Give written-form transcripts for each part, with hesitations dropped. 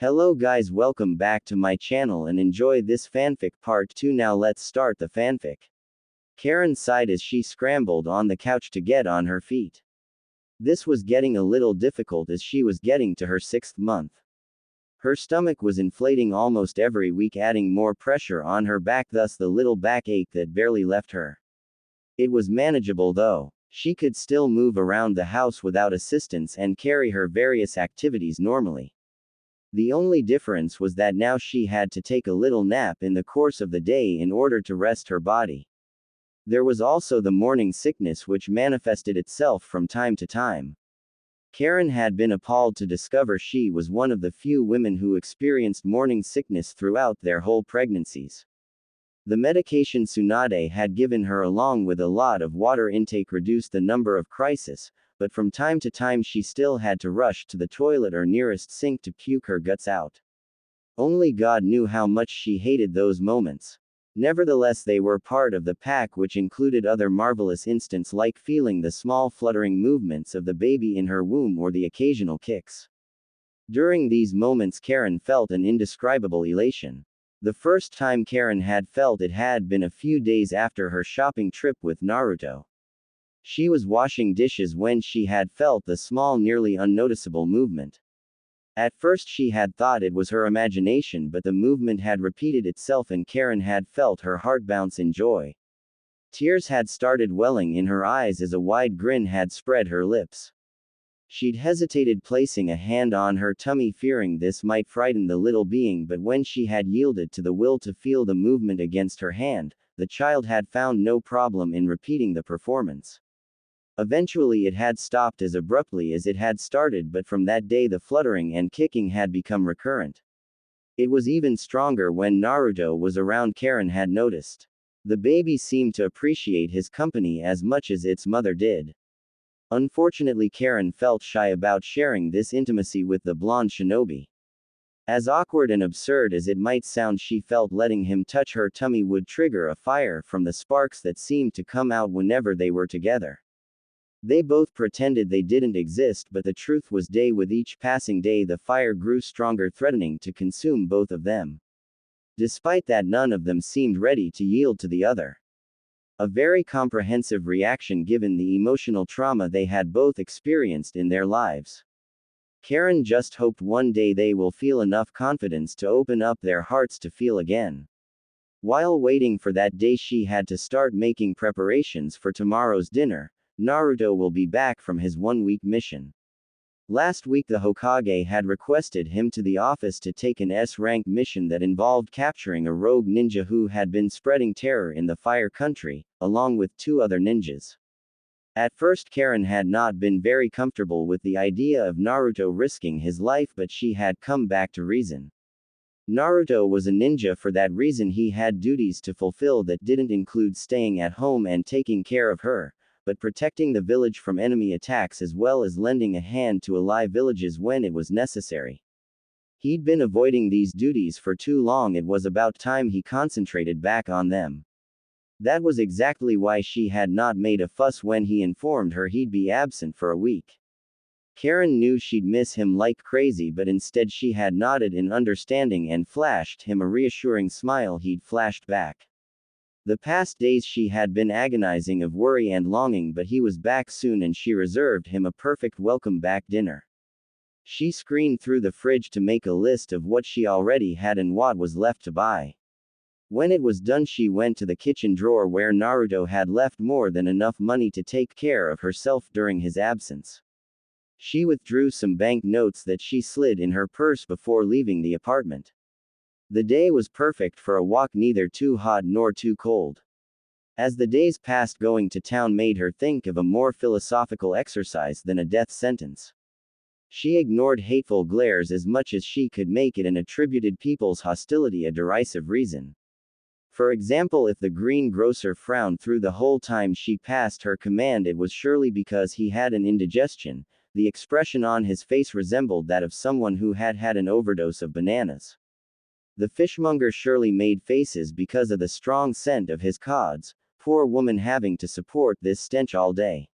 Hello guys, welcome back to my channel and enjoy this fanfic part 2. Now let's start the fanfic. Karin sighed as she scrambled on the couch to get on her feet. This was getting a little difficult as she was getting to her 6th month. Her stomach was inflating almost every week, adding more pressure on her back, thus the little backache that barely left her. It was manageable though. She could still move around the house without assistance and carry her various activities normally. The only difference was that now she had to take a little nap in the course of the day in order to rest her body. There was also the morning sickness which manifested itself from time to time. Karin had been appalled to discover she was one of the few women who experienced morning sickness throughout their whole pregnancies. The medication Tsunade had given her along with a lot of water intake reduced the number of crises, but from time to time she still had to rush to the toilet or nearest sink to puke her guts out. Only God knew how much she hated those moments. Nevertheless, they were part of the pack, which included other marvelous instants like feeling the small fluttering movements of the baby in her womb or the occasional kicks. During these moments Karin felt an indescribable elation. The first time Karin had felt it had been a few days after her shopping trip with Naruto. She was washing dishes when she had felt the small, nearly unnoticeable movement. At first she had thought it was her imagination, but the movement had repeated itself and Karin had felt her heart bounce in joy. Tears had started welling in her eyes as a wide grin had spread her lips. She'd hesitated placing a hand on her tummy, fearing this might frighten the little being, but when she had yielded to the will to feel the movement against her hand, the child had found no problem in repeating the performance. Eventually it had stopped as abruptly as it had started, but from that day the fluttering and kicking had become recurrent. It was even stronger when Naruto was around. Karin had noticed. The baby seemed to appreciate his company as much as its mother did. Unfortunately, Karin felt shy about sharing this intimacy with the blonde shinobi. As awkward and absurd as it might sound, she felt letting him touch her tummy would trigger a fire from the sparks that seemed to come out whenever they were together. They both pretended they didn't exist, but the truth was with each passing day the fire grew stronger, threatening to consume both of them. Despite that, none of them seemed ready to yield to the other. A very comprehensive reaction given the emotional trauma they had both experienced in their lives. Karin just hoped one day they will feel enough confidence to open up their hearts to feel again. While waiting for that day, she had to start making preparations for tomorrow's dinner. Naruto will be back from his 1-week mission. Last week the Hokage had requested him to the office to take an S-rank mission that involved capturing a rogue ninja who had been spreading terror in the Fire Country, along with 2 other ninjas. At first Karin had not been very comfortable with the idea of Naruto risking his life, but she had come back to reason. Naruto was a ninja. For that reason he had duties to fulfill that didn't include staying at home and taking care of her, but protecting the village from enemy attacks as well as lending a hand to ally villages when it was necessary. He'd been avoiding these duties for too long. It was about time he concentrated back on them. That was exactly why she had not made a fuss when he informed her he'd be absent for a week. Karin knew she'd miss him like crazy, but instead she had nodded in understanding and flashed him a reassuring smile. He'd flashed back. The past days she had been agonizing of worry and longing, but he was back soon and she reserved him a perfect welcome back dinner. She screened through the fridge to make a list of what she already had and what was left to buy. When it was done, she went to the kitchen drawer where Naruto had left more than enough money to take care of herself during his absence. She withdrew some bank notes that she slid in her purse before leaving the apartment. The day was perfect for a walk, neither too hot nor too cold. As the days passed, going to town made her think of a more philosophical exercise than a death sentence. She ignored hateful glares as much as she could make it and attributed people's hostility a derisive reason. For example, if the greengrocer frowned through the whole time she passed her command, it was surely because he had an indigestion. The expression on his face resembled that of someone who had had an overdose of bananas. The fishmonger surely made faces because of the strong scent of his cods, poor woman having to support this stench all day.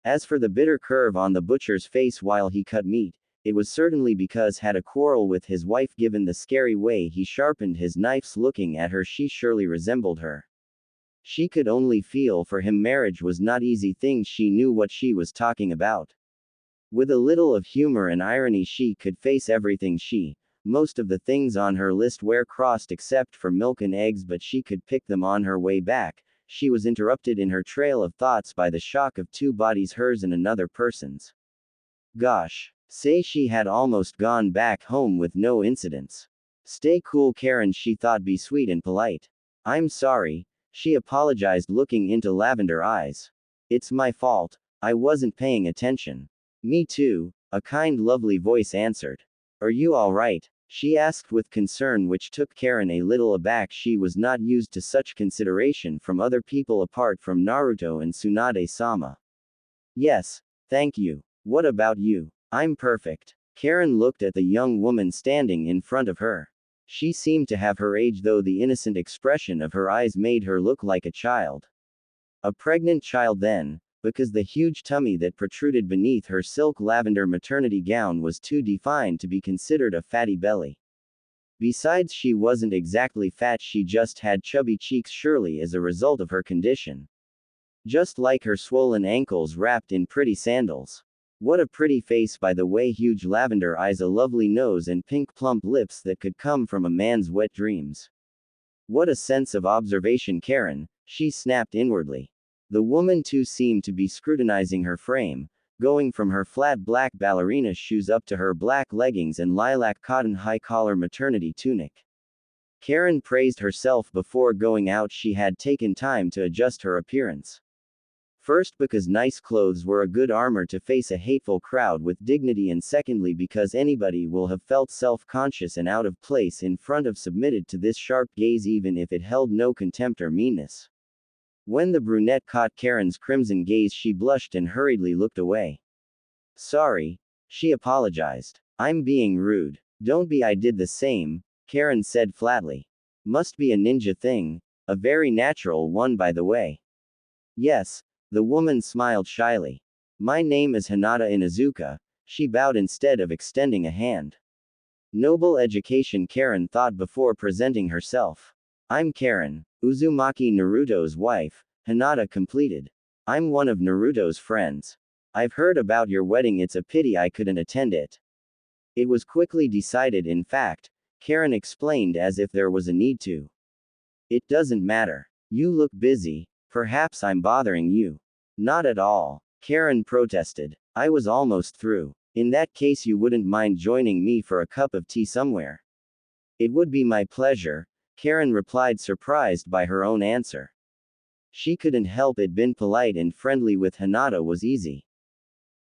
As for the bitter curve on the butcher's face while he cut meat, It was certainly because had a quarrel with his wife given the scary way he sharpened his knives looking at her she surely resembled her. She could only feel for him marriage was not easy thing she knew what she was talking about. With a little of humor and irony she could face everything most of the things on her list were crossed except for milk and eggs but she could pick them on her way back. She was interrupted in her trail of thoughts by the shock of two bodies hers and another person's. Gosh. Say she had almost gone back home with no incidents. Stay cool Karin she thought be sweet and polite. I'm sorry, she apologized looking into lavender eyes. It's my fault, I wasn't paying attention. Me too, a kind lovely voice answered. Are you alright? She asked with concern which took Karin a little aback she was not used to such consideration from other people apart from Naruto and Tsunade-sama. Yes, thank you. What about you? I'm perfect. Karin looked at the young woman standing in front of her. She seemed to have her age though the innocent expression of her eyes made her look like a child. A pregnant child then, because the huge tummy that protruded beneath her silk lavender maternity gown was too defined to be considered a fatty belly. Besides she wasn't exactly fat she just had chubby cheeks surely as a result of her condition. Just like her swollen ankles wrapped in pretty sandals. What a pretty face by the way huge lavender eyes a lovely nose and pink plump lips that could come from a man's wet dreams. What a sense of observation Karin, she snapped inwardly. The woman too seemed to be scrutinizing her frame, going from her flat black ballerina shoes up to her black leggings and lilac cotton high-collar maternity tunic. Karin praised herself before going out she had taken time to adjust her appearance. First because nice clothes were a good armor to face a hateful crowd with dignity and secondly because anybody will have felt self-conscious and out of place in front of submitted to this sharp gaze even if it held no contempt or meanness. When the brunette caught Karin's crimson gaze she blushed and hurriedly looked away. Sorry, she apologized. I'm being rude. Don't be I did the same, Karin said flatly. Must be a ninja thing, a very natural one by the way. Yes. The woman smiled shyly. My name is Hinata Inuzuka, she bowed instead of extending a hand. Noble education Karin thought before presenting herself. I'm Karin, Uzumaki Naruto's wife, Hinata completed. I'm one of Naruto's friends. I've heard about your wedding it's a pity I couldn't attend it. It was quickly decided in fact, Karin explained as if there was a need to. It doesn't matter. You look busy. Perhaps I'm bothering you. Not at all, Karin protested. I was almost through. In that case you wouldn't mind joining me for a cup of tea somewhere. It would be my pleasure, Karin replied surprised by her own answer. She couldn't help it being polite and friendly with Hinata was easy.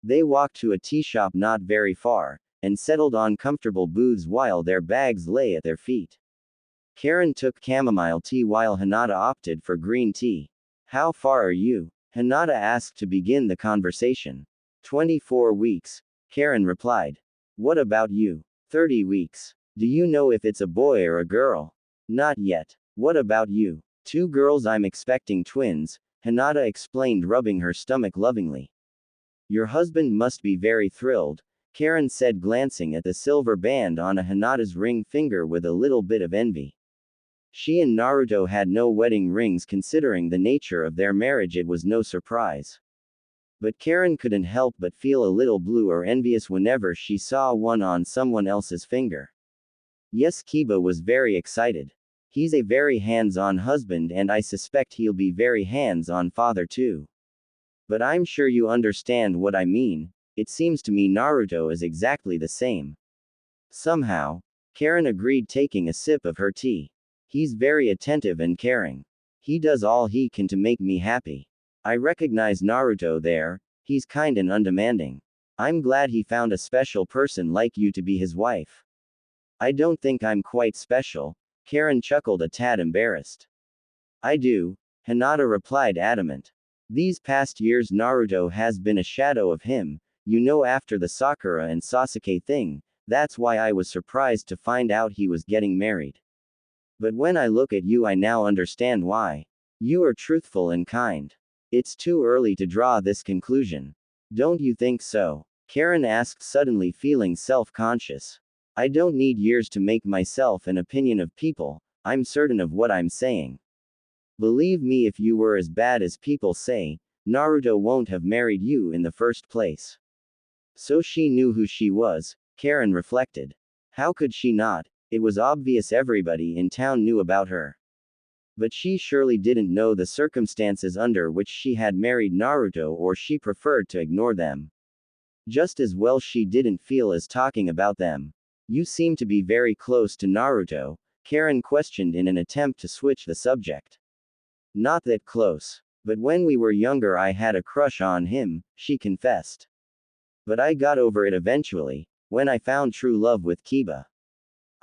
They walked to a tea shop not very far, and settled on comfortable booths while their bags lay at their feet. Karin took chamomile tea while Hinata opted for green tea. How far are you? Hinata asked to begin the conversation. 24 weeks, Karin replied. What about you? 30 weeks. Do you know if it's a boy or a girl? Not yet. What about you? 2 girls I'm expecting twins, Hinata explained rubbing her stomach lovingly. Your husband must be very thrilled, Karin said glancing at the silver band on a Hinata's ring finger with a little bit of envy. She and Naruto had no wedding rings considering the nature of their marriage it was no surprise. But Karin couldn't help but feel a little blue or envious whenever she saw one on someone else's finger. Yes Kiba was very excited. He's a very hands-on husband and I suspect he'll be very hands-on father too. But I'm sure you understand what I mean, it seems to me Naruto is exactly the same. Somehow, Karin agreed taking a sip of her tea. He's very attentive and caring. He does all he can to make me happy. I recognize Naruto there, he's kind and undemanding. I'm glad he found a special person like you to be his wife. I don't think I'm quite special, Karin chuckled a tad embarrassed. I do, Hinata replied adamant. These past years Naruto has been a shadow of him, you know after the Sakura and Sasuke thing, that's why I was surprised to find out he was getting married. But when I look at you I now understand why. You are truthful and kind. It's too early to draw this conclusion. Don't you think so? Karin asked, suddenly feeling self-conscious. I don't need years to make myself an opinion of people, I'm certain of what I'm saying. Believe me, if you were as bad as people say, Naruto won't have married you in the first place. So she knew who she was, Karin reflected. How could she not? It was obvious everybody in town knew about her. But she surely didn't know the circumstances under which she had married Naruto, or she preferred to ignore them. Just as well she didn't feel as talking about them. You seem to be very close to Naruto, Karin questioned in an attempt to switch the subject. Not that close. But when we were younger I had a crush on him, she confessed. But I got over it eventually, when I found true love with Kiba.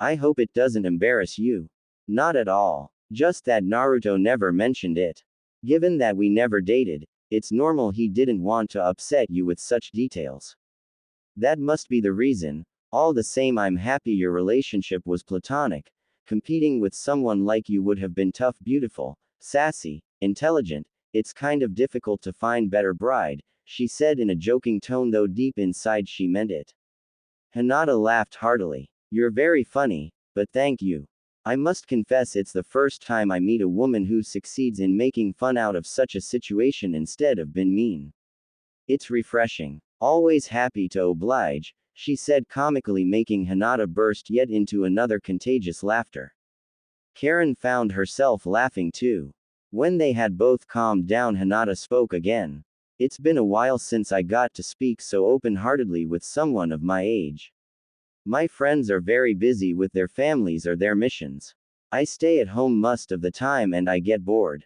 I hope it doesn't embarrass you. Not at all. Just that Naruto never mentioned it. Given that we never dated, it's normal he didn't want to upset you with such details. That must be the reason. All the same, I'm happy your relationship was platonic. Competing with someone like you would have been tough, beautiful, sassy, intelligent. It's kind of difficult to find better bride, she said in a joking tone, though deep inside she meant it. Hinata laughed heartily. You're very funny, but thank you. I must confess it's the first time I meet a woman who succeeds in making fun out of such a situation instead of being mean. It's refreshing. Always happy to oblige, she said comically, making Hinata burst yet into another contagious laughter. Karin found herself laughing too. When they had both calmed down, Hinata spoke again. It's been a while since I got to speak so open-heartedly with someone of my age. My friends are very busy with their families or their missions. I stay at home most of the time and I get bored.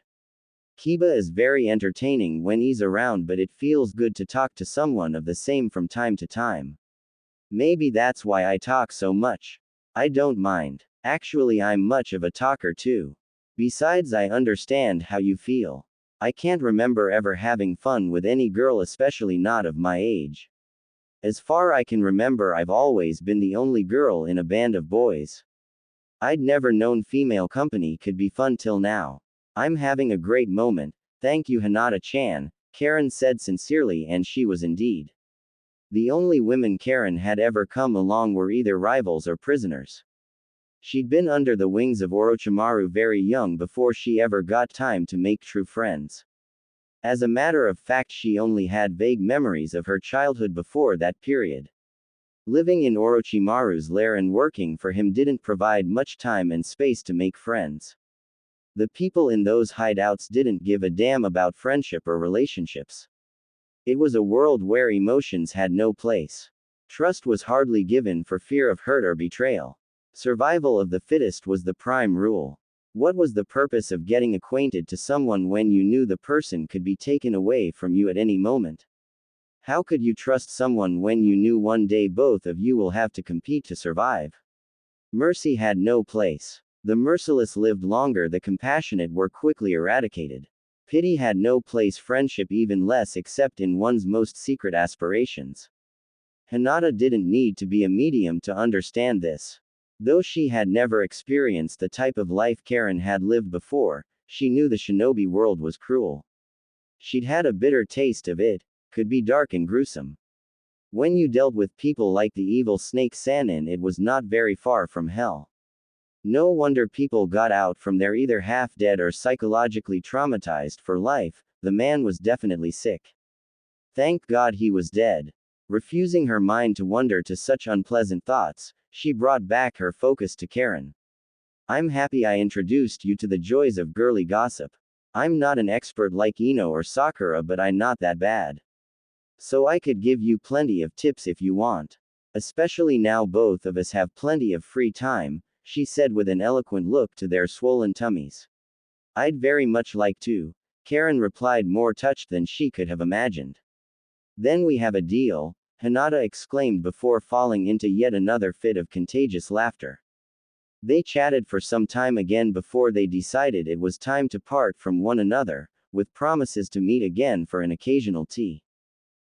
Kiba is very entertaining when he's around, but it feels good to talk to someone of the same from time to time. Maybe that's why I talk so much. I don't mind. Actually, I'm much of a talker too. Besides, I understand how you feel. I can't remember ever having fun with any girl, especially not of my age. As far I can remember, I've always been the only girl in a band of boys. I'd never known female company could be fun till now. I'm having a great moment, thank you Hinata-chan, Karin said sincerely, and she was indeed. The only women Karin had ever come along were either rivals or prisoners. She'd been under the wings of Orochimaru very young before she ever got time to make true friends. As a matter of fact, she only had vague memories of her childhood before that period. Living in Orochimaru's lair and working for him didn't provide much time and space to make friends. The people in those hideouts didn't give a damn about friendship or relationships. It was a world where emotions had no place. Trust was hardly given for fear of hurt or betrayal. Survival of the fittest was the prime rule. What was the purpose of getting acquainted to someone when you knew the person could be taken away from you at any moment? How could you trust someone when you knew one day both of you will have to compete to survive? Mercy had no place. The merciless lived longer, the compassionate were quickly eradicated. Pity had no place, friendship even less, except in one's most secret aspirations. Hinata didn't need to be a medium to understand this. Though she had never experienced the type of life Karin had lived before, she knew the shinobi world was cruel. She'd had a bitter taste of it, could be dark and gruesome. When you dealt with people like the evil snake Sannin, it was not very far from hell. No wonder people got out from there either half dead or psychologically traumatized for life. The man was definitely sick. Thank God he was dead. Refusing her mind to wander to such unpleasant thoughts, she brought back her focus to Karin. I'm happy I introduced you to the joys of girly gossip. I'm not an expert like Ino or Sakura, but I'm not that bad. So I could give you plenty of tips if you want. Especially now both of us have plenty of free time, she said with an eloquent look to their swollen tummies. I'd very much like to, Karin replied, more touched than she could have imagined. Then we have a deal, Hinata exclaimed before falling into yet another fit of contagious laughter. They chatted for some time again before they decided it was time to part from one another, with promises to meet again for an occasional tea.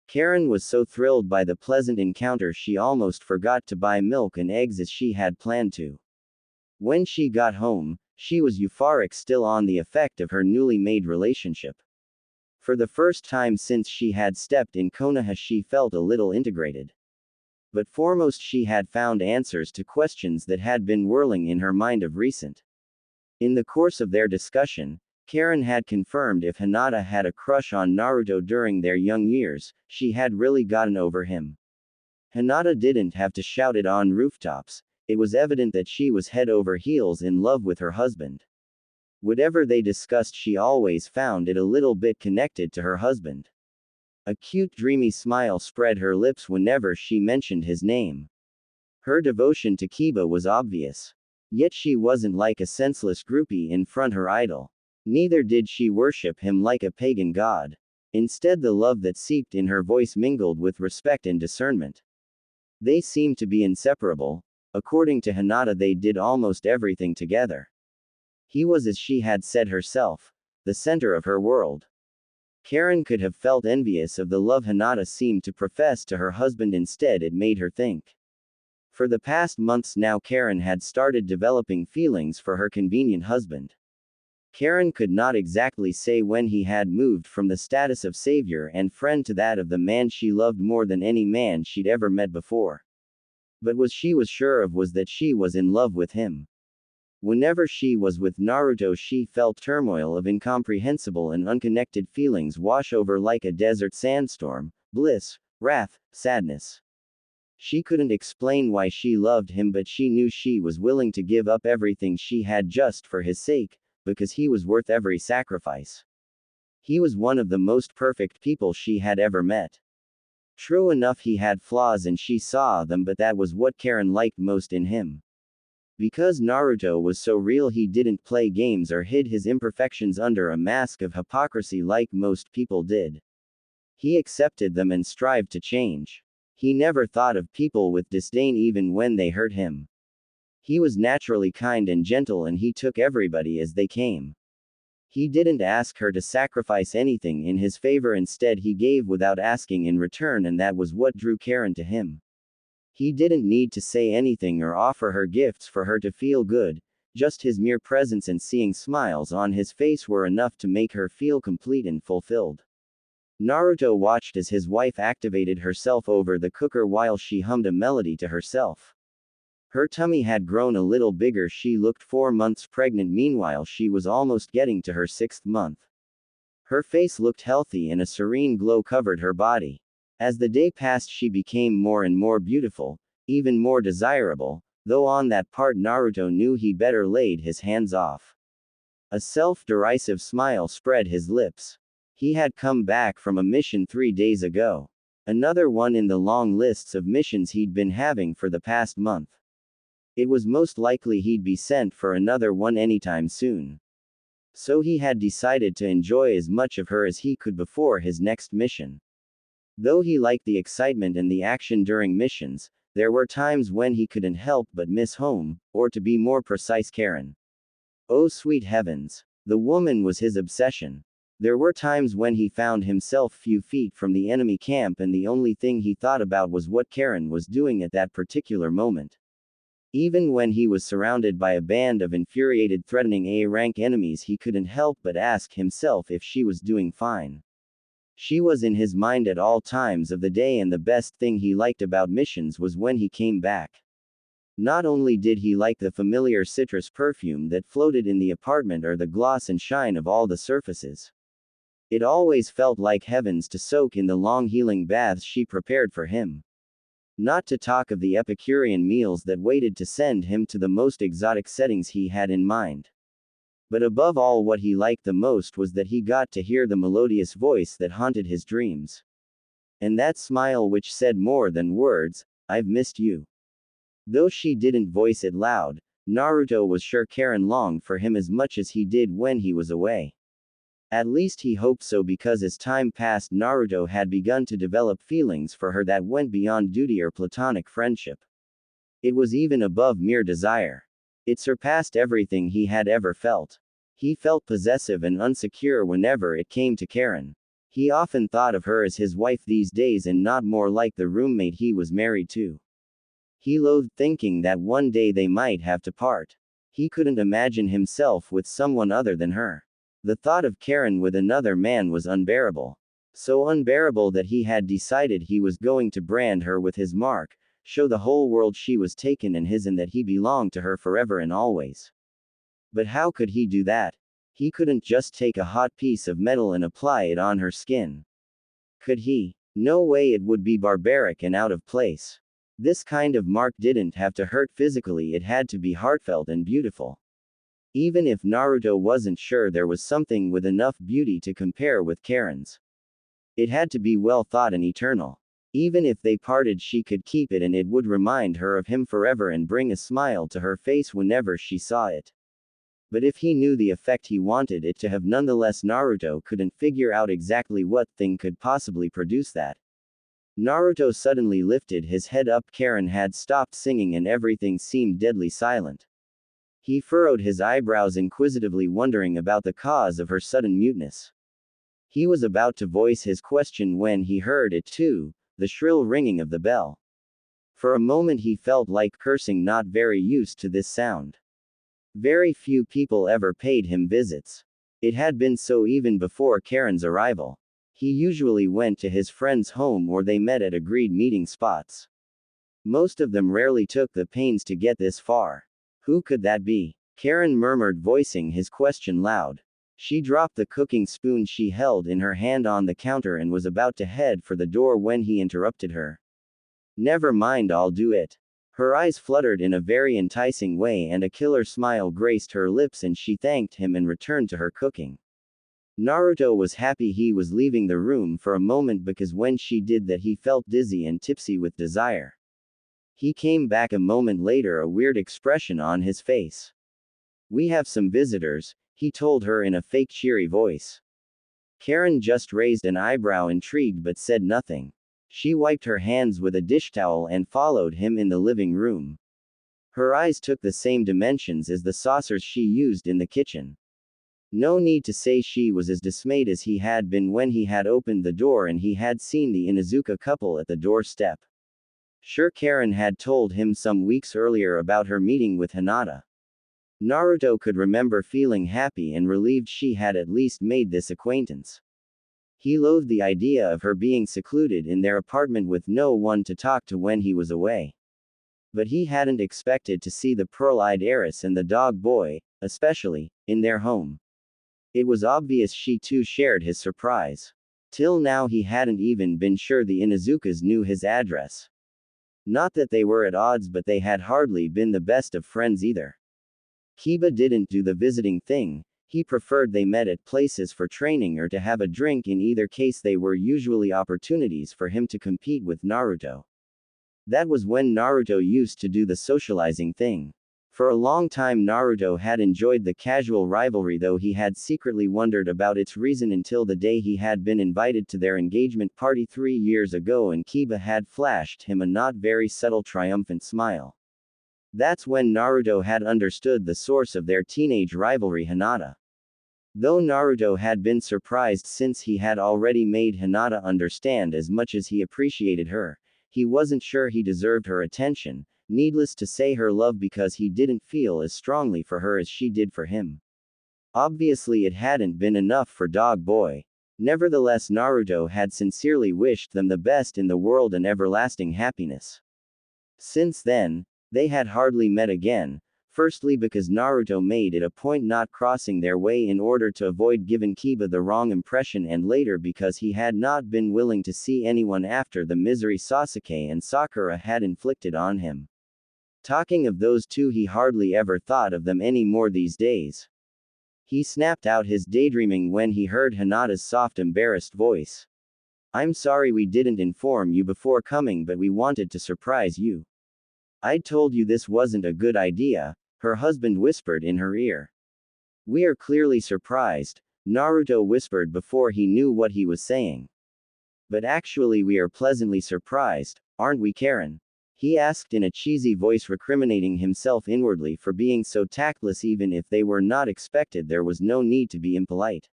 Karin was so thrilled by the pleasant encounter she almost forgot to buy milk and eggs as she had planned to. When she got home, she was euphoric, still on the effect of her newly made relationship. For the first time since she had stepped in Konoha, she felt a little integrated. But foremost, she had found answers to questions that had been whirling in her mind of recent. In the course of their discussion, Karin had confirmed if Hinata had a crush on Naruto during their young years, she had really gotten over him. Hinata didn't have to shout it on rooftops, it was evident that she was head over heels in love with her husband. Whatever they discussed, she always found it a little bit connected to her husband. A cute dreamy smile spread her lips whenever she mentioned his name. Her devotion to Kiba was obvious. Yet she wasn't like a senseless groupie in front her idol. Neither did she worship him like a pagan god. Instead, the love that seeped in her voice mingled with respect and discernment. They seemed to be inseparable. According to Hinata, they did almost everything together. He was, as she had said herself, the center of her world. Karin could have felt envious of the love Hinata seemed to profess to her husband. Instead, it made her think. For the past months now, Karin had started developing feelings for her convenient husband. Karin could not exactly say when he had moved from the status of savior and friend to that of the man she loved more than any man she'd ever met before. But what she was sure of was that she was in love with him. Whenever she was with Naruto, she felt turmoil of incomprehensible and unconnected feelings wash over like a desert sandstorm: bliss, wrath, sadness. She couldn't explain why she loved him, but she knew she was willing to give up everything she had just for his sake, because he was worth every sacrifice. He was one of the most perfect people she had ever met. True enough, he had flaws and she saw them, but that was what Karin liked most in him. Because Naruto was so real, he didn't play games or hid his imperfections under a mask of hypocrisy like most people did. He accepted them and strived to change. He never thought of people with disdain even when they hurt him. He was naturally kind and gentle, and he took everybody as they came. He didn't ask her to sacrifice anything in his favor, instead he gave without asking in return, and that was what drew Karin to him. He didn't need to say anything or offer her gifts for her to feel good, just his mere presence and seeing smiles on his face were enough to make her feel complete and fulfilled. Naruto watched as his wife activated herself over the cooker while she hummed a melody to herself. Her tummy had grown a little bigger. She looked 4 months pregnant. Meanwhile, she was almost getting to her 6th month. Her face looked healthy and a serene glow covered her body. As the day passed, she became more and more beautiful, even more desirable, though on that part Naruto knew he better laid his hands off. A self-derisive smile spread his lips. He had come back from a mission 3 days ago. Another one in the long lists of missions he'd been having for the past month. It was most likely he'd be sent for another one anytime soon. So he had decided to enjoy as much of her as he could before his next mission. Though he liked the excitement and the action during missions, there were times when he couldn't help but miss home, or to be more precise, Karin. Oh sweet heavens! The woman was his obsession. There were times when he found himself few feet from the enemy camp and the only thing he thought about was what Karin was doing at that particular moment. Even when he was surrounded by a band of infuriated, threatening A-rank enemies, he couldn't help but ask himself if she was doing fine. She was in his mind at all times of the day, and the best thing he liked about missions was when he came back. Not only did he like the familiar citrus perfume that floated in the apartment or the gloss and shine of all the surfaces. It always felt like heavens to soak in the long healing baths she prepared for him. Not to talk of the Epicurean meals that waited to send him to the most exotic settings he had in mind. But above all, what he liked the most was that he got to hear the melodious voice that haunted his dreams. And that smile which said more than words, "I've missed you." Though she didn't voice it loud, Naruto was sure Karin longed for him as much as he did when he was away. At least he hoped so, because as time passed, Naruto had begun to develop feelings for her that went beyond duty or platonic friendship. It was even above mere desire. It surpassed everything he had ever felt. He felt possessive and unsecure whenever it came to Karin. He often thought of her as his wife these days and not more like the roommate he was married to. He loathed thinking that one day they might have to part. He couldn't imagine himself with someone other than her. The thought of Karin with another man was unbearable. So unbearable that he had decided he was going to brand her with his mark, show the whole world she was taken and his and that he belonged to her forever and always. But how could he do that? He couldn't just take a hot piece of metal and apply it on her skin. Could he? No way, it would be barbaric and out of place. This kind of mark didn't have to hurt physically, it had to be heartfelt and beautiful. Even if Naruto wasn't sure there was something with enough beauty to compare with Karin's. It had to be well thought and eternal. Even if they parted, she could keep it and it would remind her of him forever and bring a smile to her face whenever she saw it. But if he knew the effect he wanted it to have, nonetheless Naruto couldn't figure out exactly what thing could possibly produce that. Naruto suddenly lifted his head up. Karin had stopped singing and everything seemed deadly silent. He furrowed his eyebrows inquisitively, wondering about the cause of her sudden muteness. He was about to voice his question when he heard it too, the shrill ringing of the bell. For a moment he felt like cursing, not very used to this sound. Very few people ever paid him visits. It had been so even before Karin's arrival. He usually went to his friend's home or they met at agreed meeting spots. Most of them rarely took the pains to get this far. Who could that be? Karin murmured, voicing his question loud. She dropped the cooking spoon she held in her hand on the counter and was about to head for the door when he interrupted her. Never mind, I'll do it. Her eyes fluttered in a very enticing way and a killer smile graced her lips and she thanked him and returned to her cooking. Naruto was happy he was leaving the room for a moment because when she did that he felt dizzy and tipsy with desire. He came back a moment later, a weird expression on his face. We have some visitors, he told her in a fake cheery voice. Karin just raised an eyebrow, intrigued, but said nothing. She wiped her hands with a dish towel and followed him in the living room. Her eyes took the same dimensions as the saucers she used in the kitchen. No need to say she was as dismayed as he had been when he had opened the door and he had seen the Inuzuka couple at the doorstep. Sure, Karin had told him some weeks earlier about her meeting with Hinata. Naruto could remember feeling happy and relieved she had at least made this acquaintance. He loathed the idea of her being secluded in their apartment with no one to talk to when he was away. But he hadn't expected to see the pearl-eyed heiress and the dog boy, especially, in their home. It was obvious she too shared his surprise. Till now he hadn't even been sure the Inuzukas knew his address. Not that they were at odds, but they had hardly been the best of friends either. Kiba didn't do the visiting thing, he preferred they met at places for training or to have a drink. In either case they were usually opportunities for him to compete with Naruto. That was when Naruto used to do the socializing thing. For a long time Naruto had enjoyed the casual rivalry, though he had secretly wondered about its reason until the day he had been invited to their engagement party 3 years ago and Kiba had flashed him a not very subtle triumphant smile. That's when Naruto had understood the source of their teenage rivalry, Hinata. Though Naruto had been surprised since he had already made Hinata understand as much as he appreciated her, he wasn't sure he deserved her attention. Needless to say, her love, because he didn't feel as strongly for her as she did for him. Obviously it hadn't been enough for Dog Boy. Nevertheless Naruto had sincerely wished them the best in the world and everlasting happiness. Since then, they had hardly met again, firstly because Naruto made it a point not crossing their way in order to avoid giving Kiba the wrong impression, and later because he had not been willing to see anyone after the misery Sasuke and Sakura had inflicted on him. Talking of those two, he hardly ever thought of them any more these days. He snapped out his daydreaming when he heard Hinata's soft, embarrassed voice. I'm sorry we didn't inform you before coming, but we wanted to surprise you. I'd told you this wasn't a good idea, her husband whispered in her ear. We are clearly surprised, Naruto whispered before he knew what he was saying. But actually we are pleasantly surprised, aren't we, Karin? He asked in a cheesy voice, recriminating himself inwardly for being so tactless. Even if they were not expected, there was no need to be impolite.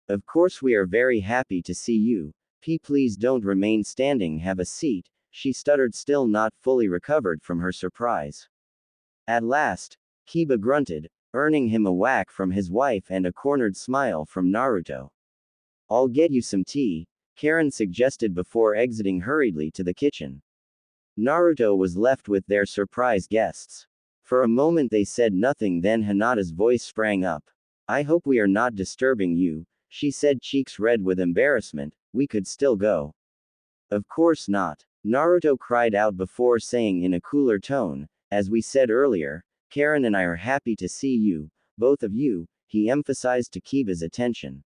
Of course we are very happy to see you. Please don't remain standing, have a seat, she stuttered, still not fully recovered from her surprise. At last, Kiba grunted, earning him a whack from his wife and a cornered smile from Naruto. I'll get you some tea, Karin suggested before exiting hurriedly to the kitchen. Naruto was left with their surprise guests. For a moment they said nothing, then Hinata's voice sprang up. I hope we are not disturbing you, she said, cheeks red with embarrassment. We could still go. Of course not, Naruto cried out before saying in a cooler tone, as we said earlier, Karin and I are happy to see you, both of you, he emphasized to Kiba's attention.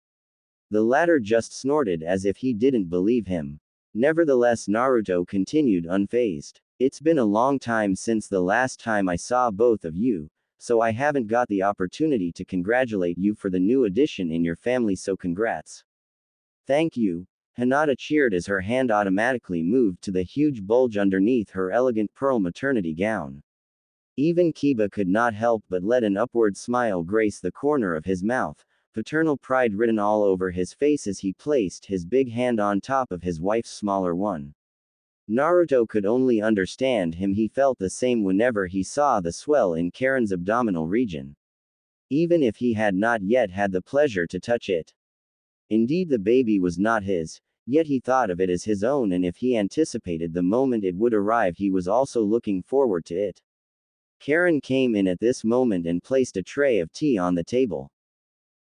The latter just snorted as if he didn't believe him. Nevertheless, Naruto continued unfazed. It's been a long time since the last time I saw both of you, so I haven't got the opportunity to congratulate you for the new addition in your family, so congrats. Thank you, Hinata cheered as her hand automatically moved to the huge bulge underneath her elegant pearl maternity gown. Even Kiba could not help but let an upward smile grace the corner of his mouth, paternal pride written all over his face as he placed his big hand on top of his wife's smaller one. Naruto could only understand him. He felt the same whenever he saw the swell in Karin's abdominal region. Even if he had not yet had the pleasure to touch it. Indeed, the baby was not his, yet he thought of it as his own, and if he anticipated the moment it would arrive, he was also looking forward to it. Karin came in at this moment and placed a tray of tea on the table.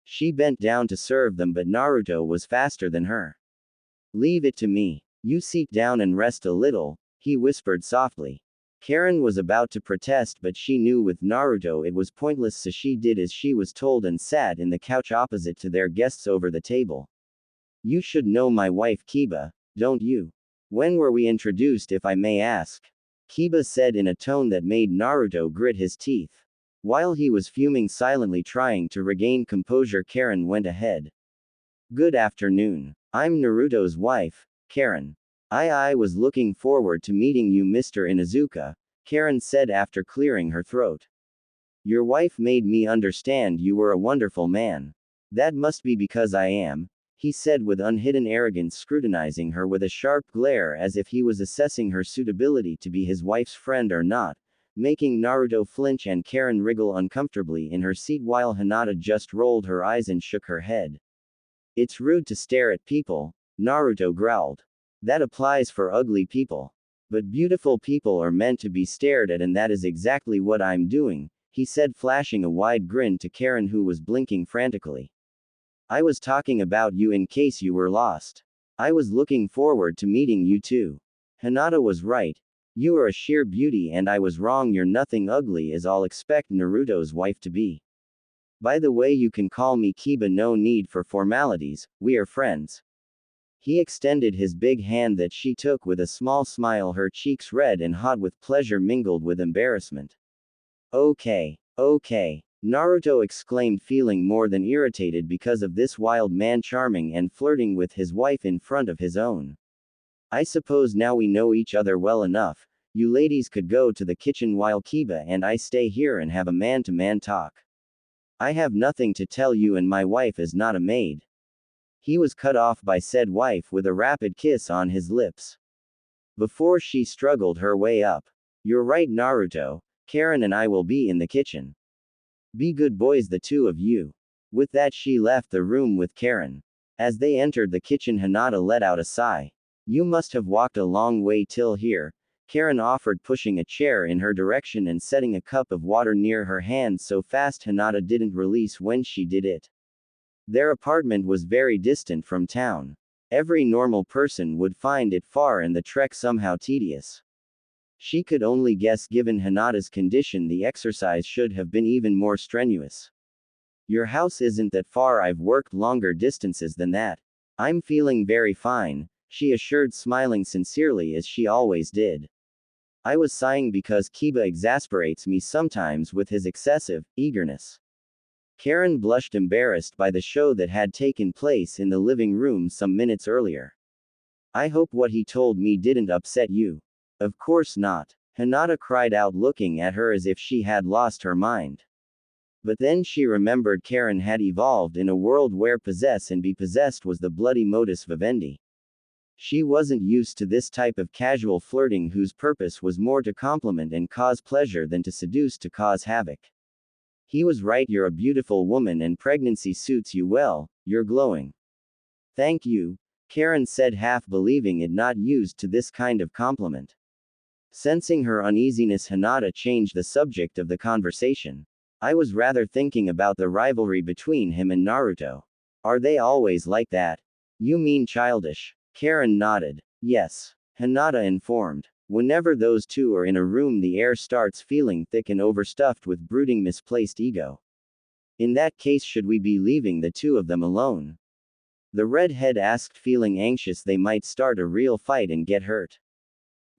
She bent down to serve them, but Naruto was faster than her. Leave it to me. You sit down and rest a little, he whispered softly. Karin was about to protest, but she knew with Naruto it was pointless, so she did as she was told and sat in the couch opposite to their guests over the table. You should know my wife Kiba, don't you? When were we introduced, if I may ask? Kiba said in a tone that made Naruto grit his teeth. While he was fuming silently trying to regain composure, Karin went ahead. Good afternoon. I'm Naruto's wife, Karin. I was looking forward to meeting you, Mr. Inuzuka, Karin said after clearing her throat. Your wife made me understand you were a wonderful man. That must be because I am, he said with unhidden arrogance, scrutinizing her with a sharp glare as if he was assessing her suitability to be his wife's friend or not, making Naruto flinch and Karin wriggle uncomfortably in her seat while Hinata just rolled her eyes and shook her head. It's rude to stare at people, Naruto growled. That applies for ugly people. But beautiful people are meant to be stared at, and that is exactly what I'm doing, he said, flashing a wide grin to Karin, who was blinking frantically. I was talking about you, in case you were lost. I was looking forward to meeting you too. Hinata was right. You are a sheer beauty and I was wrong. You're nothing ugly as I'll expect Naruto's wife to be. By the way, you can call me Kiba, no need for formalities, we are friends. He extended his big hand that she took with a small smile, her cheeks red and hot with pleasure mingled with embarrassment. Okay, Naruto exclaimed, feeling more than irritated because of this wild man charming and flirting with his wife in front of his own. I suppose now we know each other well enough, you ladies could go to the kitchen while Kiba and I stay here and have a man-to-man talk. I have nothing to tell you and my wife is not a maid. He was cut off by said wife with a rapid kiss on his lips. Before she struggled her way up. You're right, Naruto, Karin and I will be in the kitchen. Be good boys, the two of you. With that she left the room with Karin. As they entered the kitchen, Hinata let out a sigh. You must have walked a long way till here, Karin offered, pushing a chair in her direction and setting a cup of water near her hand so fast Hinata didn't release when she did it. Their apartment was very distant from town. Every normal person would find it far and the trek somehow tedious. She could only guess, given Hinata's condition, the exercise should have been even more strenuous. Your house isn't that far, I've worked longer distances than that. I'm feeling very fine, she assured, smiling sincerely as she always did. I was sighing because Kiba exasperates me sometimes with his excessive eagerness. Karin blushed, embarrassed by the show that had taken place in the living room some minutes earlier. I hope what he told me didn't upset you. Of course not, Hinata cried out, looking at her as if she had lost her mind. But then she remembered Karin had evolved in a world where possess and be possessed was the bloody modus vivendi. She wasn't used to this type of casual flirting whose purpose was more to compliment and cause pleasure than to seduce to cause havoc. He was right, you're a beautiful woman and pregnancy suits you well, you're glowing. Thank you, Karin said, half believing it, not used to this kind of compliment. Sensing her uneasiness, Hinata changed the subject of the conversation. I was rather thinking about the rivalry between him and Naruto. Are they always like that? You mean childish? Karin nodded. Yes, Hinata informed. Whenever those two are in a room, the air starts feeling thick and overstuffed with brooding, misplaced ego. In that case, should we be leaving the two of them alone? The redhead asked, feeling anxious they might start a real fight and get hurt.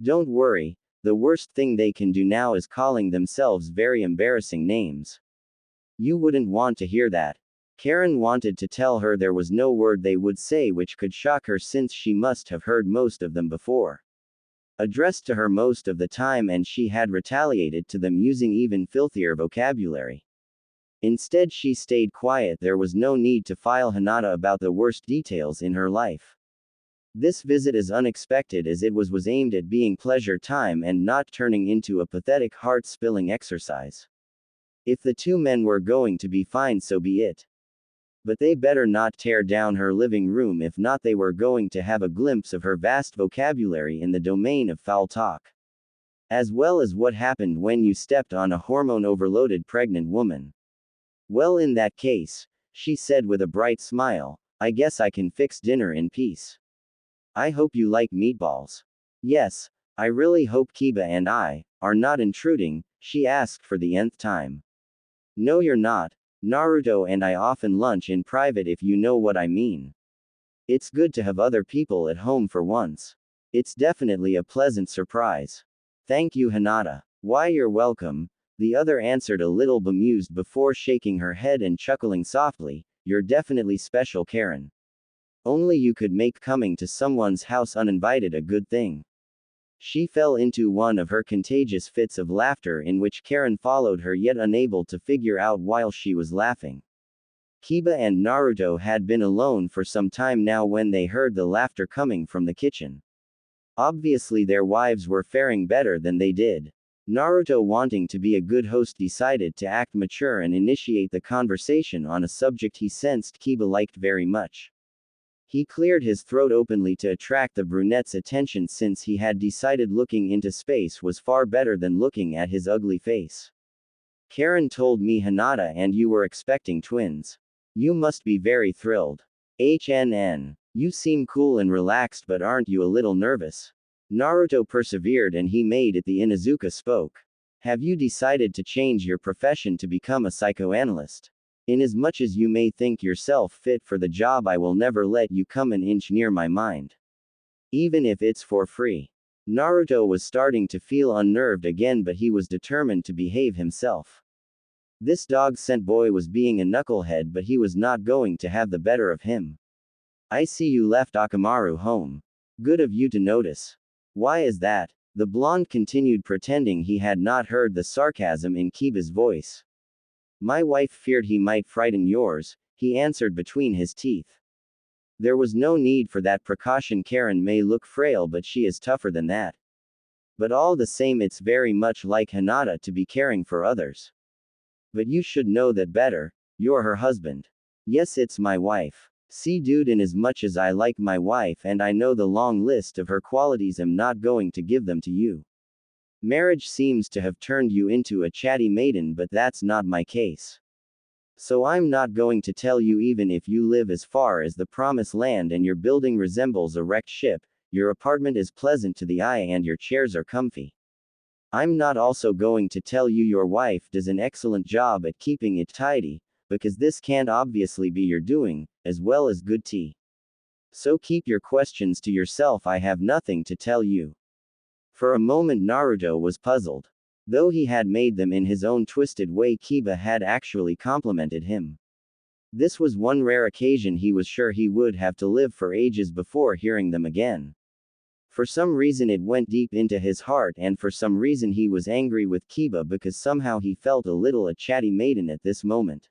Don't worry, the worst thing they can do now is calling themselves very embarrassing names. You wouldn't want to hear that. Karin wanted to tell her there was no word they would say which could shock her, since she must have heard most of them before. Addressed to her most of the time, and she had retaliated to them using even filthier vocabulary. Instead, she stayed quiet. There was no need to file Hinata about the worst details in her life. This visit, as unexpected as it was aimed at being pleasure time and not turning into a pathetic heart-spilling exercise. If the two men were going to be fine, so be it. But they better not tear down her living room, if not they were going to have a glimpse of her vast vocabulary in the domain of foul talk. As well as what happened when you stepped on a hormone-overloaded pregnant woman. Well, in that case, she said with a bright smile, I guess I can fix dinner in peace. I hope you like meatballs. Yes, I really hope Kiba and I are not intruding, she asked for the nth time. No, you're not. Naruto and I often lunch in private, if you know what I mean. It's good to have other people at home for once. It's definitely a pleasant surprise. Thank you, Hinata. Why, you're welcome, the other answered, a little bemused before shaking her head and chuckling softly. You're definitely special, Karin. Only you could make coming to someone's house uninvited a good thing. She fell into one of her contagious fits of laughter, in which Karin followed her, yet unable to figure out why she was laughing. Kiba and Naruto had been alone for some time now when they heard the laughter coming from the kitchen. Obviously their wives were faring better than they did. Naruto, wanting to be a good host, decided to act mature and initiate the conversation on a subject he sensed Kiba liked very much. He cleared his throat openly to attract the brunette's attention, since he had decided looking into space was far better than looking at his ugly face. Karin told me, Hinata, and you were expecting twins. You must be very thrilled. HNN. You seem cool and relaxed, but aren't you a little nervous? Naruto persevered, and he made it. The Inuzuka spoke. Have you decided to change your profession to become a psychoanalyst? Inasmuch as you may think yourself fit for the job, I will never let you come an inch near my mind. Even if it's for free. Naruto was starting to feel unnerved again, but he was determined to behave himself. This dog-scent boy was being a knucklehead, but he was not going to have the better of him. I see you left Akamaru home. Good of you to notice. Why is that? The blonde continued, pretending he had not heard the sarcasm in Kiba's voice. My wife feared he might frighten yours, he answered between his teeth. There was no need for that precaution. Karin may look frail, but she is tougher than that. But all the same, it's very much like Hinata to be caring for others. But you should know that better, you're her husband. Yes, it's my wife. See, dude, inasmuch as I like my wife and I know the long list of her qualities, I'm not going to give them to you. Marriage seems to have turned you into a chatty maiden, but that's not my case. So I'm not going to tell you, even if you live as far as the promised land and your building resembles a wrecked ship, your apartment is pleasant to the eye and your chairs are comfy. I'm not also going to tell you your wife does an excellent job at keeping it tidy, because this can't obviously be your doing, as well as good tea. So keep your questions to yourself, I have nothing to tell you. For a moment Naruto was puzzled. Though he had made them in his own twisted way, Kiba had actually complimented him. This was one rare occasion he was sure he would have to live for ages before hearing them again. For some reason it went deep into his heart, and for some reason he was angry with Kiba because somehow he felt a little a chatty maiden at this moment.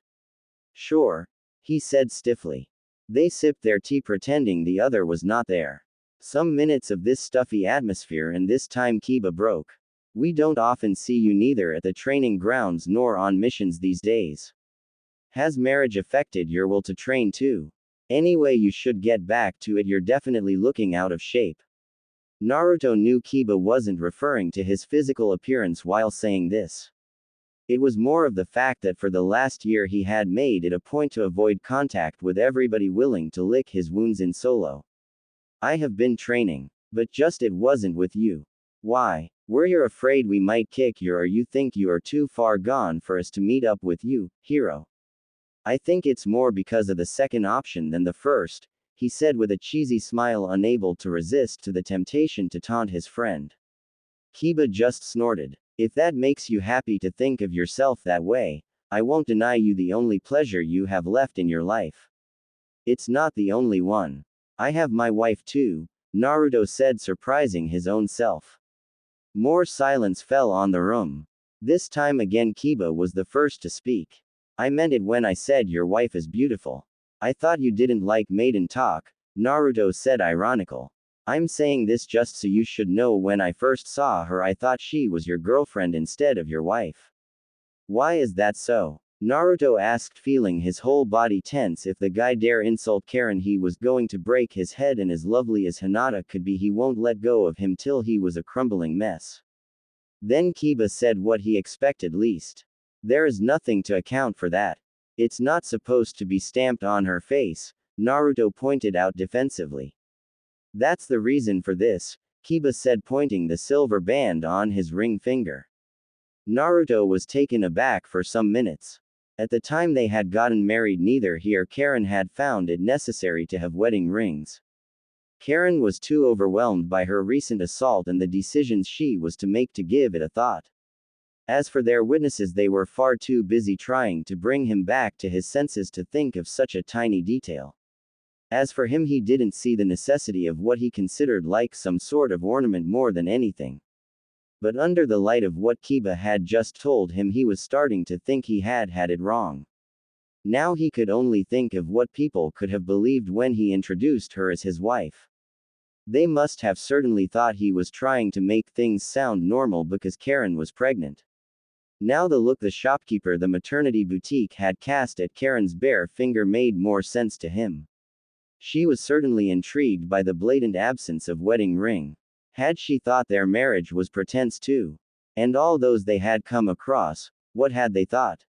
Sure, he said stiffly. They sipped their tea, pretending the other was not there. Some minutes of this stuffy atmosphere, and this time Kiba broke. We don't often see you neither at the training grounds nor on missions these days. Has marriage affected your will to train too? Anyway, you should get back to it, you're definitely looking out of shape. Naruto knew Kiba wasn't referring to his physical appearance while saying this. It was more of the fact that for the last year he had made it a point to avoid contact with everybody willing to lick his wounds in solo. I have been training. But just it wasn't with you. Why? Were you afraid we might kick you, or you think you are too far gone for us to meet up with you, hero? I think it's more because of the second option than the first, he said with a cheesy smile, unable to resist to the temptation to taunt his friend. Kiba just snorted. If that makes you happy to think of yourself that way, I won't deny you the only pleasure you have left in your life. It's not the only one. I have my wife too, Naruto said, surprising his own self. More silence fell on the room. This time again Kiba was the first to speak. I meant it when I said your wife is beautiful. I thought you didn't like maiden talk, Naruto said ironical. I'm saying this just so you should know, when I first saw her I thought she was your girlfriend instead of your wife. Why is that so? Naruto asked, feeling his whole body tense. If the guy dare insult Karin, he was going to break his head, and as lovely as Hinata could be, he won't let go of him till he was a crumbling mess. Then Kiba said what he expected least. There is nothing to account for that. It's not supposed to be stamped on her face, Naruto pointed out defensively. That's the reason for this, Kiba said, pointing the silver band on his ring finger. Naruto was taken aback for some minutes. At the time they had gotten married, neither he or Karin had found it necessary to have wedding rings. Karin was too overwhelmed by her recent assault and the decisions she was to make to give it a thought. As for their witnesses, they were far too busy trying to bring him back to his senses to think of such a tiny detail. As for him, he didn't see the necessity of what he considered like some sort of ornament more than anything. But under the light of what Kiba had just told him, he was starting to think he had it wrong. Now he could only think of what people could have believed when he introduced her as his wife. They must have certainly thought he was trying to make things sound normal because Karin was pregnant. Now the look the shopkeeper the maternity boutique had cast at Karin's bare finger made more sense to him. She was certainly intrigued by the blatant absence of wedding ring. Had she thought their marriage was pretense too? And all those they had come across, what had they thought?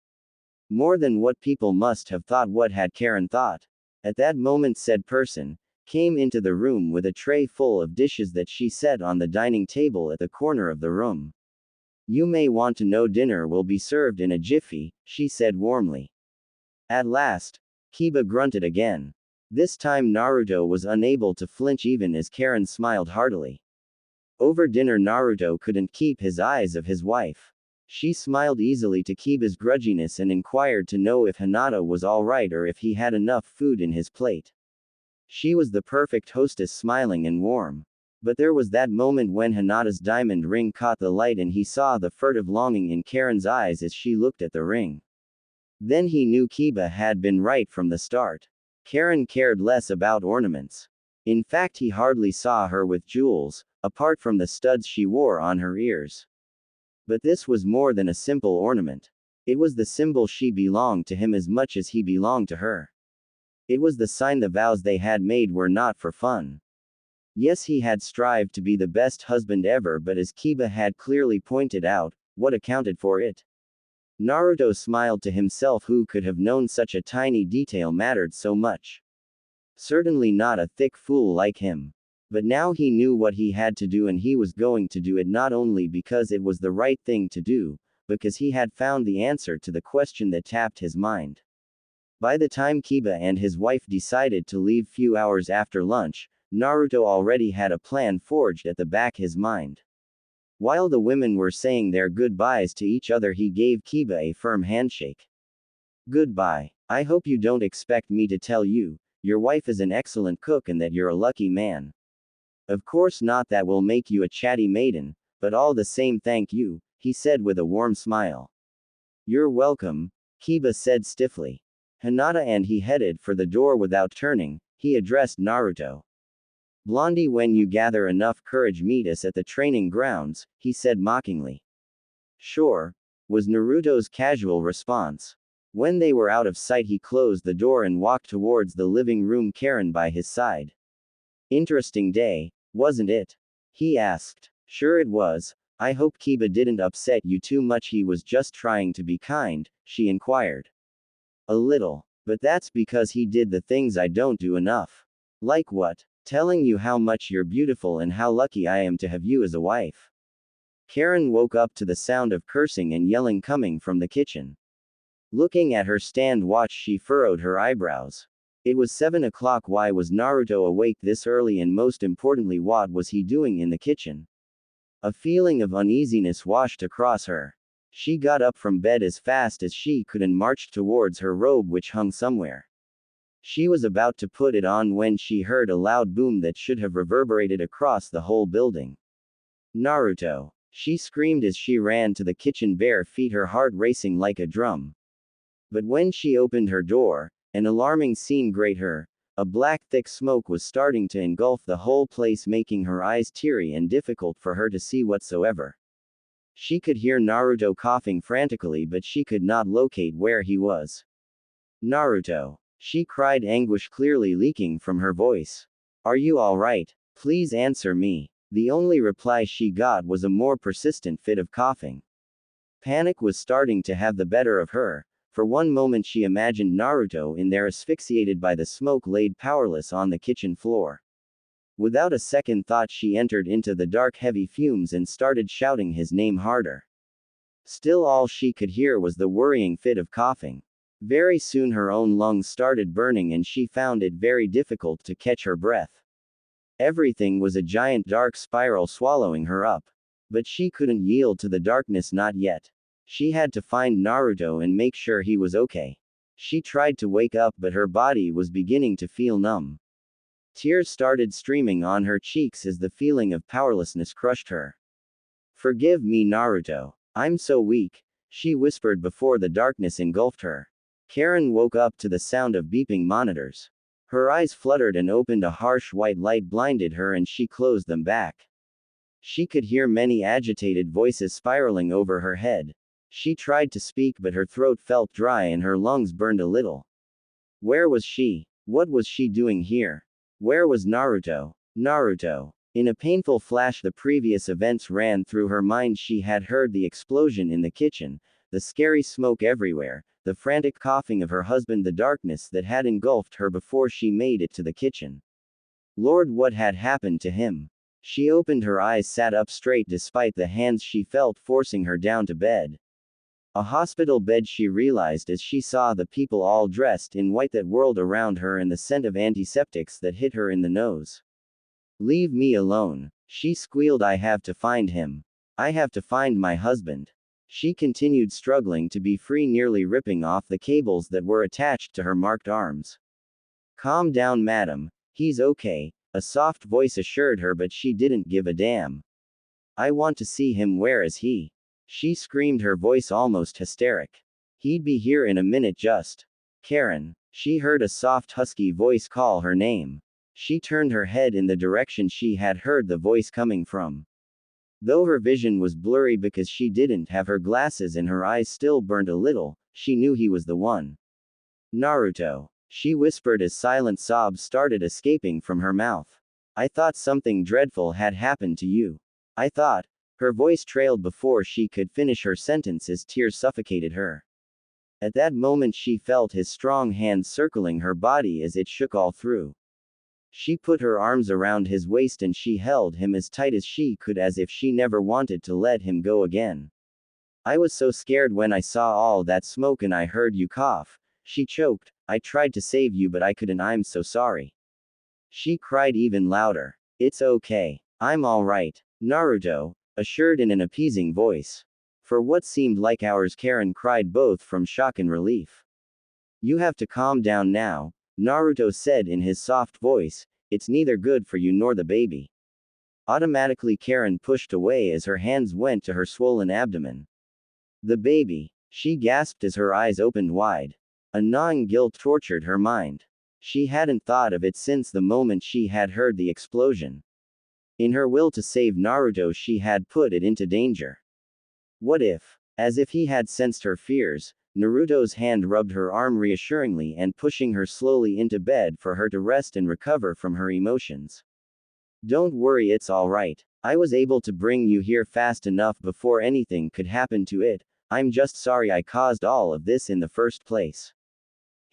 More than what people must have thought. What had Karin thought? At that moment said person came into the room with a tray full of dishes that she set on the dining table at the corner of the room. You may want to know dinner will be served in a jiffy, she said warmly. At last, Kiba grunted again. This time Naruto was unable to flinch even as Karin smiled heartily. Over dinner Naruto couldn't keep his eyes off his wife. She smiled easily to Kiba's grudginess and inquired to know if Hinata was alright or if he had enough food in his plate. She was the perfect hostess, smiling and warm. But there was that moment when Hinata's diamond ring caught the light and he saw the furtive longing in Karin's eyes as she looked at the ring. Then he knew Kiba had been right from the start. Karin cared less about ornaments. In fact, he hardly saw her with jewels, apart from the studs she wore on her ears. But this was more than a simple ornament. It was the symbol she belonged to him as much as he belonged to her. It was the sign the vows they had made were not for fun. Yes, he had strived to be the best husband ever, but as Kiba had clearly pointed out, what accounted for it? Naruto smiled to himself. Who could have known such a tiny detail mattered so much? Certainly not a thick fool like him. But now he knew what he had to do, and he was going to do it not only because it was the right thing to do, because he had found the answer to the question that tapped his mind. By the time Kiba and his wife decided to leave few hours after lunch, Naruto already had a plan forged at the back his mind. While the women were saying their goodbyes to each other, he gave Kiba a firm handshake. Goodbye. I hope you don't expect me to tell you, your wife is an excellent cook and that you're a lucky man. Of course not, that will make you a chatty maiden, but all the same thank you, he said with a warm smile. You're welcome, Kiba said stiffly. Hinata, and he headed for the door without turning. He addressed Naruto. Blondie, when you gather enough courage, meet us at the training grounds, he said mockingly. Sure, was Naruto's casual response. When they were out of sight, he closed the door and walked towards the living room, Karin by his side. Interesting day, wasn't it? He asked. Sure it was. I hope Kiba didn't upset you too much. He was just trying to be kind, she inquired. A little. But that's because he did the things I don't do enough. Like what? Telling you how much you're beautiful and how lucky I am to have you as a wife. Karin woke up to the sound of cursing and yelling coming from the kitchen. Looking at her stand watch, she furrowed her eyebrows. It was 7 o'clock. Why was Naruto awake this early, and most importantly, what was he doing in the kitchen? A feeling of uneasiness washed across her. She got up from bed as fast as she could and marched towards her robe, which hung somewhere. She was about to put it on when she heard a loud boom that should have reverberated across the whole building. Naruto! She screamed as she ran to the kitchen, bare feet, her heart racing like a drum. But when she opened her door, an alarming scene greeted her. A black thick smoke was starting to engulf the whole place, making her eyes teary and difficult for her to see whatsoever. She could hear Naruto coughing frantically, but she could not locate where he was. Naruto! She cried, anguish clearly leaking from her voice. Are you all right? Please answer me. The only reply she got was a more persistent fit of coughing. Panic was starting to have the better of her. For one moment she imagined Naruto in there, asphyxiated by the smoke, laid powerless on the kitchen floor. Without a second thought, she entered into the dark, heavy fumes and started shouting his name harder. Still, all she could hear was the worrying fit of coughing. Very soon her own lungs started burning and she found it very difficult to catch her breath. Everything was a giant dark spiral swallowing her up. But she couldn't yield to the darkness, not yet. She had to find Naruto and make sure he was okay. She tried to wake up, but her body was beginning to feel numb. Tears started streaming on her cheeks as the feeling of powerlessness crushed her. Forgive me, Naruto. I'm so weak, she whispered before the darkness engulfed her. Karin woke up to the sound of beeping monitors. Her eyes fluttered and opened. A harsh white light blinded her and she closed them back. She could hear many agitated voices spiraling over her head. She tried to speak, but her throat felt dry and her lungs burned a little. Where was she? What was she doing here? Where was Naruto? Naruto! In a painful flash, the previous events ran through her mind. She had heard the explosion in the kitchen, the scary smoke everywhere, the frantic coughing of her husband, the darkness that had engulfed her before she made it to the kitchen. Lord, what had happened to him? She opened her eyes, sat up straight despite the hands she felt forcing her down to bed. A hospital bed, she realized as she saw the people all dressed in white that whirled around her and the scent of antiseptics that hit her in the nose. Leave me alone, she squealed. I have to find him. I have to find my husband. She continued, struggling to be free, nearly ripping off the cables that were attached to her marked arms. Calm down, madam. He's okay, a soft voice assured her, but she didn't give a damn. I want to see him. Where is he? She screamed, her voice almost hysteric. He'd be here in a minute, just. Karin. She heard a soft, husky voice call her name. She turned her head in the direction she had heard the voice coming from. Though her vision was blurry because she didn't have her glasses and her eyes still burned a little, she knew he was the one. Naruto. She whispered as silent sobs started escaping from her mouth. I thought something dreadful had happened to you. I thought. Her voice trailed before she could finish her sentence as tears suffocated her. At that moment she felt his strong hands circling her body as it shook all through. She put her arms around his waist and she held him as tight as she could, as if she never wanted to let him go again. I was so scared when I saw all that smoke and I heard you cough. She choked. I tried to save you, but I couldn't. I'm so sorry. She cried even louder. It's okay. I'm all right, Naruto assured in an appeasing voice. For what seemed like hours, Karin cried, both from shock and relief. You have to calm down now, Naruto said in his soft voice. It's neither good for you nor the baby. Automatically Karin pushed away as her hands went to her swollen abdomen. The baby, she gasped as her eyes opened wide. A gnawing guilt tortured her mind. She hadn't thought of it since the moment she had heard the explosion. In her will to save Naruto, she had put it into danger. What if? As if he had sensed her fears, Naruto's hand rubbed her arm reassuringly and pushing her slowly into bed for her to rest and recover from her emotions. Don't worry, it's alright. I was able to bring you here fast enough before anything could happen to it. I'm just sorry I caused all of this in the first place.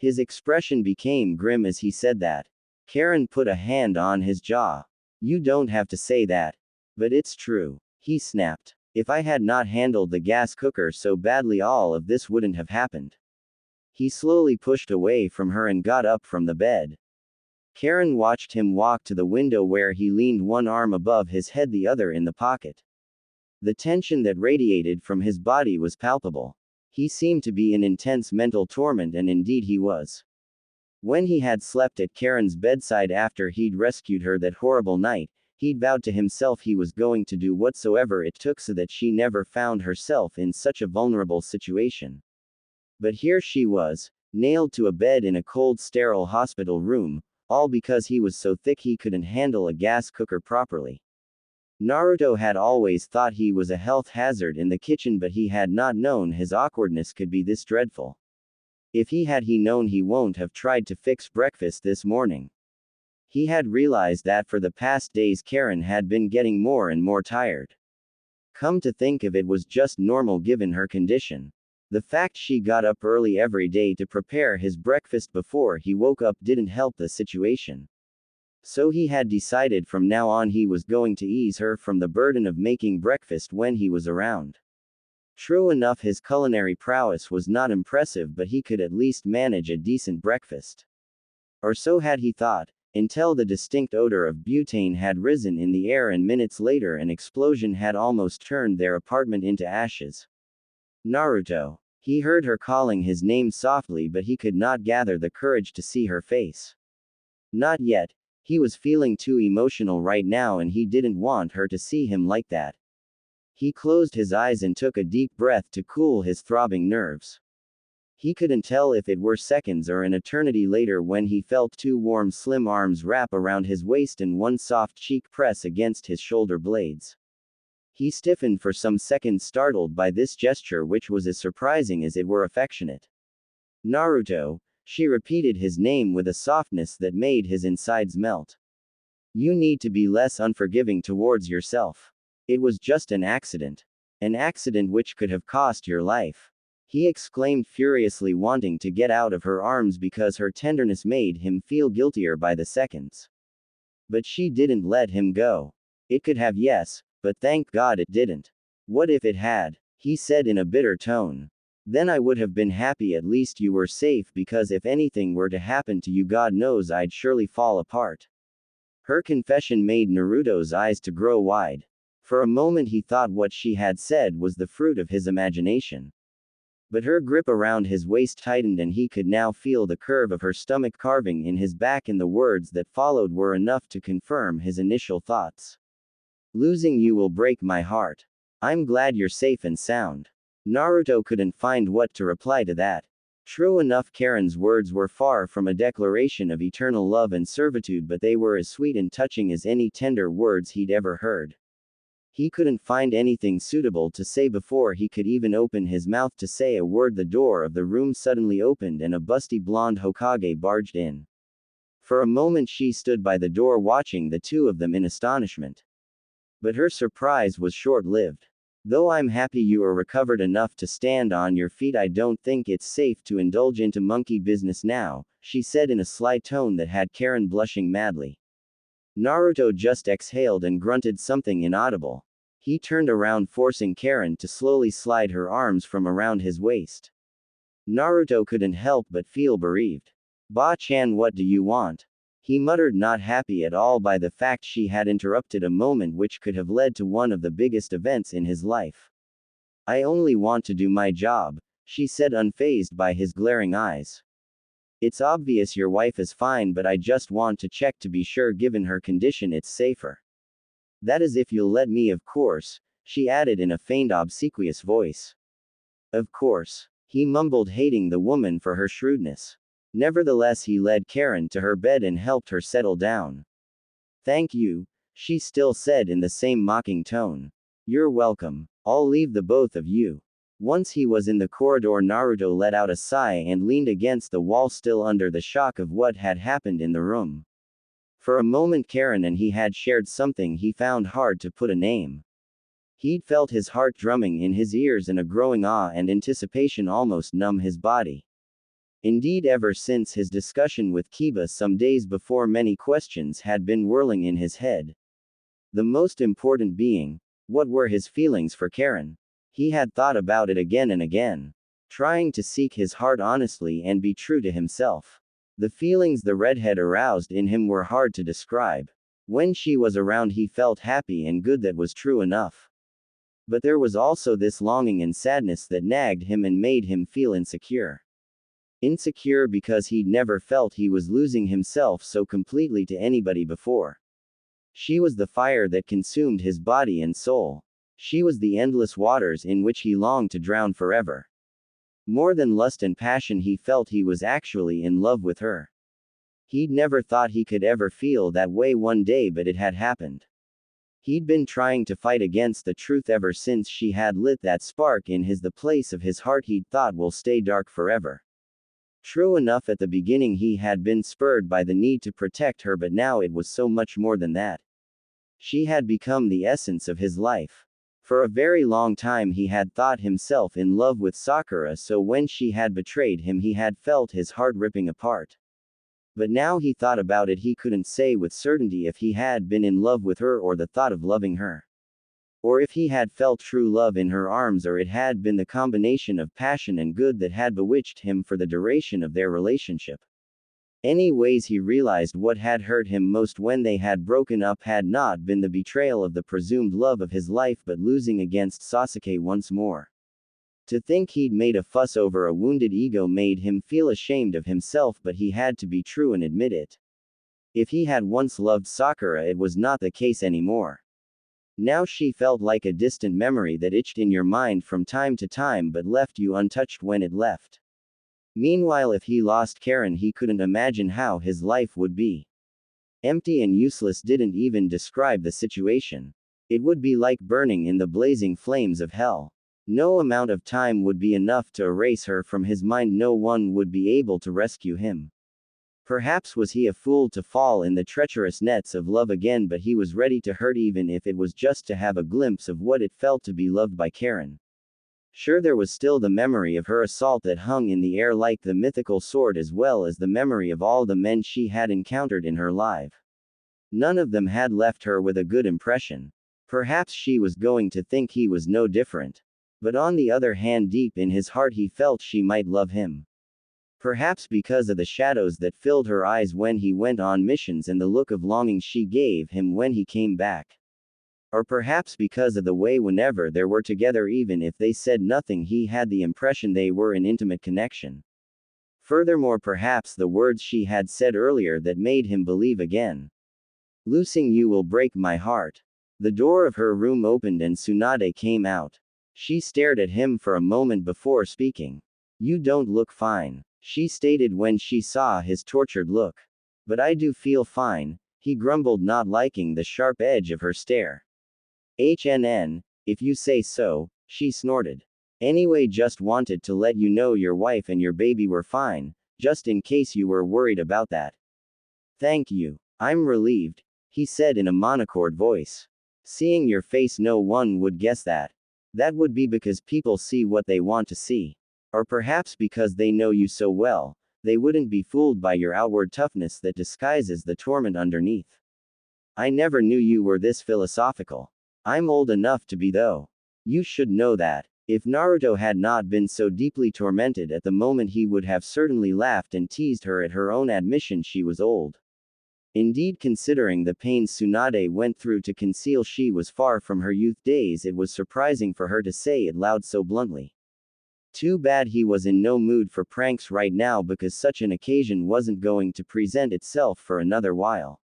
His expression became grim as he said that. Karin put a hand on his jaw. You don't have to say that. But it's true. He snapped. If I had not handled the gas cooker so badly, all of this wouldn't have happened. He slowly pushed away from her and got up from the bed. Karin watched him walk to the window where he leaned one arm above his head, the other in the pocket. The tension that radiated from his body was palpable. He seemed to be in intense mental torment, and indeed he was. When he had slept at Karin's bedside after he'd rescued her that horrible night, he'd vowed to himself he was going to do whatsoever it took so that she never found herself in such a vulnerable situation. But here she was, nailed to a bed in a cold, sterile hospital room, all because he was so thick he couldn't handle a gas cooker properly. Naruto had always thought he was a health hazard in the kitchen, but he had not known his awkwardness could be this dreadful. If he had known, he won't have tried to fix breakfast this morning. He had realized that for the past days Karin had been getting more and more tired. Come to think of it, was just normal given her condition. The fact she got up early every day to prepare his breakfast before he woke up didn't help the situation. So he had decided from now on he was going to ease her from the burden of making breakfast when he was around. True enough, his culinary prowess was not impressive, but he could at least manage a decent breakfast. Or so had he thought, until the distinct odor of butane had risen in the air, and minutes later an explosion had almost turned their apartment into ashes. Naruto. He heard her calling his name softly, but he could not gather the courage to see her face. Not yet. He was feeling too emotional right now, and he didn't want her to see him like that. He closed his eyes and took a deep breath to cool his throbbing nerves. He couldn't tell if it were seconds or an eternity later when he felt two warm, slim arms wrap around his waist and one soft cheek press against his shoulder blades. He stiffened for some seconds, startled by this gesture, which was as surprising as it were affectionate. Naruto, she repeated his name with a softness that made his insides melt. You need to be less unforgiving towards yourself. It was just an accident. An accident which could have cost your life. He exclaimed furiously, wanting to get out of her arms because her tenderness made him feel guiltier by the seconds. But she didn't let him go. It could have, yes, but thank God it didn't. What if it had? He said in a bitter tone. Then I would have been happy. At least you were safe, because if anything were to happen to you, God knows I'd surely fall apart. Her confession made Naruto's eyes to grow wide. For a moment he thought what she had said was the fruit of his imagination. But her grip around his waist tightened, and he could now feel the curve of her stomach carving in his back, and the words that followed were enough to confirm his initial thoughts. Losing you will break my heart. I'm glad you're safe and sound. Naruto couldn't find what to reply to that. True enough, Karin's words were far from a declaration of eternal love and servitude, but they were as sweet and touching as any tender words he'd ever heard. He couldn't find anything suitable to say before he could even open his mouth to say a word. The door of the room suddenly opened and a busty blonde Hokage barged in. For a moment she stood by the door watching the two of them in astonishment. But her surprise was short-lived. Though I'm happy you are recovered enough to stand on your feet, I don't think it's safe to indulge into monkey business now, she said in a sly tone that had Karin blushing madly. Naruto just exhaled and grunted something inaudible. He turned around, forcing Karin to slowly slide her arms from around his waist. Naruto couldn't help but feel bereaved. Ba-chan, what do you want? He muttered, not happy at all by the fact she had interrupted a moment which could have led to one of the biggest events in his life. I only want to do my job, she said, unfazed by his glaring eyes. It's obvious your wife is fine, but I just want to check to be sure given her condition it's safer. That is if you'll let me, of course, she added in a feigned obsequious voice. Of course. He mumbled, hating the woman for her shrewdness. Nevertheless, he led Karin to her bed and helped her settle down. Thank you, she still said in the same mocking tone. You're welcome. I'll leave the both of you. Once he was in the corridor, Naruto let out a sigh and leaned against the wall, still under the shock of what had happened in the room. For a moment Karin and he had shared something he found hard to put a name. He'd felt his heart drumming in his ears and a growing awe and anticipation almost numb his body. Indeed, ever since his discussion with Kiba some days before, many questions had been whirling in his head. The most important being, what were his feelings for Karin? He had thought about it again and again, trying to seek his heart honestly and be true to himself. The feelings the redhead aroused in him were hard to describe. When she was around, he felt happy and good, that was true enough. But there was also this longing and sadness that nagged him and made him feel insecure. Insecure because he'd never felt he was losing himself so completely to anybody before. She was the fire that consumed his body and soul. She was the endless waters in which he longed to drown forever. More than lust and passion, he felt he was actually in love with her. He'd never thought he could ever feel that way one day, but it had happened. He'd been trying to fight against the truth ever since she had lit that spark in his, the place of his heart he'd thought will stay dark forever. True enough, at the beginning he had been spurred by the need to protect her, but now it was so much more than that. She had become the essence of his life. For a very long time he had thought himself in love with Sakura, so when she had betrayed him he had felt his heart ripping apart. But now he thought about it, he couldn't say with certainty if he had been in love with her or the thought of loving her. Or if he had felt true love in her arms, or it had been the combination of passion and good that had bewitched him for the duration of their relationship. Anyways, he realized what had hurt him most when they had broken up had not been the betrayal of the presumed love of his life, but losing against Sasuke once more. To think he'd made a fuss over a wounded ego made him feel ashamed of himself, but he had to be true and admit it. If he had once loved Sakura, it was not the case anymore. Now she felt like a distant memory that itched in your mind from time to time but left you untouched when it left. Meanwhile, if he lost Karin, he couldn't imagine how his life would be. Empty and useless didn't even describe the situation. It would be like burning in the blazing flames of hell. No amount of time would be enough to erase her from his mind. No one would be able to rescue him. Perhaps was he a fool to fall in the treacherous nets of love again, but he was ready to hurt, even if it was just to have a glimpse of what it felt to be loved by Karin. Sure, there was still the memory of her assault that hung in the air like the mythical sword, as well as the memory of all the men she had encountered in her life. None of them had left her with a good impression. Perhaps she was going to think he was no different. But on the other hand, deep in his heart he felt she might love him. Perhaps because of the shadows that filled her eyes when he went on missions and the look of longing she gave him when he came back. Or perhaps because of the way whenever they were together, even if they said nothing, he had the impression they were in intimate connection. Furthermore, perhaps the words she had said earlier that made him believe again. Losing you will break my heart. The door of her room opened and Tsunade came out. She stared at him for a moment before speaking. You don't look fine, she stated when she saw his tortured look. But I do feel fine, he grumbled, not liking the sharp edge of her stare. If you say so, she snorted. Anyway, just wanted to let you know your wife and your baby were fine, just in case you were worried about that. Thank you. I'm relieved, he said in a monochord voice. Seeing your face, no one would guess that. That would be because people see what they want to see. Or perhaps because they know you so well, they wouldn't be fooled by your outward toughness that disguises the torment underneath. I never knew you were this philosophical. I'm old enough to be, though. You should know that. If Naruto had not been so deeply tormented at the moment, he would have certainly laughed and teased her at her own admission she was old. Indeed, considering the pains Tsunade went through to conceal she was far from her youth days, it was surprising for her to say it loud so bluntly. Too bad he was in no mood for pranks right now, because such an occasion wasn't going to present itself for another while.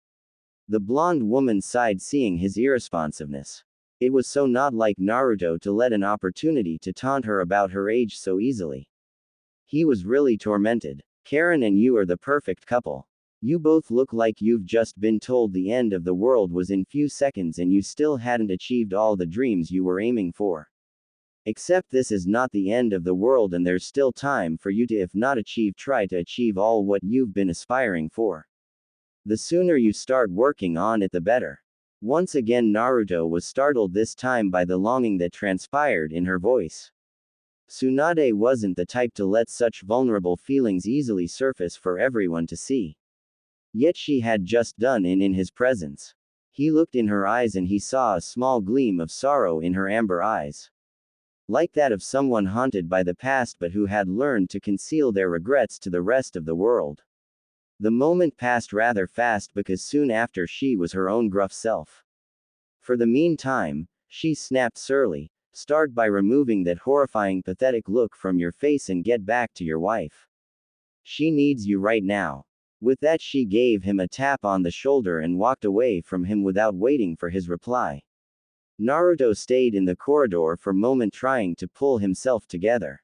The blonde woman sighed, seeing his irresponsiveness. It was so not like Naruto to let an opportunity to taunt her about her age so easily. He was really tormented. Karin and you are the perfect couple. You both look like you've just been told the end of the world was in few seconds and you still hadn't achieved all the dreams you were aiming for. Except this is not the end of the world and there's still time for you to, if not achieve, try to achieve all what you've been aspiring for. The sooner you start working on it, the better. Once again, Naruto was startled, this time by the longing that transpired in her voice. Tsunade wasn't the type to let such vulnerable feelings easily surface for everyone to see. Yet she had just done in his presence. He looked in her eyes and he saw a small gleam of sorrow in her amber eyes. Like that of someone haunted by the past but who had learned to conceal their regrets to the rest of the world. The moment passed rather fast because soon after she was her own gruff self. For the meantime, she snapped surly, start by removing that horrifying pathetic look from your face and get back to your wife. She needs you right now. With that she gave him a tap on the shoulder and walked away from him without waiting for his reply. Naruto stayed in the corridor for a moment trying to pull himself together.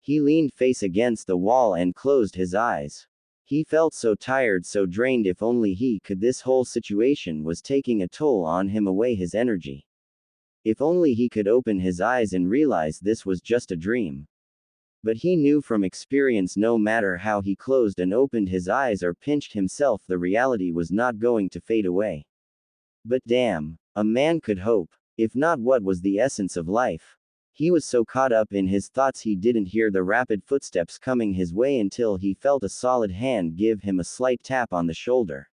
He leaned face against the wall and closed his eyes. He felt so tired, so drained. If only he could. This whole situation was taking a toll on him, away his energy. If only he could open his eyes and realize this was just a dream. But he knew from experience, no matter how he closed and opened his eyes or pinched himself, the reality was not going to fade away. But damn, a man could hope. If not, what was the essence of life? He was so caught up in his thoughts he didn't hear the rapid footsteps coming his way until he felt a solid hand give him a slight tap on the shoulder.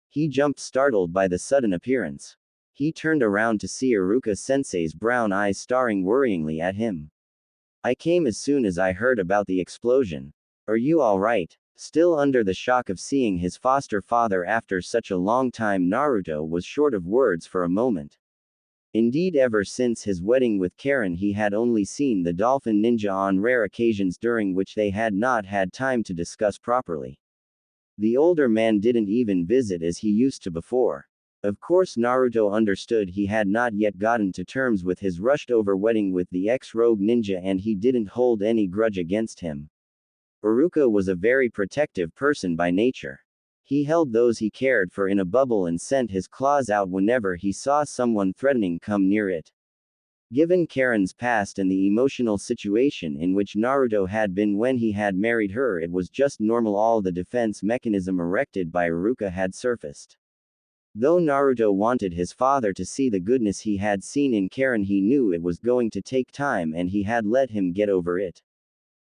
He jumped, startled by the sudden appearance. He turned around to see Iruka-sensei's brown eyes staring worryingly at him. I came as soon as I heard about the explosion. Are you alright? Still under the shock of seeing his foster father after such a long time, Naruto was short of words for a moment. Indeed, ever since his wedding with Karin, he had only seen the dolphin ninja on rare occasions during which they had not had time to discuss properly. The older man didn't even visit as he used to before. Of course, Naruto understood he had not yet gotten to terms with his rushed-over wedding with the ex-rogue ninja, and he didn't hold any grudge against him. Iruka was a very protective person by nature. He held those he cared for in a bubble and sent his claws out whenever he saw someone threatening come near it. Given Karin's past and the emotional situation in which Naruto had been when he had married her, it was just normal. All the defense mechanism erected by Iruka had surfaced. Though Naruto wanted his father to see the goodness he had seen in Karin, he knew it was going to take time and he had let him get over it.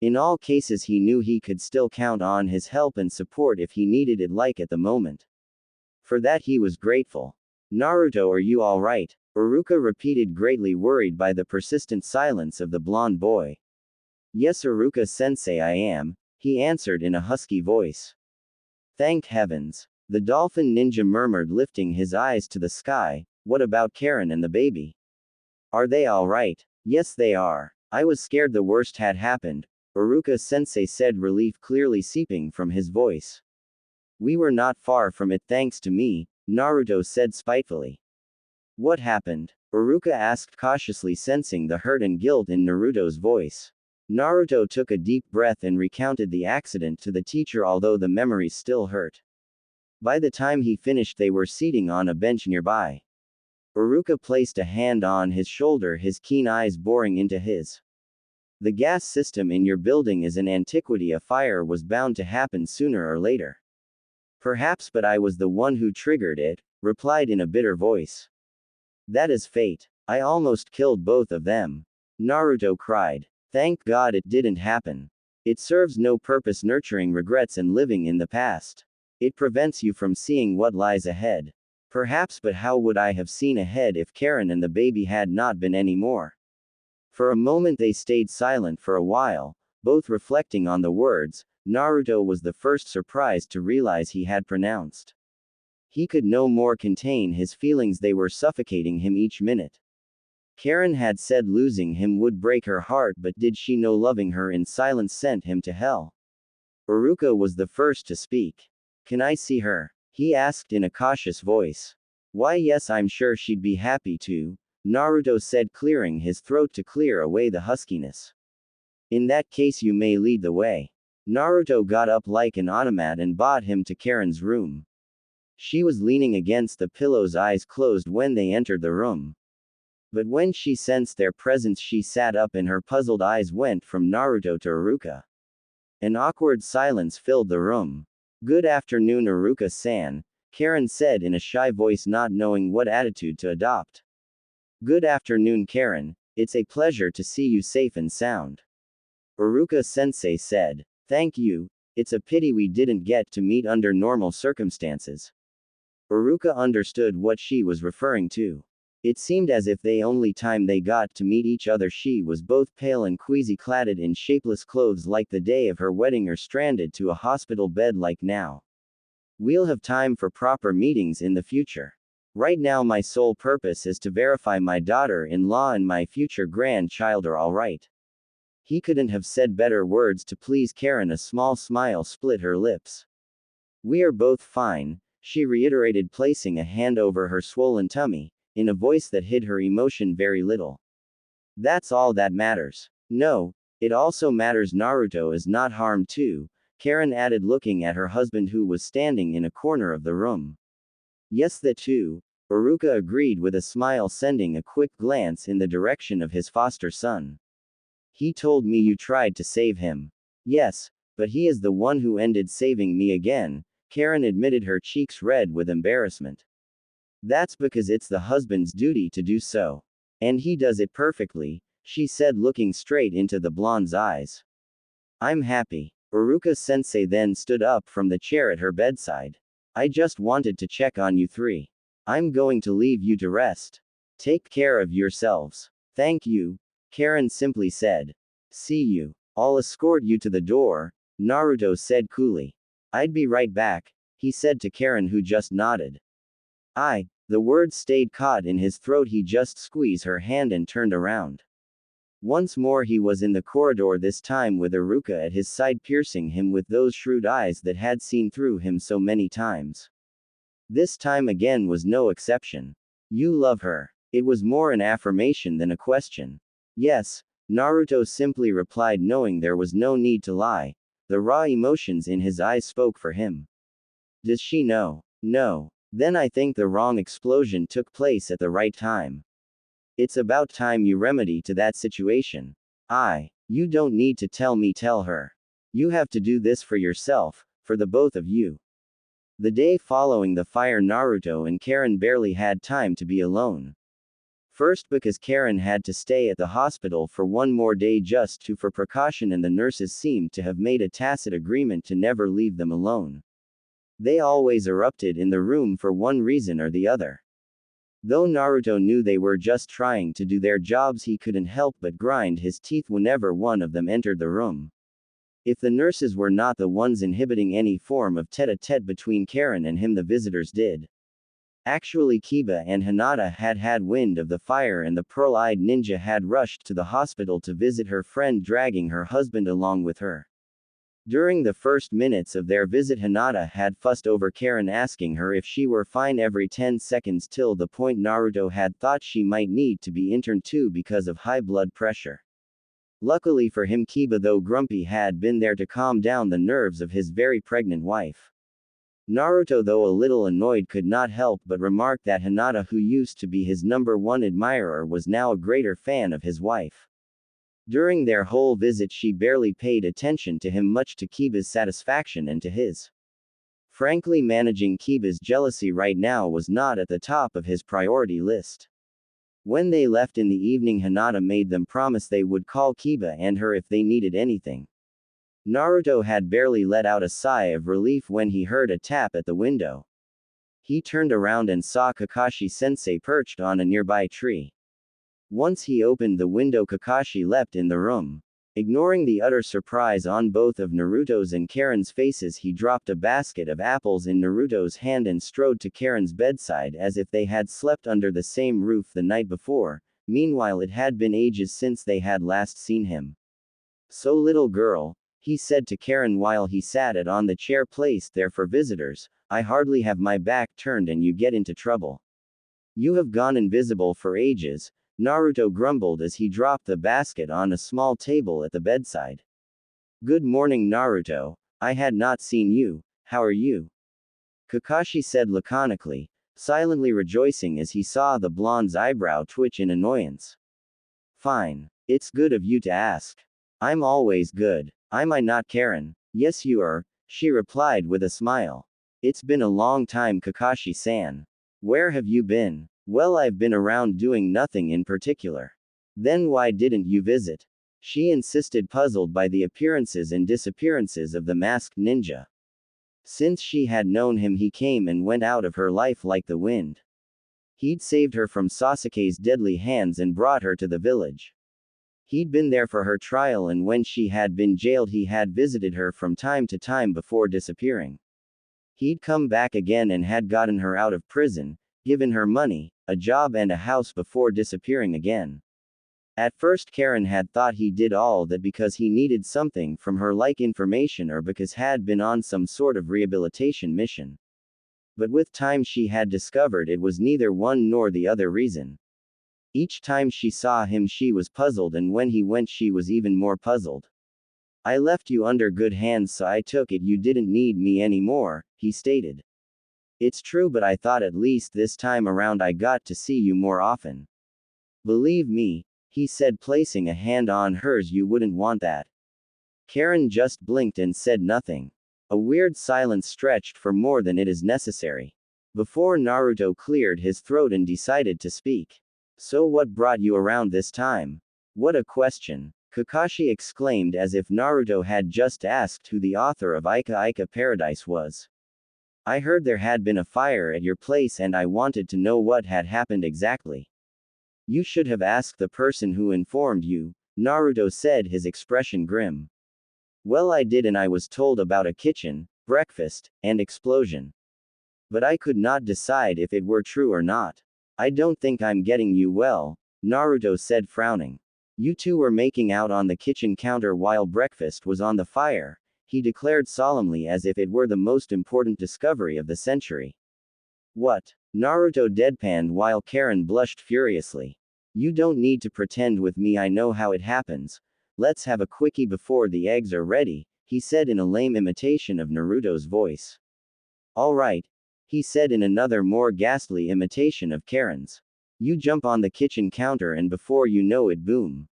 In all cases, he knew he could still count on his help and support if he needed it, like at the moment. For that he was grateful. Naruto, are you alright? Iruka repeated, greatly worried by the persistent silence of the blonde boy. Yes, Iruka-sensei, I am, he answered in a husky voice. Thank heavens. The dolphin ninja murmured, lifting his eyes to the sky. What about Karin and the baby? Are they alright? Yes, they are. I was scared the worst had happened, Iruka-sensei said, relief clearly seeping from his voice. We were not far from it thanks to me, Naruto said spitefully. What happened? Iruka asked cautiously, sensing the hurt and guilt in Naruto's voice. Naruto took a deep breath and recounted the accident to the teacher, although the memories still hurt. By the time he finished, they were seating on a bench nearby. Iruka placed a hand on his shoulder, his keen eyes boring into his. The gas system in your building is an antiquity. A fire was bound to happen sooner or later. Perhaps, but I was the one who triggered it, replied in a bitter voice. That is fate. I almost killed both of them. Naruto cried. Thank God it didn't happen. It serves no purpose nurturing regrets and living in the past. It prevents you from seeing what lies ahead. Perhaps, but how would I have seen ahead if Karin and the baby had not been anymore? For a moment they stayed silent for a while, both reflecting on the words Naruto was the first surprised to realize he had pronounced. He could no more contain his feelings, they were suffocating him each minute. Karin had said losing him would break her heart, but did she know loving her in silence sent him to hell? Iruka was the first to speak. Can I see her? He asked in a cautious voice. Why, yes, I'm sure she'd be happy to, Naruto said, clearing his throat to clear away the huskiness. In that case, you may lead the way. Naruto got up like an automat and brought him to Karen's room. She was leaning against the pillows, eyes closed when they entered the room. But when she sensed their presence, she sat up and her puzzled eyes went from Naruto to Iruka. An awkward silence filled the room. "Good afternoon, Iruka-san," Karen said in a shy voice, not knowing what attitude to adopt. "Good afternoon, Karen. It's a pleasure to see you safe and sound," Iruka-sensei said. "Thank you. It's a pity we didn't get to meet under normal circumstances." Iruka understood what she was referring to. It seemed as if the only time they got to meet each other she was both pale and queasy, cladded in shapeless clothes like the day of her wedding, or stranded to a hospital bed like now. "We'll have time for proper meetings in the future. Right now my sole purpose is to verify my daughter-in-law and my future grandchild are alright." He couldn't have said better words to please Karen. A small smile split her lips. "We are both fine," she reiterated, placing a hand over her swollen tummy, in a voice that hid her emotion very little. "That's all that matters." "No, it also matters Naruto is not harmed too," Karen added, looking at her husband who was standing in a corner of the room. "Yes, that too," Iruka agreed with a smile, sending a quick glance in the direction of his foster son. "He told me you tried to save him." "Yes, but he is the one who ended saving me again," Karen admitted, her cheeks red with embarrassment. "That's because it's the husband's duty to do so. And he does it perfectly," she said, looking straight into the blonde's eyes. "I'm happy." Iruka-sensei then stood up from the chair at her bedside. "I just wanted to check on you three. I'm going to leave you to rest. Take care of yourselves." "Thank you," Karen simply said. "See you. I'll escort you to the door," Naruto said coolly. "I'd be right back," he said to Karen, who just nodded. The words stayed caught in his throat. He just squeezed her hand and turned around. Once more he was in the corridor, this time with Iruka at his side, piercing him with those shrewd eyes that had seen through him so many times. This time again was no exception. "You love her." It was more an affirmation than a question. "Yes," Naruto simply replied, knowing there was no need to lie. The raw emotions in his eyes spoke for him. "Does she know?" "No." "Then I think the wrong explosion took place at the right time. It's about time you remedy to that situation." You don't need to tell me, tell her. You have to do this for yourself, for the both of you." The day following the fire, Naruto and Karen barely had time to be alone. First, because Karen had to stay at the hospital for one more day just for precaution, and the nurses seemed to have made a tacit agreement to never leave them alone. They always erupted in the room for one reason or the other. Though Naruto knew they were just trying to do their jobs, he couldn't help but grind his teeth whenever one of them entered the room. If the nurses were not the ones inhibiting any form of tete-a-tete between Karen and him, the visitors did. Actually, Kiba and Hinata had had wind of the fire, and the pearl-eyed ninja had rushed to the hospital to visit her friend, dragging her husband along with her. During the first minutes of their visit, Hinata had fussed over Karen, asking her if she were fine every 10 seconds, till the point Naruto had thought she might need to be interned too because of high blood pressure. Luckily for him, Kiba, though grumpy, had been there to calm down the nerves of his very pregnant wife. Naruto, though a little annoyed, could not help but remark that Hinata, who used to be his #1 admirer, was now a greater fan of his wife. During their whole visit she barely paid attention to him, much to Kiba's satisfaction and to his. Frankly, managing Kiba's jealousy right now was not at the top of his priority list. When they left in the evening, Hinata made them promise they would call Kiba and her if they needed anything. Naruto had barely let out a sigh of relief when he heard a tap at the window. He turned around and saw Kakashi-sensei perched on a nearby tree. Once he opened the window, Kakashi leapt in the room. Ignoring the utter surprise on both of Naruto's and Karen's faces, he dropped a basket of apples in Naruto's hand and strode to Karen's bedside as if they had slept under the same roof the night before. Meanwhile, it had been ages since they had last seen him. "So, little girl," he said to Karen while he sat on the chair placed there for visitors, "I hardly have my back turned and you get into trouble. You have gone invisible for ages," Naruto grumbled as he dropped the basket on a small table at the bedside. Good morning, Naruto. I had not seen you. How are you? Kakashi said laconically, silently rejoicing as he saw the blonde's eyebrow twitch in annoyance. Fine. It's good of you to ask. I'm always good. Am I not, Karin? Yes, you are, she replied with a smile. It's been a long time, Kakashi-san. Where have you been? Well, I've been around doing nothing in particular. Then why didn't you visit? She insisted, puzzled by the appearances and disappearances of the masked ninja. Since she had known him, he came and went out of her life like the wind. He'd saved her from Sasuke's deadly hands and brought her to the village. He'd been there for her trial, and when she had been jailed he had visited her from time to time before disappearing. He'd come back again and had gotten her out of prison, given her money, a job and a house before disappearing again. At first Karin had thought he did all that because he needed something from her, like information, or because had been on some sort of rehabilitation mission. But with time she had discovered it was neither one nor the other reason. Each time she saw him she was puzzled, and when he went she was even more puzzled. I left you under good hands, so I took it you didn't need me anymore, he stated. It's true, but I thought at least this time around I got to see you more often. Believe me, he said, placing a hand on hers, you wouldn't want that. Karin just blinked and said nothing. A weird silence stretched for more than it is necessary. Before Naruto cleared his throat and decided to speak. So what brought you around this time? What a question, Kakashi exclaimed, as if Naruto had just asked who the author of Ika Ika Paradise was. I heard there had been a fire at your place and I wanted to know what had happened exactly. You should have asked the person who informed you, Naruto said, his expression grim. Well, I did, and I was told about a kitchen, breakfast, and explosion. But I could not decide if it were true or not. I don't think I'm getting you well, Naruto said, frowning. You two were making out on the kitchen counter while breakfast was on the fire, he declared solemnly, as if it were the most important discovery of the century. What? Naruto deadpanned while Karin blushed furiously. You don't need to pretend with me, I know how it happens. Let's have a quickie before the eggs are ready, he said in a lame imitation of Naruto's voice. All right, he said in another more ghastly imitation of Karin's. You jump on the kitchen counter and before you know it, boom.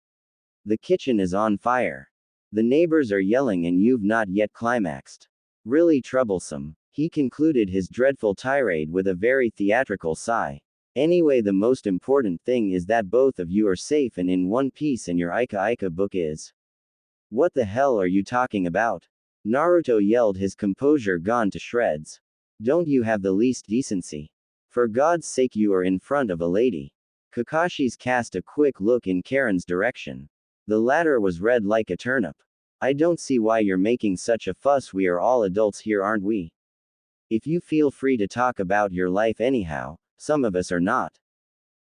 The kitchen is on fire. The neighbors are yelling and you've not yet climaxed. Really troublesome. He concluded his dreadful tirade with a very theatrical sigh. Anyway, the most important thing is that both of you are safe and in one piece, and your Ika Ika book is. What the hell are you talking about? Naruto yelled, his composure gone to shreds. Don't you have the least decency? For God's sake, you are in front of a lady. Kakashi's cast a quick look in Karin's direction. The latter was red like a turnip. I don't see why you're making such a fuss, we are all adults here, aren't we? If you feel free to talk about your life anyhow, some of us are not.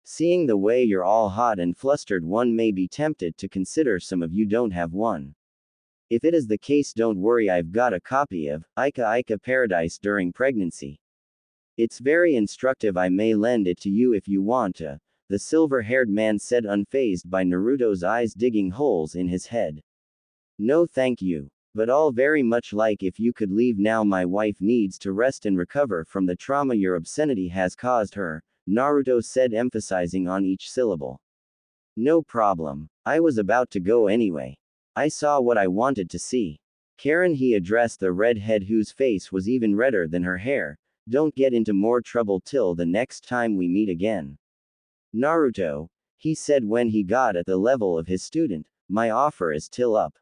Seeing the way you're all hot and flustered, one may be tempted to consider some of you don't have one. If it is the case, don't worry, I've got a copy of Ika Ika Paradise during pregnancy. It's very instructive, I may lend it to you if you want to, the silver-haired man said, unfazed by Naruto's eyes digging holes in his head. No thank you. But all very much like if you could leave now, my wife needs to rest and recover from the trauma your obscenity has caused her, Naruto said, emphasizing on each syllable. No problem. I was about to go anyway. I saw what I wanted to see. Karin, he addressed the redhead whose face was even redder than her hair, don't get into more trouble till the next time we meet again. Naruto, he said when he got at the level of his student, my offer is till up.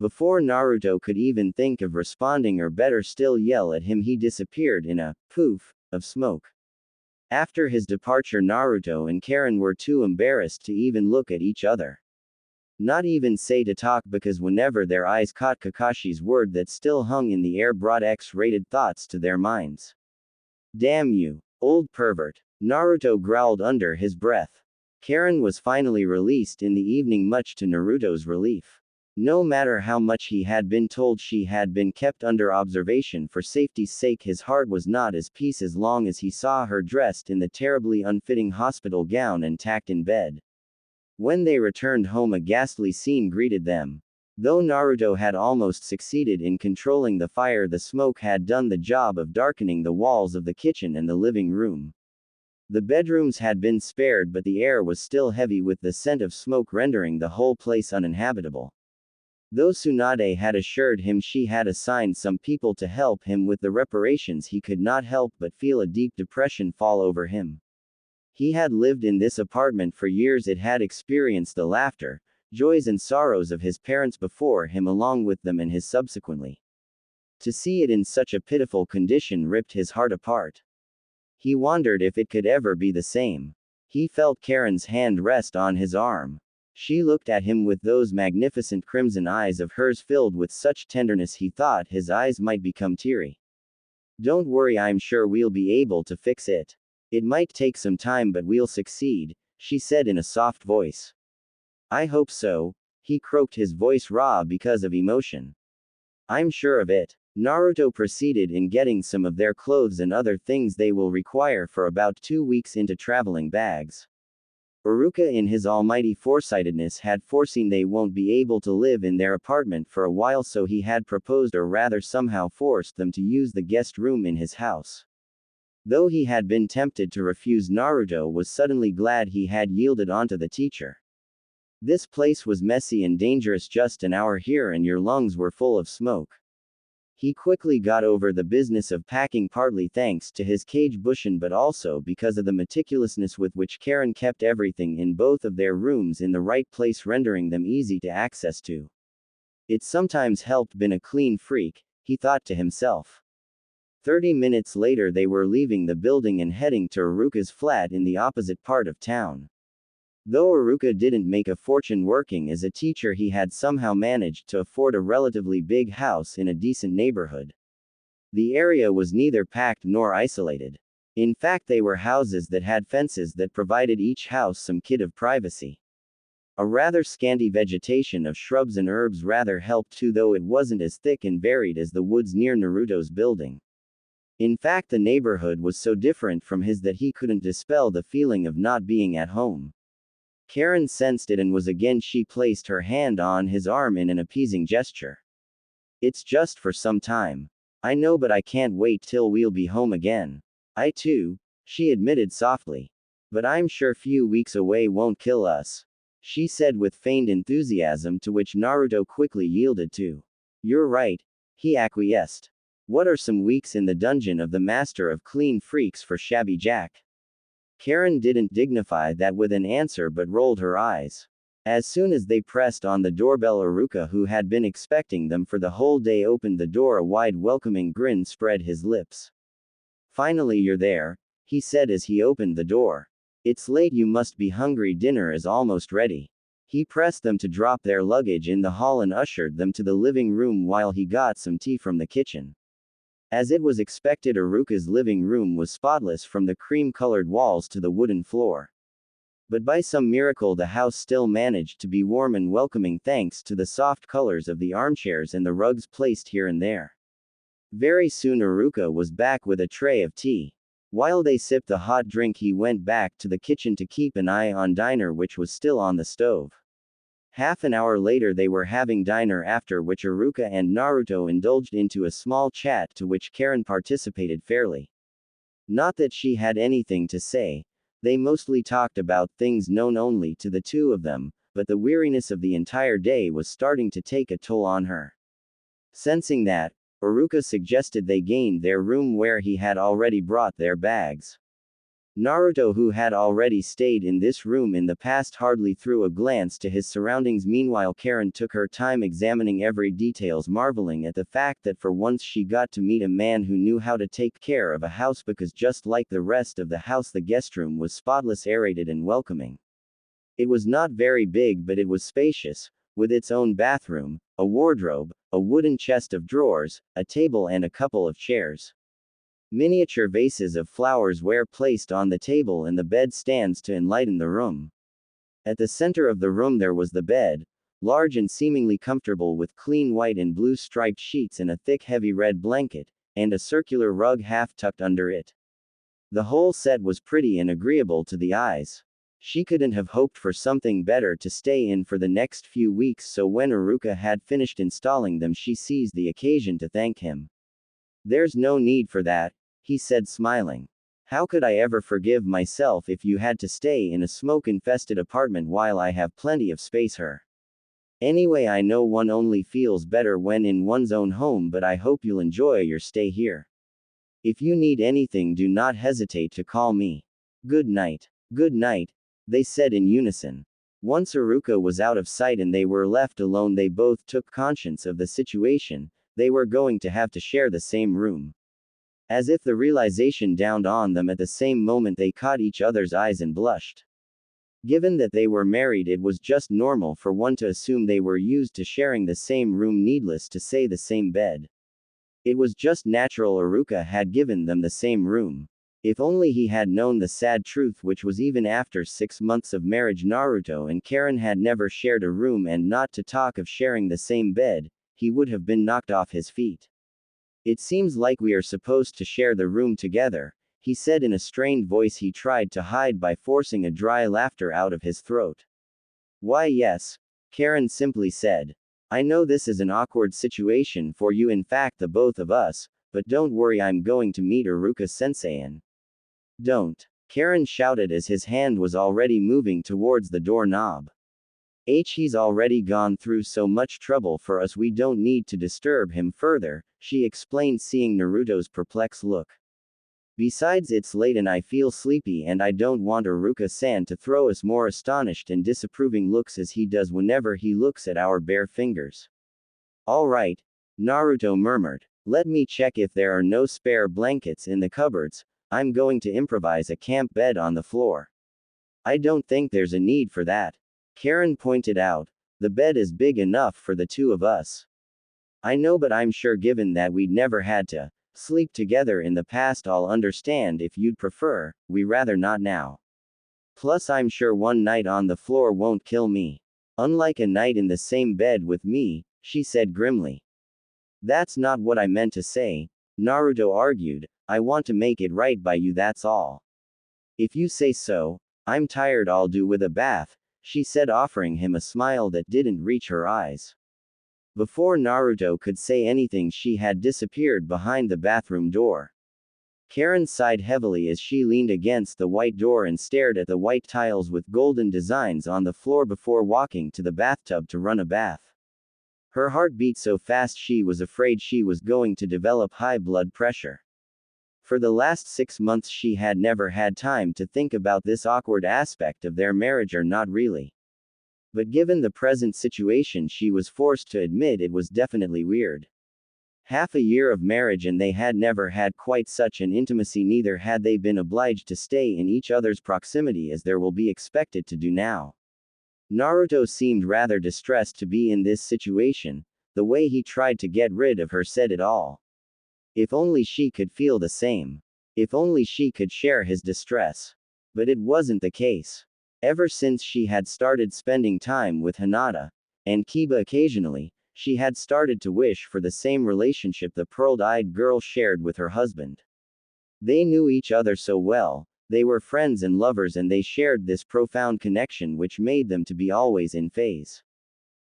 Before Naruto could even think of responding or better still yell at him, he disappeared in a poof of smoke. After his departure, Naruto and Karin were too embarrassed to even look at each other. Not even say to talk, because whenever their eyes caught Kakashi's word that still hung in the air brought X-rated thoughts to their minds. Damn you, old pervert, Naruto growled under his breath. Karin was finally released in the evening, much to Naruto's relief. No matter how much he had been told she had been kept under observation for safety's sake, his heart was not at peace as long as he saw her dressed in the terribly unfitting hospital gown and tacked in bed. When they returned home, a ghastly scene greeted them. Though Naruto had almost succeeded in controlling the fire, the smoke had done the job of darkening the walls of the kitchen and the living room. The bedrooms had been spared, but the air was still heavy with the scent of smoke, rendering the whole place uninhabitable. Though Tsunade had assured him she had assigned some people to help him with the reparations, he could not help but feel a deep depression fall over him. He had lived in this apartment for years. It had experienced the laughter, joys and sorrows of his parents before him, along with them and his subsequently. To see it in such a pitiful condition ripped his heart apart. He wondered if it could ever be the same. He felt Karin's hand rest on his arm. She looked at him with those magnificent crimson eyes of hers filled with such tenderness he thought his eyes might become teary. "Don't worry, I'm sure we'll be able to fix it. It might take some time, but we'll succeed," she said in a soft voice. "I hope so," he croaked, his voice raw because of emotion. "I'm sure of it." Naruto proceeded in getting some of their clothes and other things they will require for about 2 weeks into traveling bags. Iruka, in his almighty foresightedness, had foreseen they won't be able to live in their apartment for a while, so he had proposed, or rather somehow forced them to use the guest room in his house. Though he had been tempted to refuse, Naruto was suddenly glad he had yielded onto the teacher. "This place was messy and dangerous just an hour here and your lungs were full of smoke." He quickly got over the business of packing, partly thanks to his Kage Bushin, but also because of the meticulousness with which Karin kept everything in both of their rooms in the right place, rendering them easy to access to. It sometimes helped being a clean freak, he thought to himself. 30 minutes later they were leaving the building and heading to Iruka's flat in the opposite part of town. Though Iruka didn't make a fortune working as a teacher, he had somehow managed to afford a relatively big house in a decent neighborhood. The area was neither packed nor isolated. In fact, they were houses that had fences that provided each house some kind of privacy. A rather scanty vegetation of shrubs and herbs rather helped too, though it wasn't as thick and varied as the woods near Naruto's building. In fact, the neighborhood was so different from his that he couldn't dispel the feeling of not being at home. Karin sensed it and was again. She placed her hand on his arm in an appeasing gesture. "It's just for some time. I know, but I can't wait till we'll be home again." "I too," she admitted softly. "But I'm sure few weeks away won't kill us," she said with feigned enthusiasm, to which Naruto quickly yielded to. "You're right," he acquiesced. "What are some weeks in the dungeon of the Master of Clean Freaks for Shabby Jack?" Karin didn't dignify that with an answer but rolled her eyes. As soon as they pressed on the doorbell, Iruka, who had been expecting them for the whole day, opened the door. A wide welcoming grin spread his lips. "Finally you're there," he said as he opened the door. "It's late, you must be hungry, dinner is almost ready." He pressed them to drop their luggage in the hall and ushered them to the living room while he got some tea from the kitchen. As it was expected, Iruka's living room was spotless from the cream-colored walls to the wooden floor. But by some miracle the house still managed to be warm and welcoming thanks to the soft colors of the armchairs and the rugs placed here and there. Very soon Iruka was back with a tray of tea. While they sipped the hot drink, he went back to the kitchen to keep an eye on dinner, which was still on the stove. Half an hour later they were having dinner, after which Iruka and Naruto indulged into a small chat to which Karin participated fairly. Not that she had anything to say. They mostly talked about things known only to the two of them, but the weariness of the entire day was starting to take a toll on her. Sensing that, Iruka suggested they gain their room where he had already brought their bags. Naruto, who had already stayed in this room in the past, hardly threw a glance to his surroundings. Meanwhile, Karin took her time examining every details, marveling at the fact that for once she got to meet a man who knew how to take care of a house, because just like the rest of the house, the guest room was spotless, aerated and welcoming. It was not very big, but it was spacious, with its own bathroom, a wardrobe, a wooden chest of drawers, a table and a couple of chairs. Miniature vases of flowers were placed on the table and the bed stands to enlighten the room. At the center of the room there was the bed, large and seemingly comfortable, with clean white and blue striped sheets and a thick heavy red blanket, and a circular rug half tucked under it. The whole set was pretty and agreeable to the eyes. She couldn't have hoped for something better to stay in for the next few weeks, so when Iruka had finished installing them, she seized the occasion to thank him. "There's no need for that," he said, smiling. "How could I ever forgive myself if you had to stay in a smoke-infested apartment while I have plenty of space here? Anyway, I know one only feels better when in one's own home, but I hope you'll enjoy your stay here. If you need anything, do not hesitate to call me. Good night." "Good night," they said in unison. Once Iruka was out of sight and they were left alone, they both took conscience of the situation. They were going to have to share the same room. As if the realization dawned on them at the same moment, they caught each other's eyes and blushed. Given that they were married, it was just normal for one to assume they were used to sharing the same room, needless to say the same bed. It was just natural Iruka had given them the same room. If only he had known the sad truth, which was even after 6 months of marriage, Naruto and Karin had never shared a room, and not to talk of sharing the same bed, he would have been knocked off his feet. "It seems like we are supposed to share the room together," he said in a strained voice he tried to hide by forcing a dry laughter out of his throat. "Why, yes," Karin simply said. "I know this is an awkward situation for you, in fact the both of us, but don't worry, I'm going to meet Iruka-sensei." "Don't," Karin shouted as his hand was already moving towards the doorknob. He's already gone through so much trouble for us, we don't need to disturb him further," she explained, seeing Naruto's perplexed look. "Besides, it's late and I feel sleepy, and I don't want Iruka-san to throw us more astonished and disapproving looks as he does whenever he looks at our bare fingers." "All right," Naruto murmured. "Let me check if there are no spare blankets in the cupboards. I'm going to improvise a camp bed on the floor." "I don't think there's a need for that," Karin pointed out. "The bed is big enough for the two of us." "I know, but I'm sure given that we'd never had to sleep together in the past, I'll understand if you'd prefer, we rather not now. Plus, I'm sure one night on the floor won't kill me. Unlike a night in the same bed with me," she said grimly. "That's not what I meant to say," Naruto argued. "I want to make it right by you, that's all." "If you say so. I'm tired, I'll do with a bath," she said, offering him a smile that didn't reach her eyes. Before Naruto could say anything, she had disappeared behind the bathroom door. Karin sighed heavily as she leaned against the white door and stared at the white tiles with golden designs on the floor before walking to the bathtub to run a bath. Her heart beat so fast she was afraid she was going to develop high blood pressure. For the last 6 months she had never had time to think about this awkward aspect of their marriage, or not really. But given the present situation, she was forced to admit it was definitely weird. Half a year of marriage and they had never had quite such an intimacy, neither had they been obliged to stay in each other's proximity as there will be expected to do now. Naruto seemed rather distressed to be in this situation. The way he tried to get rid of her said it all. If only she could feel the same. If only she could share his distress. But it wasn't the case. Ever since she had started spending time with Hinata and Kiba occasionally, she had started to wish for the same relationship the pearl-eyed girl shared with her husband. They knew each other so well, they were friends and lovers, and they shared this profound connection which made them to be always in phase.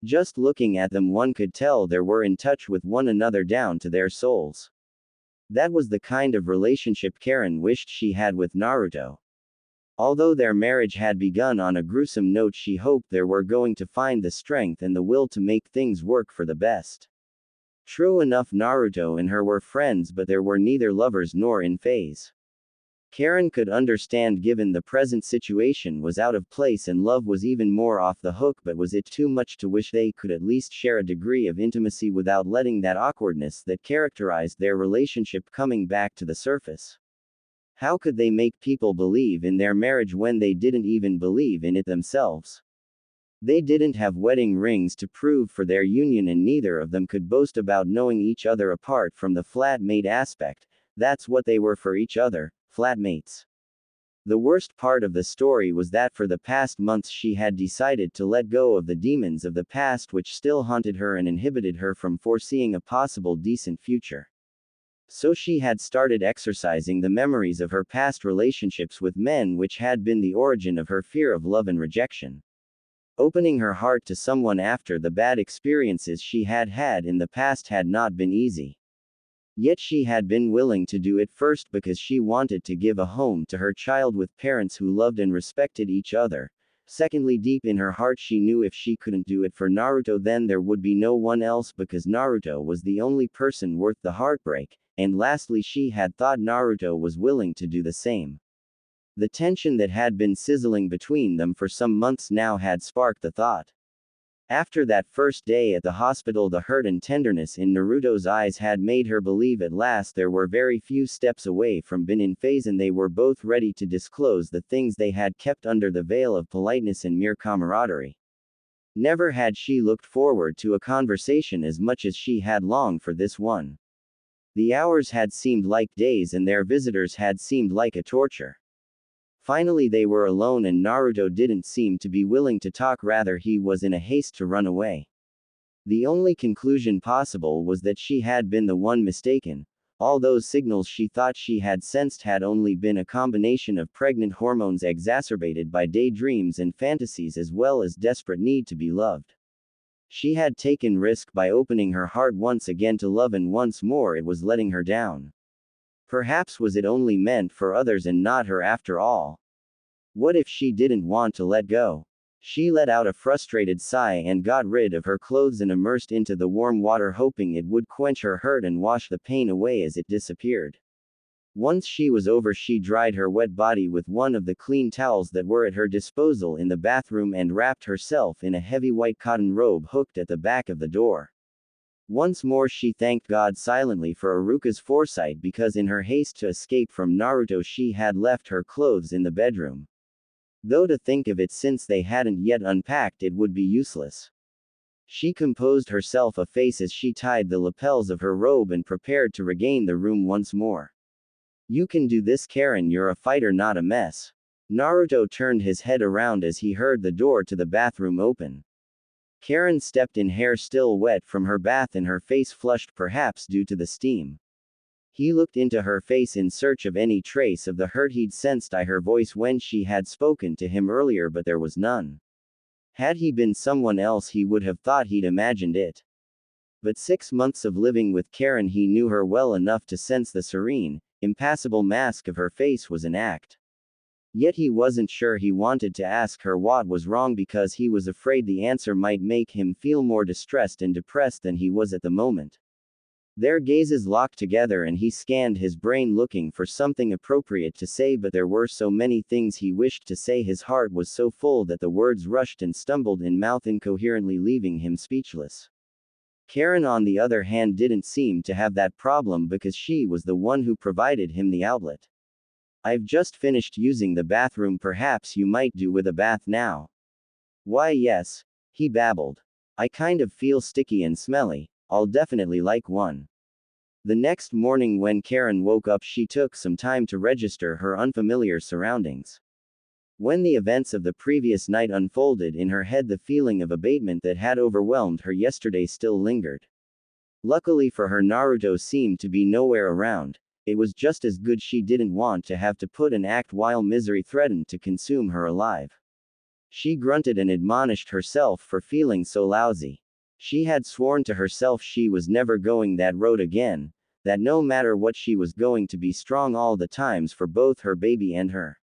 Just looking at them, one could tell they were in touch with one another down to their souls. That was the kind of relationship Karin wished she had with Naruto. Although their marriage had begun on a gruesome note, she hoped they were going to find the strength and the will to make things work for the best. True enough, Naruto and her were friends, but they were neither lovers nor in phase. Karin could understand given the present situation was out of place and love was even more off the hook, but was it too much to wish they could at least share a degree of intimacy without letting that awkwardness that characterized their relationship coming back to the surface? How could they make people believe in their marriage when they didn't even believe in it themselves? They didn't have wedding rings to prove for their union, and neither of them could boast about knowing each other apart from the flatmate aspect. That's what they were for each other, flatmates. The worst part of the story was that for the past months she had decided to let go of the demons of the past which still haunted her and inhibited her from foreseeing a possible decent future. So she had started exercising the memories of her past relationships with men, which had been the origin of her fear of love and rejection. Opening her heart to someone after the bad experiences she had had in the past had not been easy. Yet she had been willing to do it first because she wanted to give a home to her child with parents who loved and respected each other. Secondly, deep in her heart she knew if she couldn't do it for Naruto, then there would be no one else, because Naruto was the only person worth the heartbreak. And lastly, she had thought Naruto was willing to do the same. The tension that had been sizzling between them for some months now had sparked the thought. After that first day at the hospital, the hurt and tenderness in Naruto's eyes had made her believe at last there were very few steps away from being in phase, and they were both ready to disclose the things they had kept under the veil of politeness and mere camaraderie. Never had she looked forward to a conversation as much as she had longed for this one. The hours had seemed like days and their visitors had seemed like a torture. Finally they were alone, and Naruto didn't seem to be willing to talk, rather he was in a haste to run away. The only conclusion possible was that she had been the one mistaken. All those signals she thought she had sensed had only been a combination of pregnant hormones exacerbated by daydreams and fantasies, as well as desperate need to be loved. She had taken risk by opening her heart once again to love, and once more it was letting her down. Perhaps was it only meant for others and not her after all? What if she didn't want to let go? She let out a frustrated sigh and got rid of her clothes and immersed into the warm water, hoping it would quench her hurt and wash the pain away as it disappeared. Once she was over, she dried her wet body with one of the clean towels that were at her disposal in the bathroom and wrapped herself in a heavy white cotton robe hooked at the back of the door. Once more she thanked God silently for Aruka's foresight, because in her haste to escape from Naruto she had left her clothes in the bedroom. Though to think of it, since they hadn't yet unpacked, it would be useless. She composed herself a face as she tied the lapels of her robe and prepared to regain the room once more. You can do this, Karin, you're a fighter, not a mess. Naruto turned his head around as he heard the door to the bathroom open. Karin stepped in, hair still wet from her bath and her face flushed, perhaps due to the steam. He looked into her face in search of any trace of the hurt he'd sensed in her voice when she had spoken to him earlier, but there was none. Had he been someone else he would have thought he'd imagined it. But 6 months of living with Karin, he knew her well enough to sense the serene, impassible mask of her face was an act. Yet he wasn't sure he wanted to ask her what was wrong, because he was afraid the answer might make him feel more distressed and depressed than he was at the moment. Their gazes locked together and he scanned his brain looking for something appropriate to say, but there were so many things he wished to say, his heart was so full that the words rushed and stumbled in mouth incoherently, leaving him speechless. Karin, on the other hand, didn't seem to have that problem, because she was the one who provided him the outlet. I've just finished using the bathroom, perhaps you might do with a bath now. Why yes, he babbled. I kind of feel sticky and smelly, I'll definitely like one. The next morning when Karin woke up she took some time to register her unfamiliar surroundings. When the events of the previous night unfolded in her head, the feeling of abatement that had overwhelmed her yesterday still lingered. Luckily for her, Naruto seemed to be nowhere around. It was just as good she didn't want to have to put an act while misery threatened to consume her alive. She grunted and admonished herself for feeling so lousy. She had sworn to herself she was never going that road again, that no matter what she was going to be strong all the times for both her baby and her.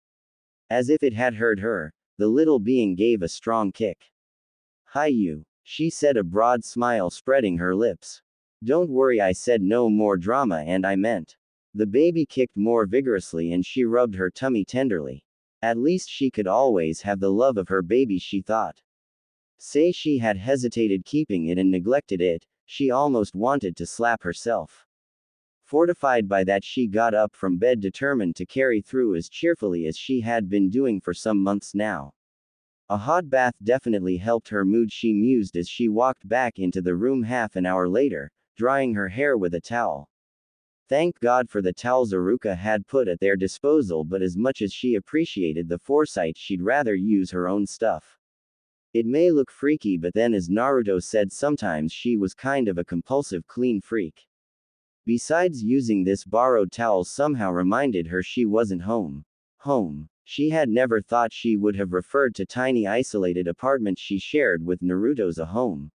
As if it had heard her, the little being gave a strong kick. Hi you, she said, a broad smile spreading her lips. Don't worry, I said no more drama, and I meant. The baby kicked more vigorously and she rubbed her tummy tenderly. At least she could always have the love of her baby, she thought. Say she had hesitated keeping it and neglected it, she almost wanted to slap herself. Fortified by that, she got up from bed determined to carry through as cheerfully as she had been doing for some months now. A hot bath definitely helped her mood, she mused as she walked back into the room half an hour later, drying her hair with a towel. Thank God for the towels Aruka had put at their disposal, but as much as she appreciated the foresight, she'd rather use her own stuff. It may look freaky, but then, as Naruto said, sometimes she was kind of a compulsive clean freak. Besides, using this borrowed towel somehow reminded her she wasn't home. Home. She had never thought she would have referred to tiny isolated apartment she shared with Naruto as a home.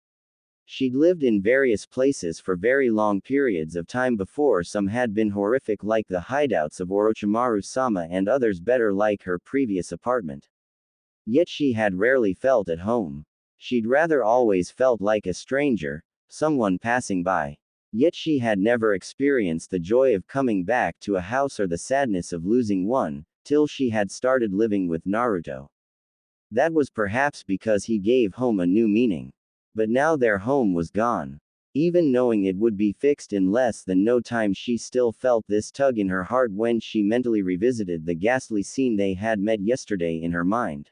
She'd lived in various places for very long periods of time before. Some had been horrific, like the hideouts of Orochimaru-sama, and others better, like her previous apartment. Yet she had rarely felt at home. She'd rather always felt like a stranger, someone passing by. Yet she had never experienced the joy of coming back to a house or the sadness of losing one, till she had started living with Naruto. That was perhaps because he gave home a new meaning. But now their home was gone. Even knowing it would be fixed in less than no time, she still felt this tug in her heart when she mentally revisited the ghastly scene they had met yesterday in her mind.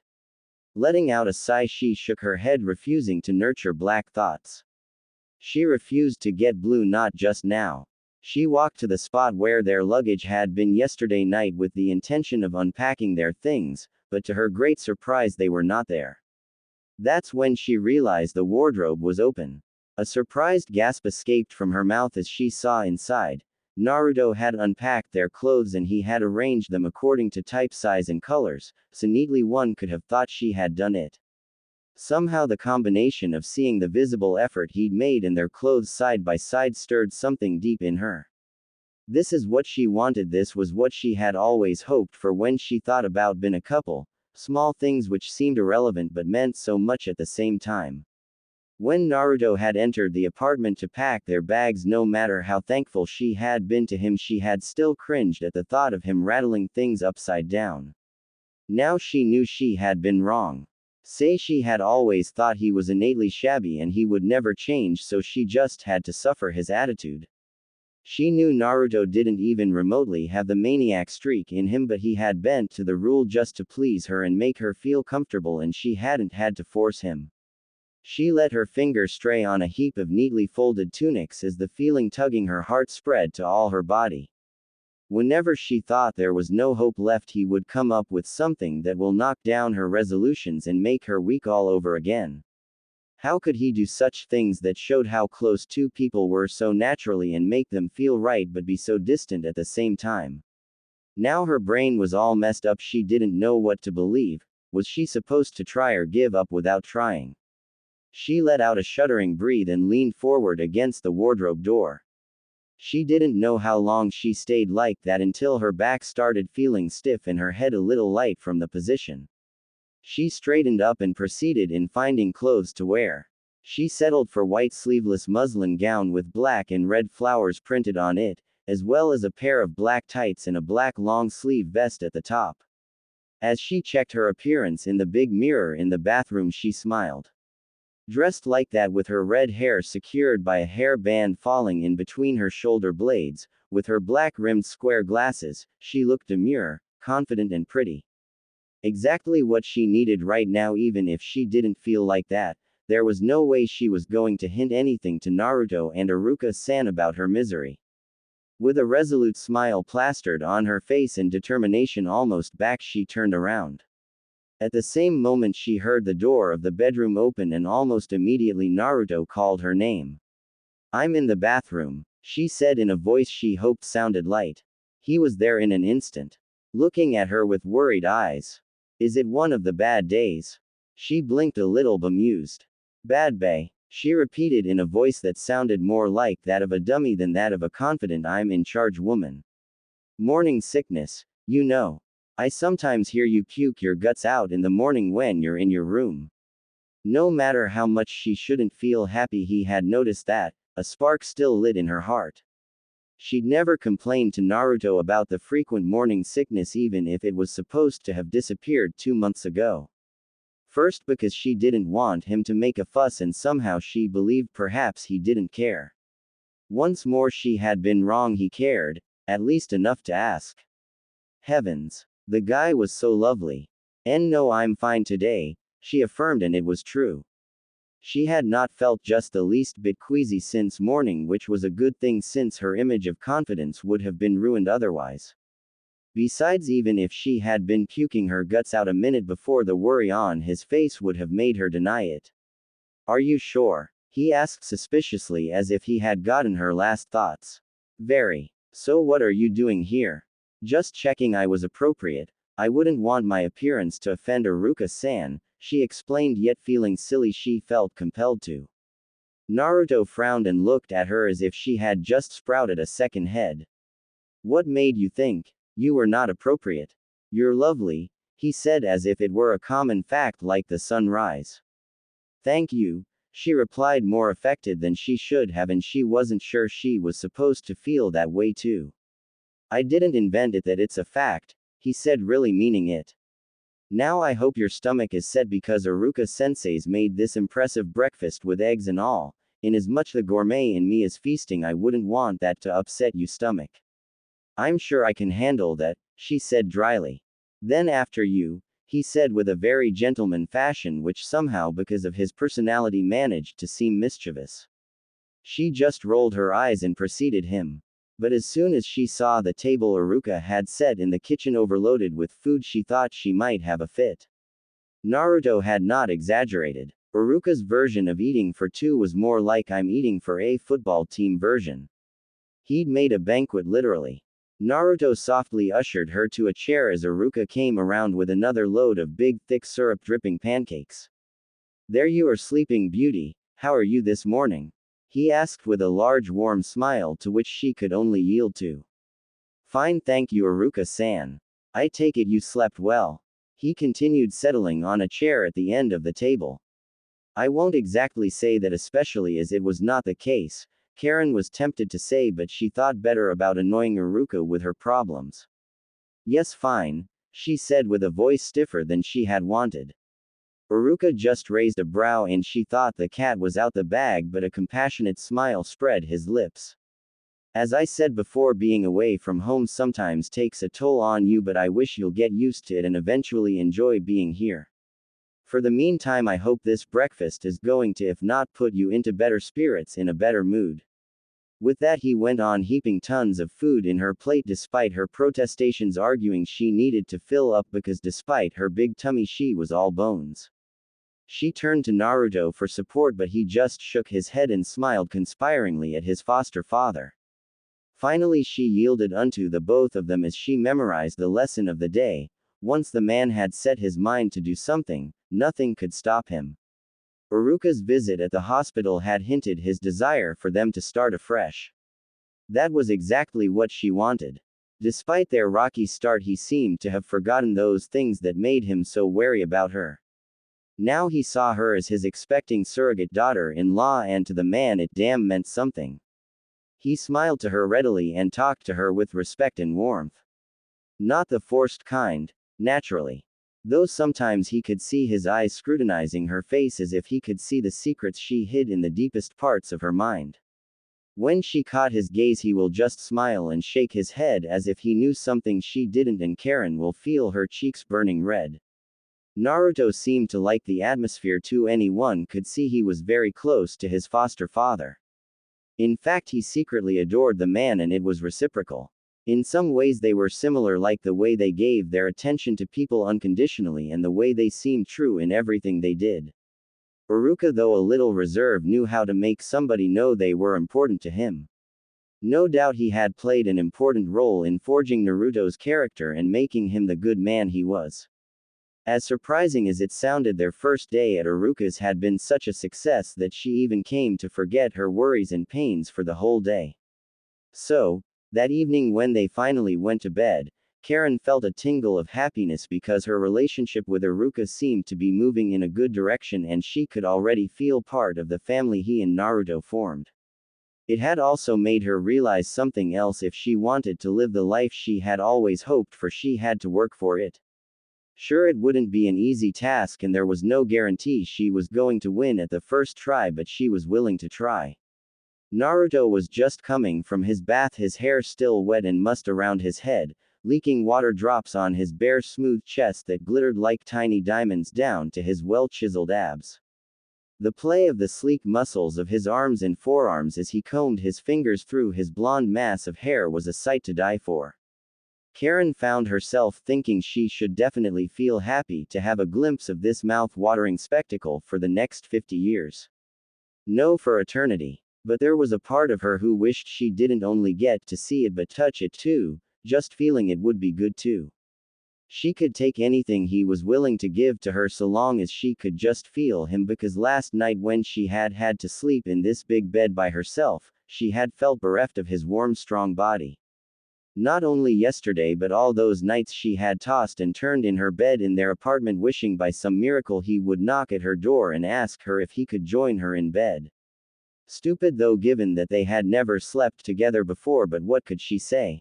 Letting out a sigh, she shook her head, refusing to nurture black thoughts. She refused to get blue, not just now. She walked to the spot where their luggage had been yesterday night with the intention of unpacking their things, but to her great surprise they were not there. That's when she realized the wardrobe was open. A surprised gasp escaped from her mouth as she saw inside. Naruto had unpacked their clothes and he had arranged them according to type, size and colors, so neatly one could have thought she had done it. Somehow the combination of seeing the visible effort he'd made and their clothes side by side stirred something deep in her. This is what she wanted. This was what she had always hoped for when she thought about being a couple. Small things which seemed irrelevant but meant so much at the same time. When Naruto had entered the apartment to pack their bags, no matter how thankful she had been to him, she had still cringed at the thought of him rattling things upside down. Now she knew she had been wrong. Say, she had always thought he was innately shabby and he would never change, so she just had to suffer his attitude. She knew Naruto didn't even remotely have the maniac streak in him, but he had bent to the rule just to please her and make her feel comfortable, and she hadn't had to force him. She let her fingers stray on a heap of neatly folded tunics as the feeling tugging her heart spread to all her body. Whenever she thought there was no hope left, he would come up with something that will knock down her resolutions and make her weak all over again. How could he do such things that showed how close two people were so naturally and make them feel right but be so distant at the same time? Now her brain was all messed up. She didn't know what to believe. Was she supposed to try or give up without trying? She let out a shuddering breath and leaned forward against the wardrobe door. She didn't know how long she stayed like that until her back started feeling stiff and her head a little light from the position. She straightened up and proceeded in finding clothes to wear. She settled for white sleeveless muslin gown with black and red flowers printed on it, as well as a pair of black tights and a black long-sleeve vest at the top. As she checked her appearance in the big mirror in the bathroom, she smiled. Dressed like that, with her red hair secured by a hair band falling in between her shoulder blades, with her black-rimmed square glasses, she looked demure, confident and pretty. Exactly what she needed right now. Even if she didn't feel like that, there was no way she was going to hint anything to Naruto and Iruka-san about her misery. With a resolute smile plastered on her face and determination almost back, she turned around. At the same moment she heard the door of the bedroom open and almost immediately Naruto called her name. "I'm in the bathroom," she said in a voice she hoped sounded light. He was there in an instant, looking at her with worried eyes. "Is it one of the bad days?" She blinked a little bemused. "Bad day," she repeated in a voice that sounded more like that of a dummy than that of a confident I'm in charge woman. "Morning sickness, you know. I sometimes hear you puke your guts out in the morning when you're in your room." No matter how much she shouldn't feel happy, he had noticed that a spark still lit in her heart. She'd never complained to Naruto about the frequent morning sickness, even if it was supposed to have disappeared 2 months ago. First, because she didn't want him to make a fuss, and somehow she believed perhaps he didn't care. Once more she had been wrong. He cared, at least enough to ask. Heavens! The guy was so lovely. "No, I'm fine today," she affirmed, and it was true. She had not felt just the least bit queasy since morning, which was a good thing since her image of confidence would have been ruined otherwise. Besides, even if she had been puking her guts out a minute before, the worry on his face would have made her deny it. "Are you sure?" he asked suspiciously, as if he had gotten her last thoughts. Very. So what are you doing here? Just checking I was appropriate. I wouldn't want my appearance to offend Iruka-san, she explained, yet feeling silly she felt compelled to. Naruto frowned and looked at her as if she had just sprouted a second head. What made you think you were not appropriate? You're lovely, he said as if it were a common fact like the sunrise. Thank you, she replied, more affected than she should have, and she wasn't sure she was supposed to feel that way too. I didn't invent it, that it's a fact, he said, really meaning it. Now I hope your stomach is set because Iruka-sensei's made this impressive breakfast with eggs and all. Inasmuch the gourmet in me is feasting, I wouldn't want that to upset you stomach. I'm sure I can handle that, she said dryly. Then after you, he said with a very gentleman fashion which somehow because of his personality managed to seem mischievous. She just rolled her eyes and preceded him. But as soon as she saw the table Iruka had set in the kitchen overloaded with food, she thought she might have a fit. Naruto had not exaggerated. Iruka's version of eating for two was more like I'm eating for a football team version. He'd made a banquet literally. Naruto softly ushered her to a chair as Iruka came around with another load of big thick syrup dripping pancakes. There you are, sleeping beauty, how are you this morning? He asked with a large warm smile to which she could only yield to. Fine, thank you, Iruka-san. I take it you slept well. He continued, settling on a chair at the end of the table. I won't exactly say that, especially as it was not the case, Karin was tempted to say, but she thought better about annoying Iruka with her problems. Yes, fine, she said with a voice stiffer than she had wanted. Iruka just raised a brow and she thought the cat was out the bag, but a compassionate smile spread his lips. As I said before, being away from home sometimes takes a toll on you, but I wish you'll get used to it and eventually enjoy being here. For the meantime, I hope this breakfast is going to, if not put you into better spirits, in a better mood. With that he went on heaping tons of food in her plate despite her protestations, arguing she needed to fill up because despite her big tummy she was all bones. She turned to Naruto for support, but he just shook his head and smiled conspiringly at his foster father. Finally she yielded unto the both of them as she memorized the lesson of the day. Once the man had set his mind to do something, nothing could stop him. Iruka's visit at the hospital had hinted his desire for them to start afresh. That was exactly what she wanted. Despite their rocky start, he seemed to have forgotten those things that made him so wary about her. Now he saw her as his expecting surrogate daughter-in-law, and to the man it damn meant something. He smiled to her readily and talked to her with respect and warmth. Not the forced kind, naturally. Though sometimes he could see his eyes scrutinizing her face as if he could see the secrets she hid in the deepest parts of her mind. When she caught his gaze he will just smile and shake his head as if he knew something she didn't, and Karin will feel her cheeks burning red. Naruto seemed to like the atmosphere too. Anyone could see he was very close to his foster father. In fact, he secretly adored the man, and it was reciprocal. In some ways they were similar, like the way they gave their attention to people unconditionally and the way they seemed true in everything they did. Iruka, though a little reserved, knew how to make somebody know they were important to him. No doubt he had played an important role in forging Naruto's character and making him the good man he was. As surprising as it sounded, their first day at Iruka's had been such a success that she even came to forget her worries and pains for the whole day. So, that evening when they finally went to bed, Karin felt a tingle of happiness because her relationship with Iruka seemed to be moving in a good direction and she could already feel part of the family he and Naruto formed. It had also made her realize something else: if she wanted to live the life she had always hoped for, she had to work for it. Sure, it wouldn't be an easy task and there was no guarantee she was going to win at the first try, but she was willing to try. Naruto was just coming from his bath, his hair still wet and mussed around his head, leaking water drops on his bare smooth chest that glittered like tiny diamonds down to his well-chiseled abs. The play of the sleek muscles of his arms and forearms as he combed his fingers through his blonde mass of hair was a sight to die for. Karin found herself thinking she should definitely feel happy to have a glimpse of this mouth-watering spectacle for the next 50 years. No, for eternity. But there was a part of her who wished she didn't only get to see it but touch it too, just feeling it would be good too. She could take anything he was willing to give to her so long as she could just feel him, because last night when she had had to sleep in this big bed by herself, she had felt bereft of his warm strong body. Not only yesterday but all those nights she had tossed and turned in her bed in their apartment, wishing by some miracle he would knock at her door and ask her if he could join her in bed. Stupid though, given that they had never slept together before, but what could she say?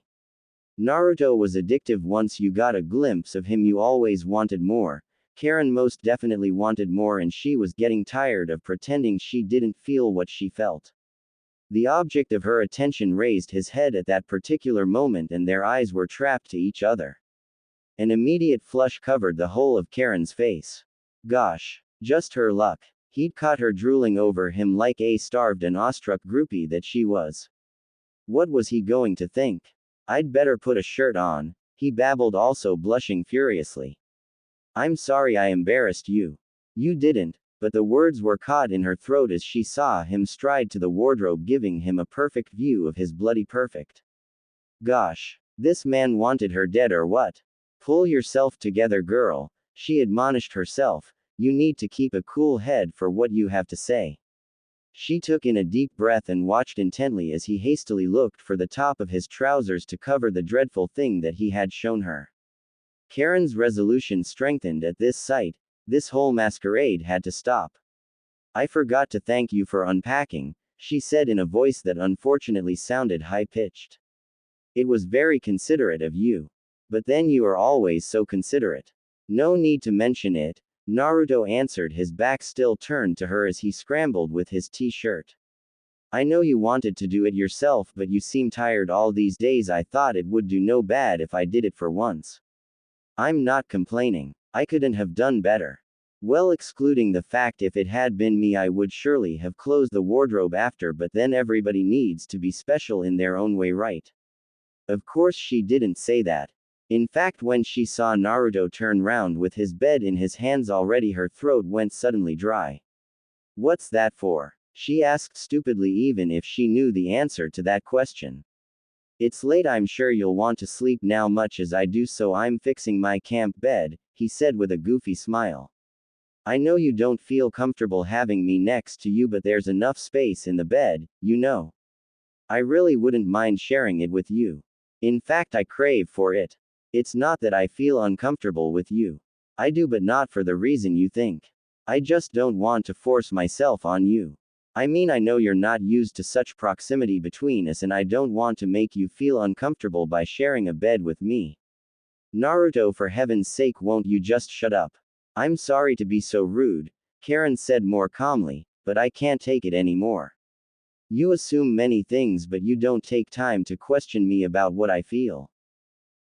Naruto was addictive. Once you got a glimpse of him you always wanted more. Karin most definitely wanted more, and she was getting tired of pretending she didn't feel what she felt. The object of her attention raised his head at that particular moment and their eyes were trapped to each other. An immediate flush covered the whole of Karin's face. Gosh. Just her luck. He'd caught her drooling over him like a starved and awestruck groupie that she was. What was he going to think? I'd better put a shirt on, he babbled, also blushing furiously. I'm sorry I embarrassed you. You didn't, but the words were caught in her throat as she saw him stride to the wardrobe, giving him a perfect view of his bloody perfect. Gosh. This man wanted her dead or what? Pull yourself together, girl, she admonished herself. You need to keep a cool head for what you have to say. She took in a deep breath and watched intently as he hastily looked for the top of his trousers to cover the dreadful thing that he had shown her. Karin's resolution strengthened at this sight. This whole masquerade had to stop. I forgot to thank you for unpacking, she said in a voice that unfortunately sounded high-pitched. It was very considerate of you. But then you are always so considerate. No need to mention it, Naruto answered, his back still turned to her as he scrambled with his t-shirt. I know you wanted to do it yourself, but you seem tired all these days. I thought it would do no bad if I did it for once. I'm not complaining. I couldn't have done better. Well, excluding the fact if it had been me I would surely have closed the wardrobe after, but then everybody needs to be special in their own way, right? Of course she didn't say that. In fact, when she saw Naruto turn round with his bed in his hands already, her throat went suddenly dry. What's that for? She asked stupidly, even if she knew the answer to that question. It's late, I'm sure you'll want to sleep now much as I do, so I'm fixing my camp bed, he said with a goofy smile. I know you don't feel comfortable having me next to you, but there's enough space in the bed, you know. I really wouldn't mind sharing it with you. In fact, I crave for it. It's not that I feel uncomfortable with you. I do, but not for the reason you think. I just don't want to force myself on you. I mean, I know you're not used to such proximity between us, and I don't want to make you feel uncomfortable by sharing a bed with me. Naruto, for heaven's sake, won't you just shut up? I'm sorry to be so rude, Karin said more calmly, but I can't take it anymore. You assume many things, but you don't take time to question me about what I feel.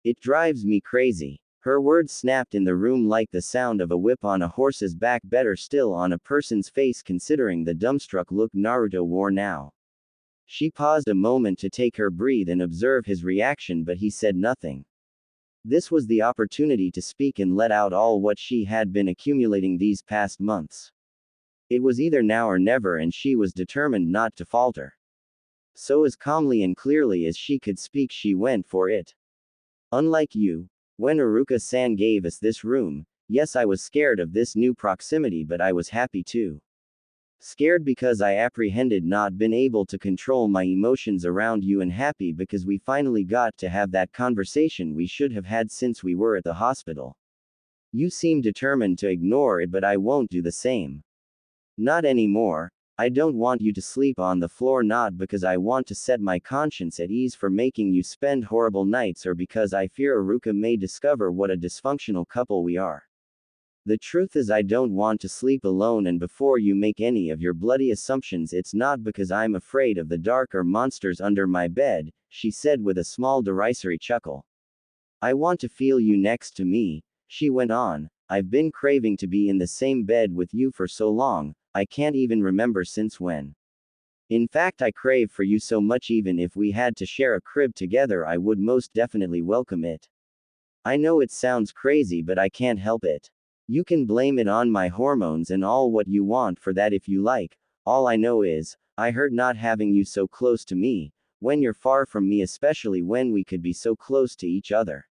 It drives me crazy. Her words snapped in the room like the sound of a whip on a horse's back, better still on a person's face, considering the dumbstruck look Naruto wore now. She paused a moment to take her breath and observe his reaction, but he said nothing. This was the opportunity to speak and let out all what she had been accumulating these past months. It was either now or never, and she was determined not to falter. So as calmly and clearly as she could speak, she went for it. Unlike you, when Iruka-san gave us this room, yes, I was scared of this new proximity, but I was happy too. Scared because I apprehended not been able to control my emotions around you, and happy because we finally got to have that conversation we should have had since we were at the hospital. You seem determined to ignore it, but I won't do the same. Not anymore. I don't want you to sleep on the floor, not because I want to set my conscience at ease for making you spend horrible nights, or because I fear Iruka may discover what a dysfunctional couple we are. The truth is, I don't want to sleep alone, and before you make any of your bloody assumptions, it's not because I'm afraid of the dark or monsters under my bed, she said with a small derisory chuckle. I want to feel you next to me, she went on. I've been craving to be in the same bed with you for so long, I can't even remember since when. In fact, I crave for you so much, even if we had to share a crib together, I would most definitely welcome it. I know it sounds crazy, but I can't help it. You can blame it on my hormones and all what you want for that if you like. All I know is, I hurt not having you so close to me, when you're far from me, especially when we could be so close to each other.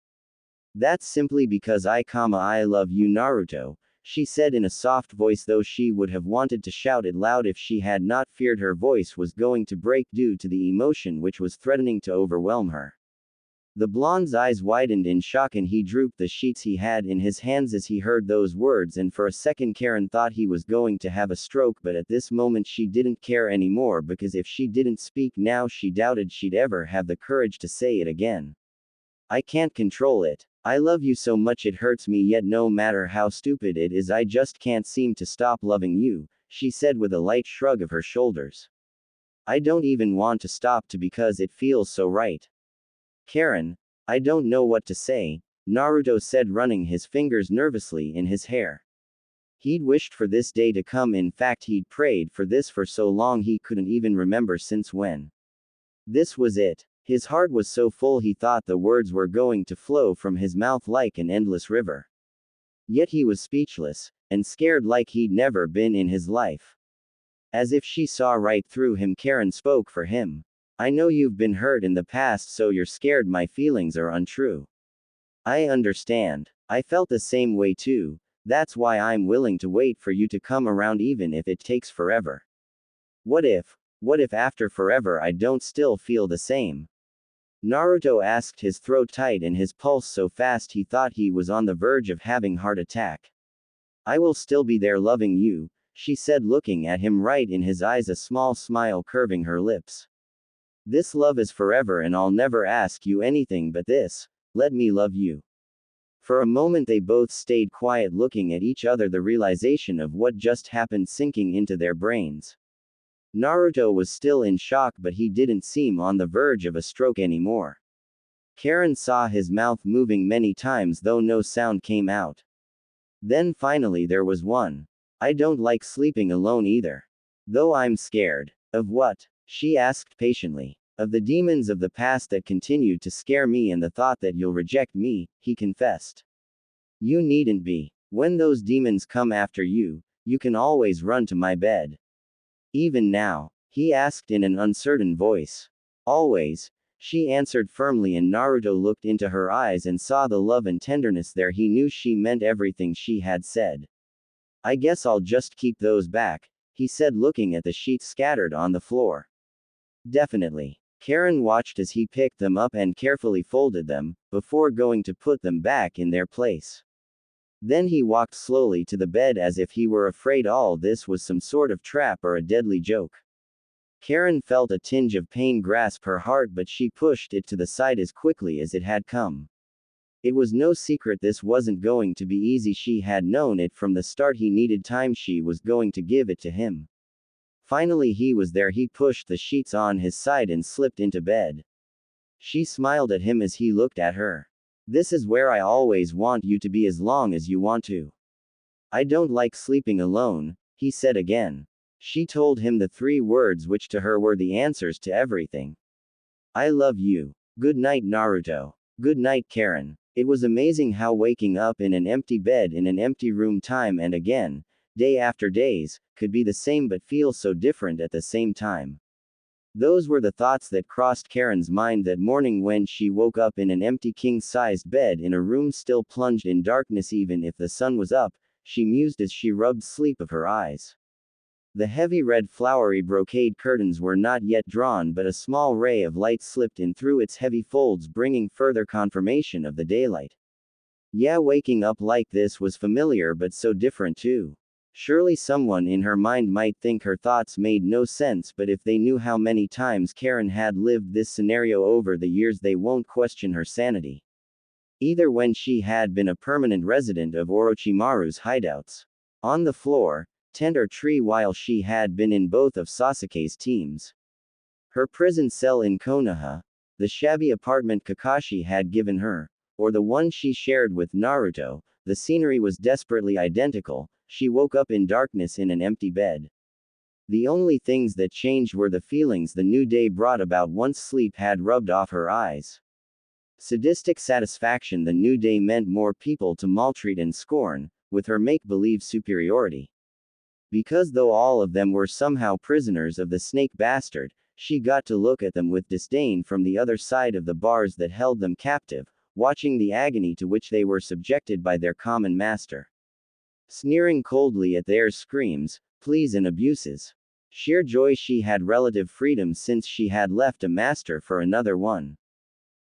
That's simply because I love you, Naruto, she said in a soft voice, though she would have wanted to shout it loud if she had not feared her voice was going to break due to the emotion which was threatening to overwhelm her. The blonde's eyes widened in shock and he drooped the sheets he had in his hands as he heard those words, and for a second Karin thought he was going to have a stroke, but at this moment she didn't care anymore, because if she didn't speak now she doubted she'd ever have the courage to say it again. I can't control it. I love you so much it hurts me, yet no matter how stupid it is I just can't seem to stop loving you, she said with a light shrug of her shoulders. I don't even want to stop because it feels so right. Karin, I don't know what to say, Naruto said, running his fingers nervously in his hair. He'd wished for this day to come, in fact he'd prayed for this for so long he couldn't even remember since when. This was it. His heart was so full he thought the words were going to flow from his mouth like an endless river. Yet he was speechless, and scared like he'd never been in his life. As if she saw right through him, Karin spoke for him. I know you've been hurt in the past, so you're scared my feelings are untrue. I understand. I felt the same way too, that's why I'm willing to wait for you to come around even if it takes forever. What if after forever I don't still feel the same? Naruto asked, his throat tight and his pulse so fast he thought he was on the verge of having heart attack. I will still be there loving you, she said, looking at him right in his eyes, a small smile curving her lips. This love is forever and I'll never ask you anything but this, let me love you. For a moment they both stayed quiet, looking at each other, the realization of what just happened sinking into their brains. Naruto was still in shock, but he didn't seem on the verge of a stroke anymore. Karin saw his mouth moving many times though no sound came out. Then finally there was one. I don't like sleeping alone either. Though I'm scared. Of what? She asked patiently. Of the demons of the past that continued to scare me and the thought that you'll reject me, he confessed. You needn't be. When those demons come after you, you can always run to my bed. Even now? He asked in an uncertain voice. Always, she answered firmly, and Naruto looked into her eyes and saw the love and tenderness there. He knew she meant everything she had said. I guess I'll just keep those back, he said, looking at the sheets scattered on the floor. Definitely. Karin watched as he picked them up and carefully folded them, before going to put them back in their place. Then he walked slowly to the bed as if he were afraid all this was some sort of trap or a deadly joke. Karin felt a tinge of pain grasp her heart, but she pushed it to the side as quickly as it had come. It was no secret this wasn't going to be easy. She had known it from the start. He needed time. She was going to give it to him. Finally he was there. He pushed the sheets on his side and slipped into bed. She smiled at him as he looked at her. This is where I always want you to be as long as you want to. I don't like sleeping alone, he said again. She told him the 3 words which to her were the answers to everything. I love you. Good night, Naruto. Good night, Karin. It was amazing how waking up in an empty bed in an empty room time and again, day after days, could be the same but feel so different at the same time. Those were the thoughts that crossed Karin's mind that morning when she woke up in an empty king-sized bed in a room still plunged in darkness. Even if the sun was up, she mused as she rubbed sleep of her eyes. The heavy red flowery brocade curtains were not yet drawn, but a small ray of light slipped in through its heavy folds, bringing further confirmation of the daylight. Yeah, waking up like this was familiar but so different too. Surely someone in her mind might think her thoughts made no sense, but if they knew how many times Karin had lived this scenario over the years, they won't question her sanity. Either when she had been a permanent resident of Orochimaru's hideouts, on the floor, tent or tree while she had been in both of Sasuke's teams, her prison cell in Konoha, the shabby apartment Kakashi had given her, or the one she shared with Naruto, the scenery was desperately identical. She woke up in darkness in an empty bed. The only things that changed were the feelings the new day brought about once sleep had rubbed off her eyes. Sadistic satisfaction. The new day meant more people to maltreat and scorn, with her make-believe superiority. Because though all of them were somehow prisoners of the snake bastard, she got to look at them with disdain from the other side of the bars that held them captive, watching the agony to which they were subjected by their common master. Sneering coldly at their screams, pleas and abuses. Sheer joy she had relative freedom since she had left a master for another one.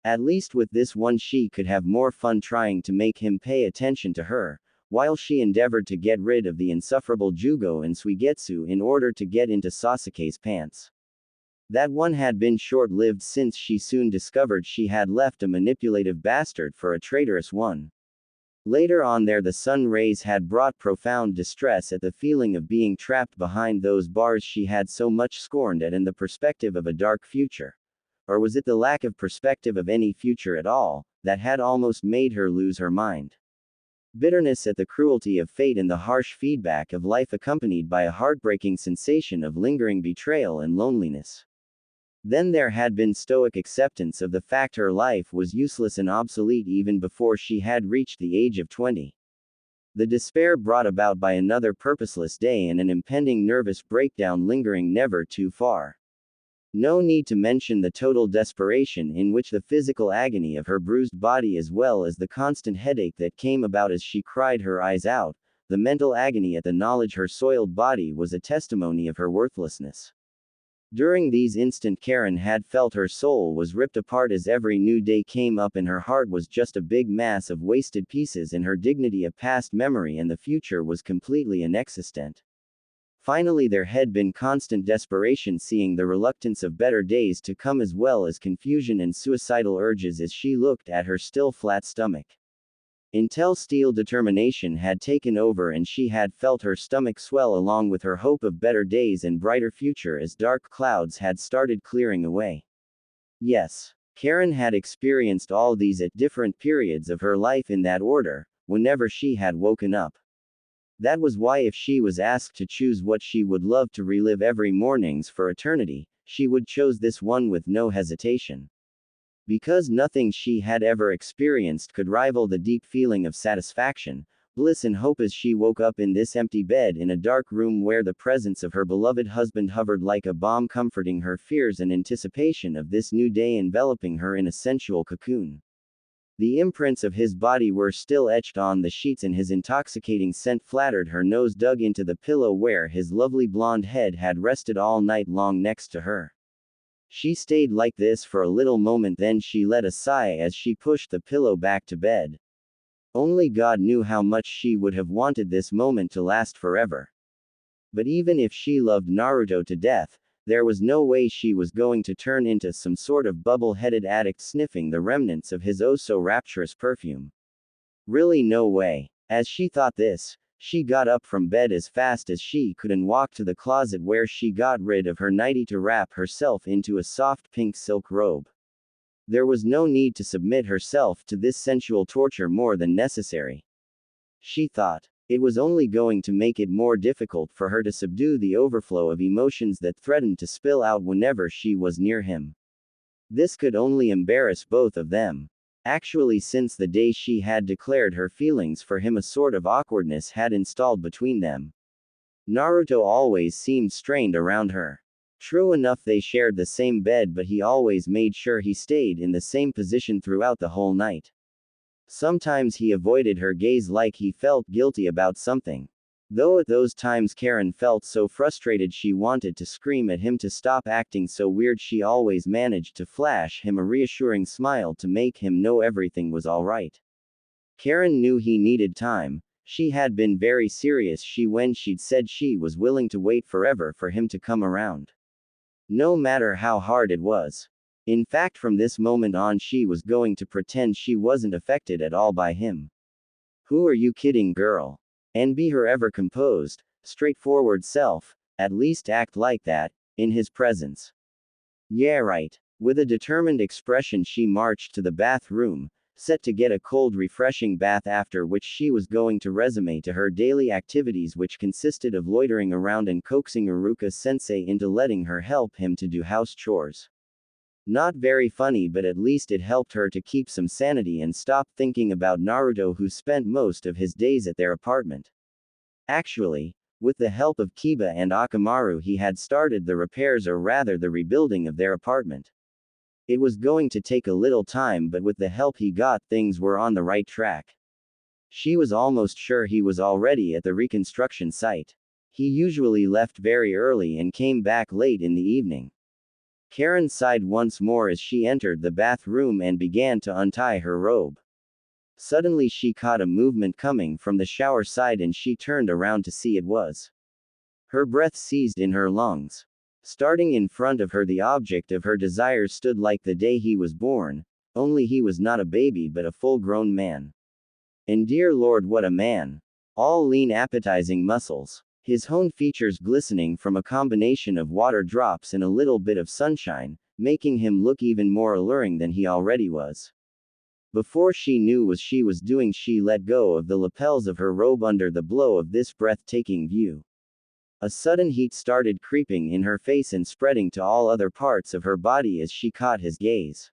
At least with this one she could have more fun trying to make him pay attention to her, while she endeavored to get rid of the insufferable Jugo and Suigetsu in order to get into Sasuke's pants. That one had been short-lived since she soon discovered she had left a manipulative bastard for a traitorous one. Later on there the sun rays had brought profound distress at the feeling of being trapped behind those bars she had so much scorned at and the perspective of a dark future. Or was it the lack of perspective of any future at all, that had almost made her lose her mind? Bitterness at the cruelty of fate and the harsh feedback of life accompanied by a heartbreaking sensation of lingering betrayal and loneliness. Then there had been stoic acceptance of the fact her life was useless and obsolete even before she had reached the age of 20. The despair brought about by another purposeless day and an impending nervous breakdown lingering never too far. No need to mention the total desperation in which the physical agony of her bruised body as well as the constant headache that came about as she cried her eyes out, the mental agony at the knowledge her soiled body was a testimony of her worthlessness. During these instants Karin had felt her soul was ripped apart as every new day came up and her heart was just a big mass of wasted pieces and her dignity a past memory and the future was completely inexistent. Finally there had been constant desperation seeing the reluctance of better days to come as well as confusion and suicidal urges as she looked at her still flat stomach. Until steel determination had taken over and she had felt her stomach swell along with her hope of better days and brighter future as dark clouds had started clearing away. Yes, Karin had experienced all these at different periods of her life in that order, whenever she had woken up. That was why if she was asked to choose what she would love to relive every mornings for eternity, she would choose this one with no hesitation. Because nothing she had ever experienced could rival the deep feeling of satisfaction, bliss and hope as she woke up in this empty bed in a dark room where the presence of her beloved husband hovered like a balm comforting her fears and anticipation of this new day enveloping her in a sensual cocoon. The imprints of his body were still etched on the sheets and his intoxicating scent flattered her nose dug into the pillow where his lovely blonde head had rested all night long next to her. She stayed like this for a little moment then she let a sigh as she pushed the pillow back to bed. Only God knew how much she would have wanted this moment to last forever. But even if she loved Naruto to death, there was no way she was going to turn into some sort of bubble-headed addict sniffing the remnants of his oh-so-rapturous perfume. Really no way. As she thought this, she got up from bed as fast as she could and walked to the closet where she got rid of her nightie to wrap herself into a soft pink silk robe. There was no need to submit herself to this sensual torture more than necessary. She thought. It was only going to make it more difficult for her to subdue the overflow of emotions that threatened to spill out whenever she was near him. This could only embarrass both of them. Actually, since the day she had declared her feelings for him, a sort of awkwardness had installed between them. Naruto always seemed strained around her. True enough, they shared the same bed, but he always made sure he stayed in the same position throughout the whole night. Sometimes he avoided her gaze like he felt guilty about something. Though at those times Karin felt so frustrated she wanted to scream at him to stop acting so weird, she always managed to flash him a reassuring smile to make him know everything was alright. Karin knew he needed time. She had been very serious when she'd said she was willing to wait forever for him to come around. No matter how hard it was. In fact, from this moment on she was going to pretend she wasn't affected at all by him. Who are you kidding, girl? And be her ever composed, straightforward self, at least act like that, in his presence. Yeah, right. With a determined expression she marched to the bathroom, set to get a cold refreshing bath after which she was going to resume to her daily activities, which consisted of loitering around and coaxing Iruka-sensei into letting her help him to do house chores. Not very funny, but at least it helped her to keep some sanity and stop thinking about Naruto, who spent most of his days at their apartment. Actually, With the help of Kiba and Akamaru, he had started the repairs, or rather the rebuilding of their apartment. It was going to take a little time, but with the help he got, things were on the right track. She was almost sure he was already at the reconstruction site. He usually left very early and came back late in the evening. Karin sighed once more as she entered the bathroom and began to untie her robe. Suddenly she caught a movement coming from the shower side and she turned around to see it was. Her breath seized in her lungs. Starting in front of her, the object of her desires stood like the day he was born, only he was not a baby but a full-grown man. And dear Lord, what a man! All lean, appetizing muscles. His honed features glistening from a combination of water drops and a little bit of sunshine, making him look even more alluring than he already was. Before she knew what she was doing, she let go of the lapels of her robe under the blow of this breathtaking view. A sudden heat started creeping in her face and spreading to all other parts of her body as she caught his gaze.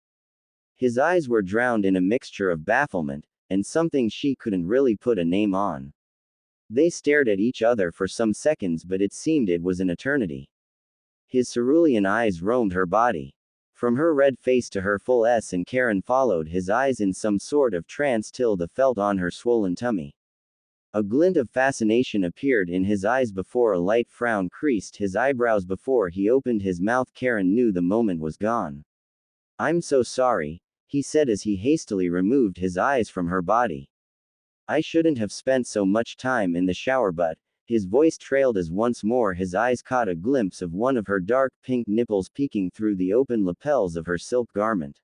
His eyes were drowned in a mixture of bafflement, and something she couldn't really put a name on. They stared at each other for some seconds, but it seemed it was an eternity. His cerulean eyes roamed her body. From her red face to her full S, and Karin followed his eyes in some sort of trance till the felt on her swollen tummy. A glint of fascination appeared in his eyes before a light frown creased his eyebrows before he opened his mouth. Karin knew the moment was gone. "I'm so sorry," he said as he hastily removed his eyes from her body. "I shouldn't have spent so much time in the shower, but," his voice trailed as once more his eyes caught a glimpse of one of her dark pink nipples peeking through the open lapels of her silk garment.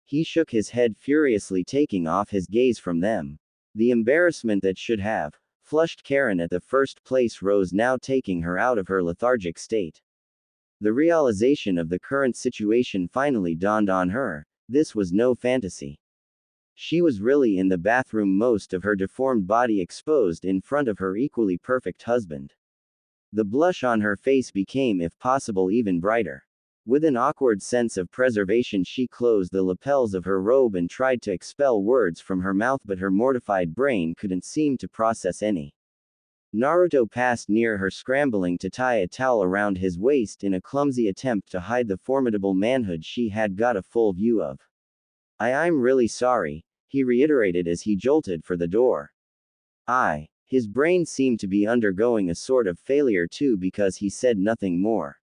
He shook his head furiously, taking off his gaze from them. The embarrassment that should have flushed Karin at the first place rose now, taking her out of her lethargic state. The realization of the current situation finally dawned on her. This was no fantasy. She was really in the bathroom, most of her deformed body exposed in front of her equally perfect husband. The blush on her face became, if possible, even brighter. With an awkward sense of preservation, she closed the lapels of her robe and tried to expel words from her mouth, but her mortified brain couldn't seem to process any. Naruto passed near her, scrambling to tie a towel around his waist in a clumsy attempt to hide the formidable manhood she had got a full view of. I'm really sorry," he reiterated as he jolted for the door. His brain seemed to be undergoing a sort of failure too, because he said nothing more.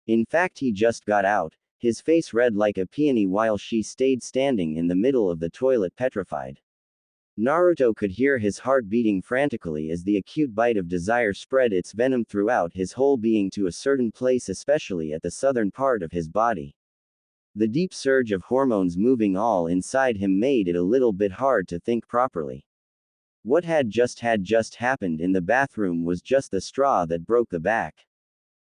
In fact, he just got out, his face red like a peony, while she stayed standing in the middle of the toilet, petrified. Naruto could hear his heart beating frantically as the acute bite of desire spread its venom throughout his whole being to a certain place, especially at the southern part of his body. The deep surge of hormones moving all inside him made it a little bit hard to think properly. What had just happened in the bathroom was just the straw that broke the back.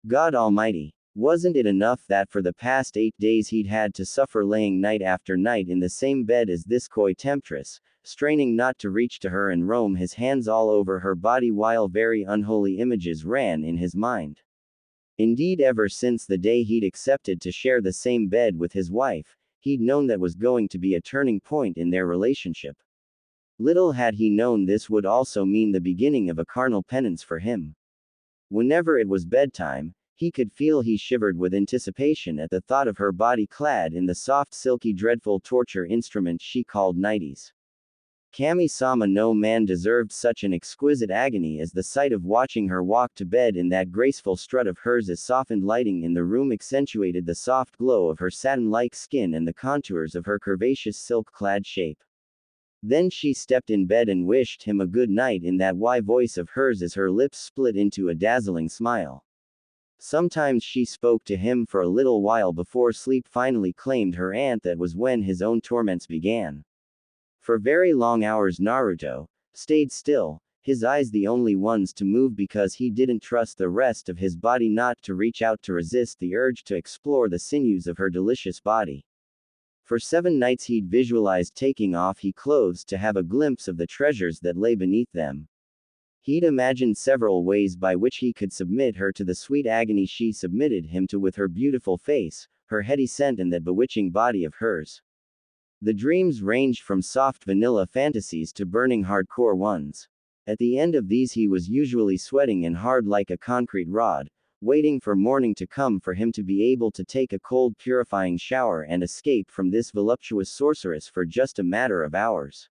God Almighty. Wasn't it enough that for the past 8 days he'd had to suffer laying night after night in the same bed as this coy temptress, straining not to reach to her and roam his hands all over her body while very unholy images ran in his mind? Indeed, ever since the day he'd accepted to share the same bed with his wife, he'd known that was going to be a turning point in their relationship. Little had he known this would also mean the beginning of a carnal penance for him. Whenever it was bedtime, he could feel he shivered with anticipation at the thought of her body clad in the soft, silky, dreadful torture instrument she called nighties. Kami-sama, no man deserved such an exquisite agony as the sight of watching her walk to bed in that graceful strut of hers, as softened lighting in the room accentuated the soft glow of her satin-like skin and the contours of her curvaceous silk-clad shape. Then she stepped in bed and wished him a good night in that why voice of hers as her lips split into a dazzling smile. Sometimes she spoke to him for a little while before sleep finally claimed her, and that was when his own torments began. For very long hours Naruto stayed still, his eyes the only ones to move, because he didn't trust the rest of his body not to reach out to resist the urge to explore the sinews of her delicious body. For 7 nights he'd visualized taking off his clothes to have a glimpse of the treasures that lay beneath them. He'd imagined several ways by which he could submit her to the sweet agony she submitted him to with her beautiful face, her heady scent, and that bewitching body of hers. The dreams ranged from soft vanilla fantasies to burning hardcore ones. At the end of these he was usually sweating and hard like a concrete rod, waiting for morning to come for him to be able to take a cold purifying shower and escape from this voluptuous sorceress for just a matter of hours.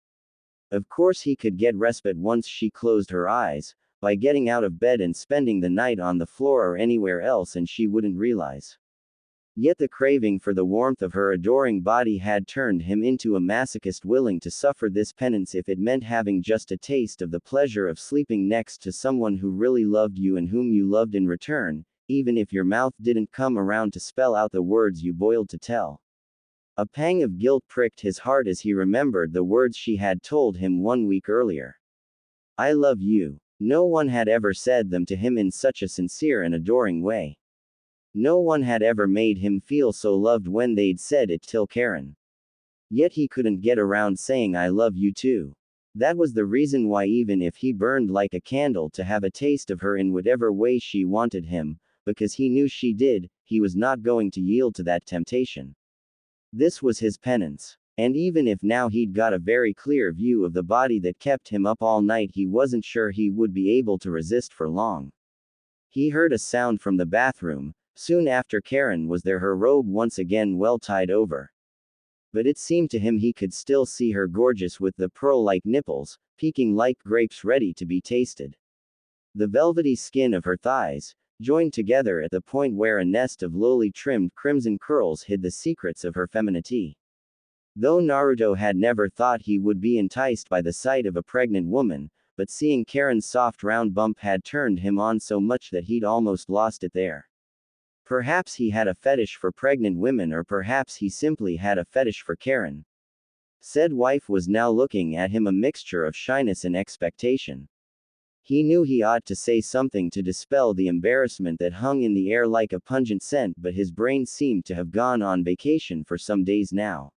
Of course he could get respite once she closed her eyes, by getting out of bed and spending the night on the floor or anywhere else, and she wouldn't realize. Yet the craving for the warmth of her adoring body had turned him into a masochist willing to suffer this penance if it meant having just a taste of the pleasure of sleeping next to someone who really loved you and whom you loved in return, even if your mouth didn't come around to spell out the words you boiled to tell. A pang of guilt pricked his heart as he remembered the words she had told him 1 week earlier. I love you. No one had ever said them to him in such a sincere and adoring way. No one had ever made him feel so loved when they'd said it till Karin. Yet he couldn't get around saying I love you too. That was the reason why even if he burned like a candle to have a taste of her in whatever way she wanted him, because he knew she did, he was not going to yield to that temptation. This was his penance. And even if now he'd got a very clear view of the body that kept him up all night, he wasn't sure he would be able to resist for long. He heard a sound from the bathroom. Soon after Karin was there, her robe once again well tied over. But it seemed to him he could still see her gorgeous with the pearl-like nipples, peeking like grapes ready to be tasted. The velvety skin of her thighs, joined together at the point where a nest of lowly trimmed crimson curls hid the secrets of her femininity. Though Naruto had never thought he would be enticed by the sight of a pregnant woman, but seeing Karin's soft round bump had turned him on so much that he'd almost lost it there. Perhaps he had a fetish for pregnant women, or perhaps he simply had a fetish for Karin. Said wife was now looking at him, a mixture of shyness and expectation. He knew he ought to say something to dispel the embarrassment that hung in the air like a pungent scent, but his brain seemed to have gone on vacation for some days now.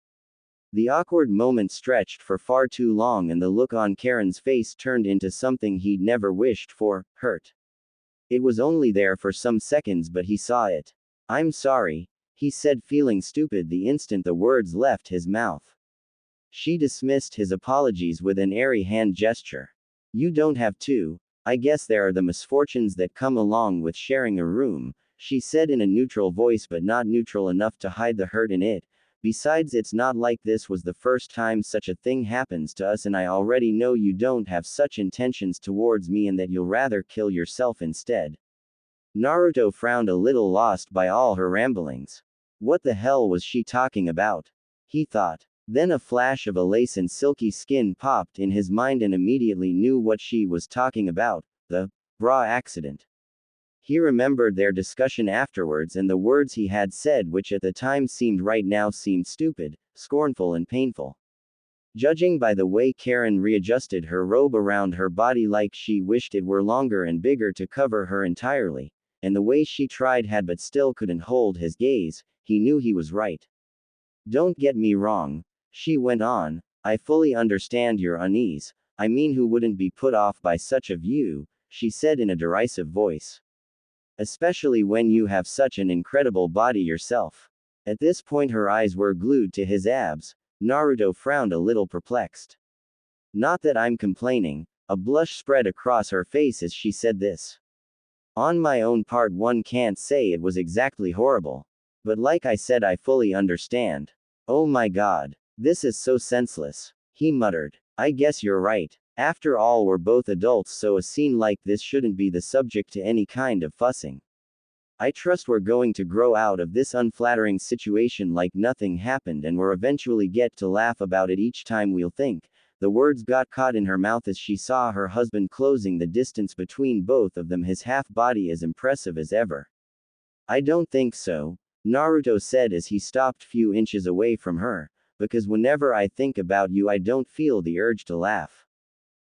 The awkward moment stretched for far too long, and the look on Karin's face turned into something he'd never wished for, hurt. It was only there for some seconds, but he saw it. I'm sorry, he said, feeling stupid the instant the words left his mouth. She dismissed his apologies with an airy hand gesture. You don't have to. I guess there are the misfortunes that come along with sharing a room, she said in a neutral voice, but not neutral enough to hide the hurt in it. Besides, it's not like this was the first time such a thing happens to us, and I already know you don't have such intentions towards me and that you'll rather kill yourself instead. Naruto frowned a little, lost by all her ramblings. What the hell was she talking about? He thought. Then a flash of a lace and silky skin popped in his mind and immediately knew what she was talking about, the bra accident. He remembered their discussion afterwards and the words he had said, which at the time seemed right, now seemed stupid, scornful and painful. Judging by the way Karin readjusted her robe around her body like she wished it were longer and bigger to cover her entirely, and the way she tried had but still couldn't hold his gaze, he knew he was right. Don't get me wrong, she went on, I fully understand your unease. I mean, who wouldn't be put off by such a view, she said in a derisive voice. Especially when you have such an incredible body yourself. At this point her eyes were glued to his abs. Naruto frowned, a little perplexed. Not that I'm complaining. A blush spread across her face as she said this. On my own part, one can't say it was exactly horrible. But like I said, I fully understand. Oh my god. This is so senseless. He muttered. I guess you're right. After all, we're both adults, so a scene like this shouldn't be the subject to any kind of fussing. I trust we're going to grow out of this unflattering situation like nothing happened, and we'll eventually get to laugh about it each time we'll think. The words got caught in her mouth as she saw her husband closing the distance between both of them, his half body as impressive as ever. I don't think so, Naruto said as he stopped few inches away from her, because whenever I think about you I don't feel the urge to laugh.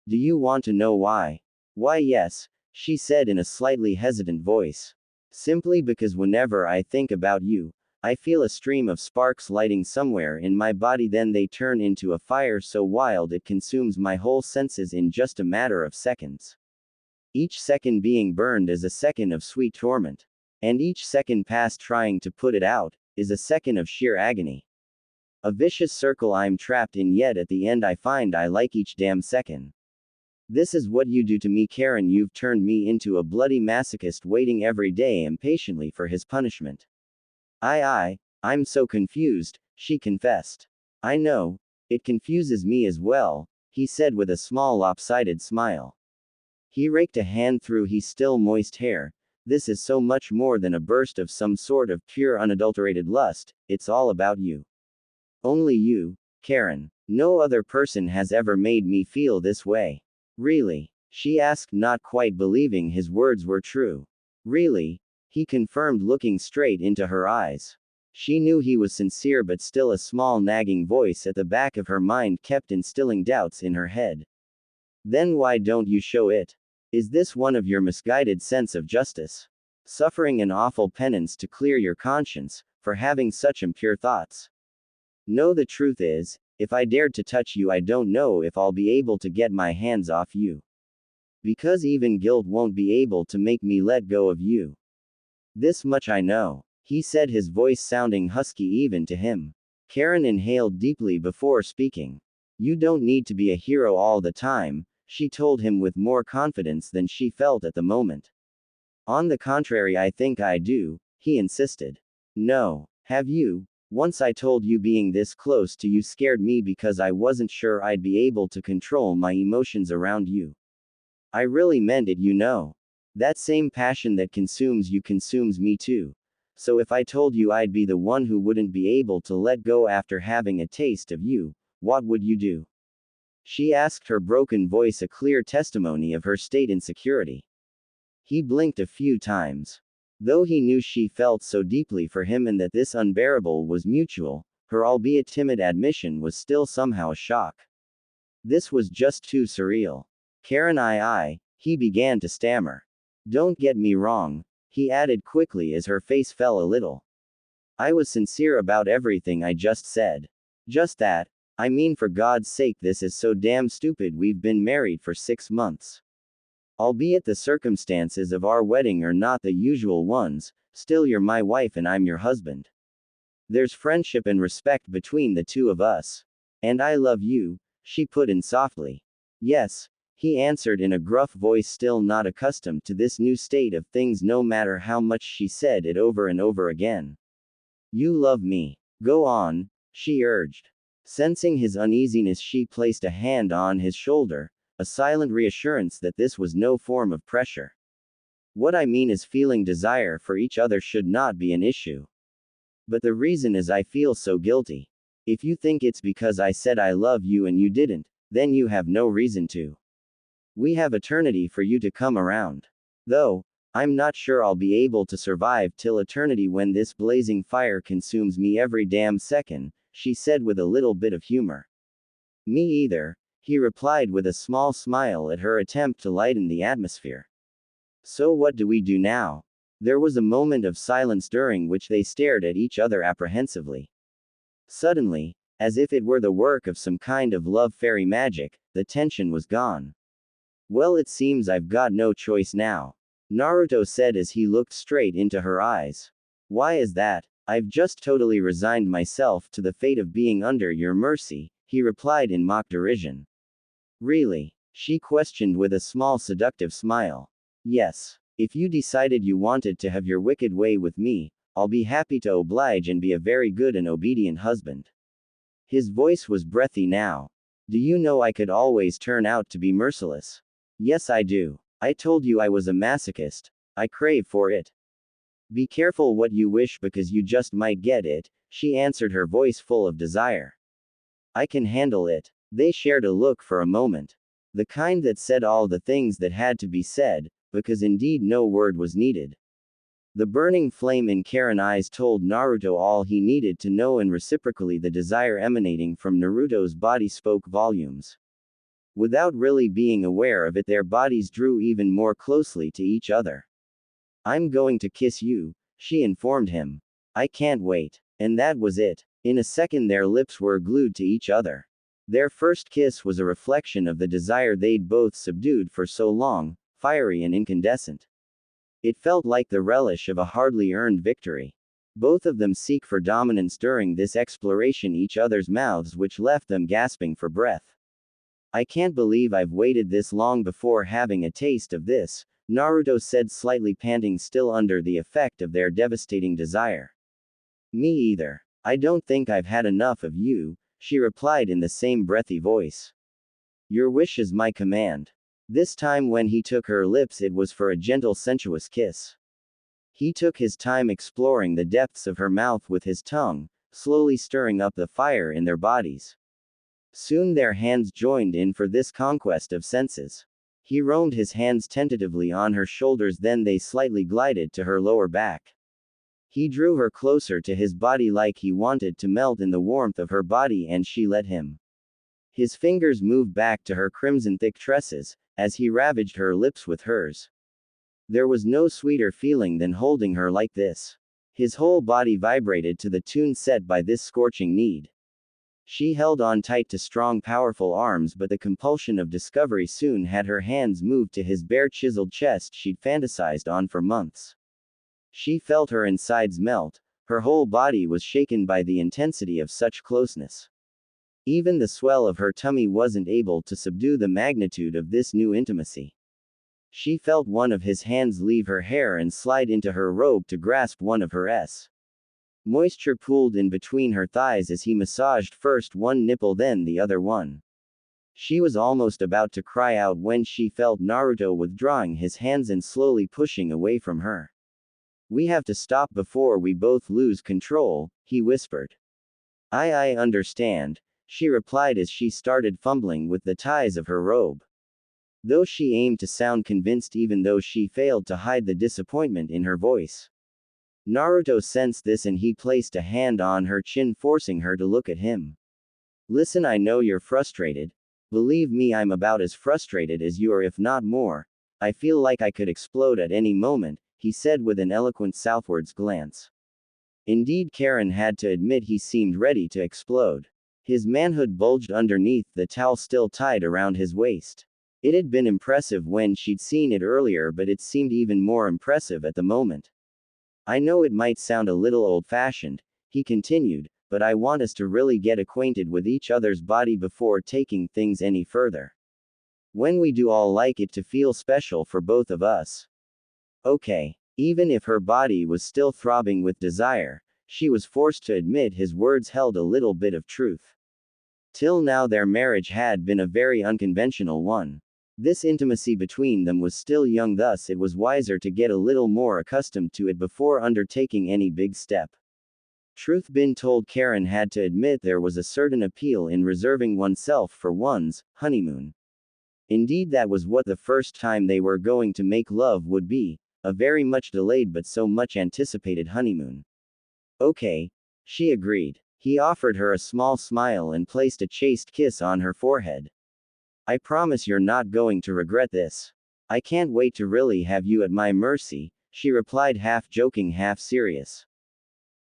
Do you want to know why? Why, yes, she said in a slightly hesitant voice. Simply because whenever I think about you, I feel a stream of sparks lighting somewhere in my body, then they turn into a fire so wild it consumes my whole senses in just a matter of seconds. Each second being burned is a second of sweet torment. And each second passed trying to put it out, is a second of sheer agony. A vicious circle I'm trapped in, yet at the end I find I like each damn second. This is what you do to me, Karin. You've turned me into a bloody masochist waiting every day impatiently for his punishment. I'm so confused, she confessed. I know. It confuses me as well, he said with a small lopsided smile. He raked a hand through his still moist hair. This is so much more than a burst of some sort of pure unadulterated lust, it's all about you. Only you, Karin. No other person has ever made me feel this way. Really? She asked, not quite believing his words were true. Really? He confirmed, looking straight into her eyes. She knew he was sincere, but still a small nagging voice at the back of her mind kept instilling doubts in her head. Then why don't you show it? Is this one of your misguided sense of justice? Suffering an awful penance to clear your conscience, for having such impure thoughts? No, the truth is, if I dared to touch you, I don't know if I'll be able to get my hands off you. Because even guilt won't be able to make me let go of you. This much I know, he said, his voice sounding husky even to him. Karin inhaled deeply before speaking. You don't need to be a hero all the time, she told him with more confidence than she felt at the moment. On the contrary, I think I do, he insisted. No, have you? Once I told you being this close to you scared me because I wasn't sure I'd be able to control my emotions around you. I really meant it, you know. That same passion that consumes you consumes me too. So if I told you I'd be the one who wouldn't be able to let go after having a taste of you, what would you do? She asked, her broken voice a clear testimony of her state insecurity. He blinked a few times. Though he knew she felt so deeply for him and that this unbearable was mutual, her albeit timid admission was still somehow a shock. This was just too surreal. Karin, he began to stammer. Don't get me wrong, he added quickly as her face fell a little. I was sincere about everything I just said. Just that, I mean, for God's sake, this is so damn stupid. We've been married for 6 months. Albeit the circumstances of our wedding are not the usual ones, still you're my wife and I'm your husband. There's friendship and respect between the two of us. And I love you, she put in softly. Yes, he answered in a gruff voice, still not accustomed to this new state of things no matter how much she said it over and over again. You love me. Go on, she urged. Sensing his uneasiness, she placed a hand on his shoulder, a silent reassurance that this was no form of pressure. What I mean is, feeling desire for each other should not be an issue. But the reason is I feel so guilty. If you think it's because I said I love you and you didn't, then you have no reason to. We have eternity for you to come around. Though, I'm not sure I'll be able to survive till eternity when this blazing fire consumes me every damn second, she said with a little bit of humor. Me either, he replied with a small smile at her attempt to lighten the atmosphere. So what do we do now? There was a moment of silence during which they stared at each other apprehensively. Suddenly, as if it were the work of some kind of love fairy magic, the tension was gone. Well, it seems I've got no choice now, Naruto said as he looked straight into her eyes. Why is that? I've just totally resigned myself to the fate of being under your mercy, he replied in mock derision. Really? She questioned with a small seductive smile. Yes. If you decided you wanted to have your wicked way with me, I'll be happy to oblige and be a very good and obedient husband. His voice was breathy now. Do you know I could always turn out to be merciless? Yes, I do. I told you I was a masochist. I crave for it. Be careful what you wish because you just might get it, she answered, her voice full of desire. I can handle it. They shared a look for a moment. The kind that said all the things that had to be said, because indeed no word was needed. The burning flame in Karin's eyes told Naruto all he needed to know, and reciprocally the desire emanating from Naruto's body spoke volumes. Without really being aware of it, their bodies drew even more closely to each other. I'm going to kiss you, she informed him. I can't wait. And that was it. In a second their lips were glued to each other. Their first kiss was a reflection of the desire they'd both subdued for so long, fiery and incandescent. It felt like the relish of a hardly earned victory. Both of them seek for dominance during this exploration each other's mouths, which left them gasping for breath. I can't believe I've waited this long before having a taste of this, Naruto said, slightly panting, still under the effect of their devastating desire. Me either. I don't think I've had enough of you, she replied in the same breathy voice. Your wish is my command. This time when he took her lips, it was for a gentle sensuous kiss. He took his time exploring the depths of her mouth with his tongue, slowly stirring up the fire in their bodies. Soon their hands joined in for this conquest of senses. He roamed his hands tentatively on her shoulders, then they slightly glided to her lower back. He drew her closer to his body like he wanted to melt in the warmth of her body, and she let him. His fingers moved back to her crimson thick tresses, as he ravaged her lips with hers. There was no sweeter feeling than holding her like this. His whole body vibrated to the tune set by this scorching need. She held on tight to strong, powerful arms, but the compulsion of discovery soon had her hands moved to his bare, chiseled chest she'd fantasized on for months. She felt her insides melt, her whole body was shaken by the intensity of such closeness. Even the swell of her tummy wasn't able to subdue the magnitude of this new intimacy. She felt one of his hands leave her hair and slide into her robe to grasp one of hers. Moisture pooled in between her thighs as he massaged first one nipple then the other one. She was almost about to cry out when she felt Naruto withdrawing his hands and slowly pushing away from her. We have to stop before we both lose control, he whispered. I understand, she replied as she started fumbling with the ties of her robe. Though she aimed to sound convinced, even though she failed to hide the disappointment in her voice. Naruto sensed this and he placed a hand on her chin, forcing her to look at him. Listen, I know you're frustrated. Believe me, I'm about as frustrated as you are, if not more. I feel like I could explode at any moment, he said with an eloquent southwards glance. Indeed, Karin had to admit he seemed ready to explode. His manhood bulged underneath the towel still tied around his waist. It had been impressive when she'd seen it earlier, but it seemed even more impressive at the moment. I know it might sound a little old-fashioned, he continued, but I want us to really get acquainted with each other's body before taking things any further. When we do, I'll like it to feel special for both of us. Okay. Even if her body was still throbbing with desire, she was forced to admit his words held a little bit of truth. Till now their marriage had been a very unconventional one. This intimacy between them was still young, thus it was wiser to get a little more accustomed to it before undertaking any big step. Truth been told, Karin had to admit there was a certain appeal in reserving oneself for one's honeymoon. Indeed, that was what the first time they were going to make love would be, a very much delayed but so much anticipated honeymoon. Okay, she agreed. He offered her a small smile and placed a chaste kiss on her forehead. I promise you're not going to regret this. I can't wait to really have you at my mercy, she replied, half joking, half serious.